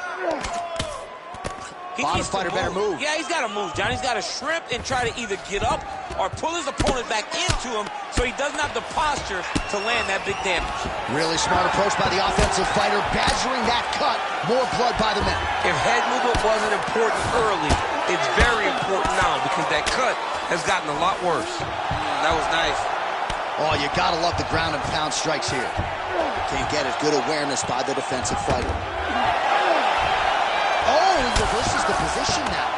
Bottom fighter better move. Yeah, he's got to move, John. He's got to shrimp and try to either get up or pull his opponent back into him so he doesn't have the posture to land that big damage. Really smart approach by the offensive fighter, badgering that cut. More blood by the men. If head movement wasn't important early, it's very important now because that cut has gotten a lot worse. That was nice. Oh, you gotta love the ground and pound strikes here. Can't get it. Good awareness by the defensive fighter. Oh, he reverses the position now.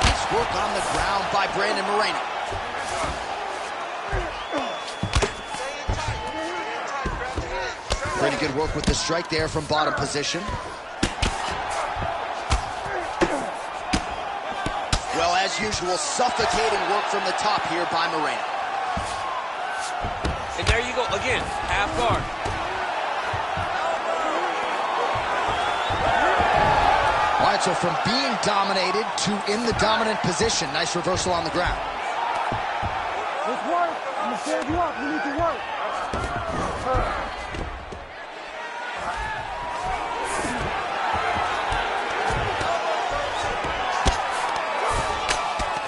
Nice work on the ground by Brandon Moreno. Pretty good work with the strike there from bottom position. Well, as usual, suffocating work from the top here by Moreno. And there you go, again, half guard. All right, so from being dominated to in the dominant position. Nice reversal on the ground. Let's work. I'm going to stand you up. You need to work.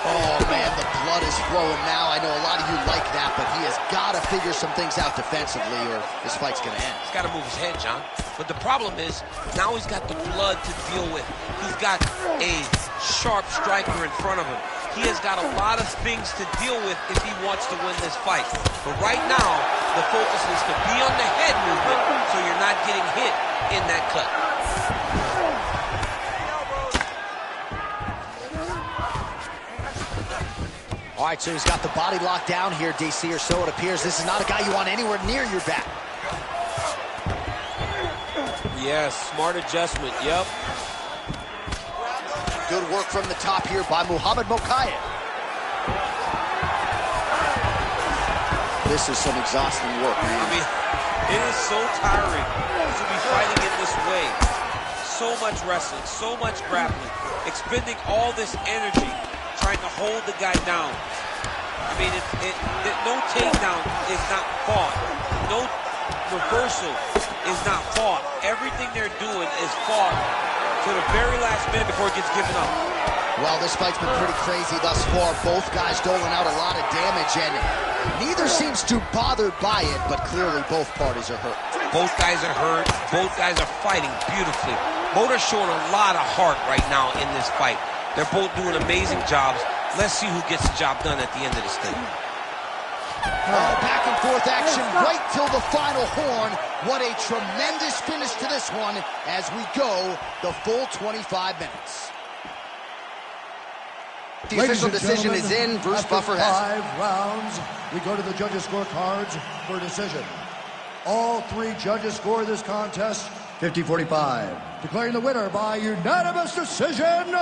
Oh, man, the blood is flowing now. I know a lot of you like that, but he has got to figure some things out defensively or this fight's going to end. He's got to move his head, John. But the problem is, now he's got the blood to deal with. He's got a sharp striker in front of him. He has got a lot of things to deal with if he wants to win this fight. But right now, the focus is to be on the head movement so you're not getting hit in that cut. All right, so he's got the body locked down here, DC, or so it appears. This is not a guy you want anywhere near your back. Yes, smart adjustment, yep. Good work from the top here by Muhammad Mokaev. This is some exhausting work, man. I mean, it is so tiring to be fighting in this way. So much wrestling, so much grappling, expending all this energy trying to hold the guy down. I mean, no takedown is not fought. No reversal is not fought. Everything they're doing is fought to the very last minute before it gets given up. Well, this fight's been pretty crazy thus far. Both guys doling out a lot of damage, and neither seems too bothered by it, but clearly both parties are hurt. Both guys are hurt. Both guys are fighting beautifully. Both are showing a lot of heart right now in this fight. They're both doing amazing jobs. Let's see who gets the job done at the end of this thing. Oh, back and forth action right till the final horn. What a tremendous finish to this one as we go the full 25 minutes. The official decision is in. Bruce Buffer has it. 5 rounds, we go to the judges' scorecards for decision. All 3 judges score this contest 50-45. Declaring the winner by unanimous decision,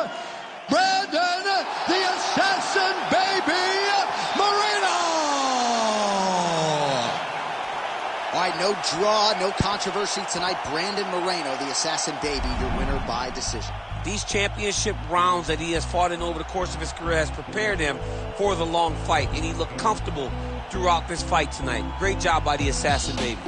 Brandon the Assassin Baby Moreno! All right, no draw, no controversy tonight. Brandon Moreno, the Assassin Baby, your winner by decision. These championship rounds that he has fought in over the course of his career has prepared him for the long fight, and he looked comfortable throughout this fight tonight. Great job by the Assassin Baby.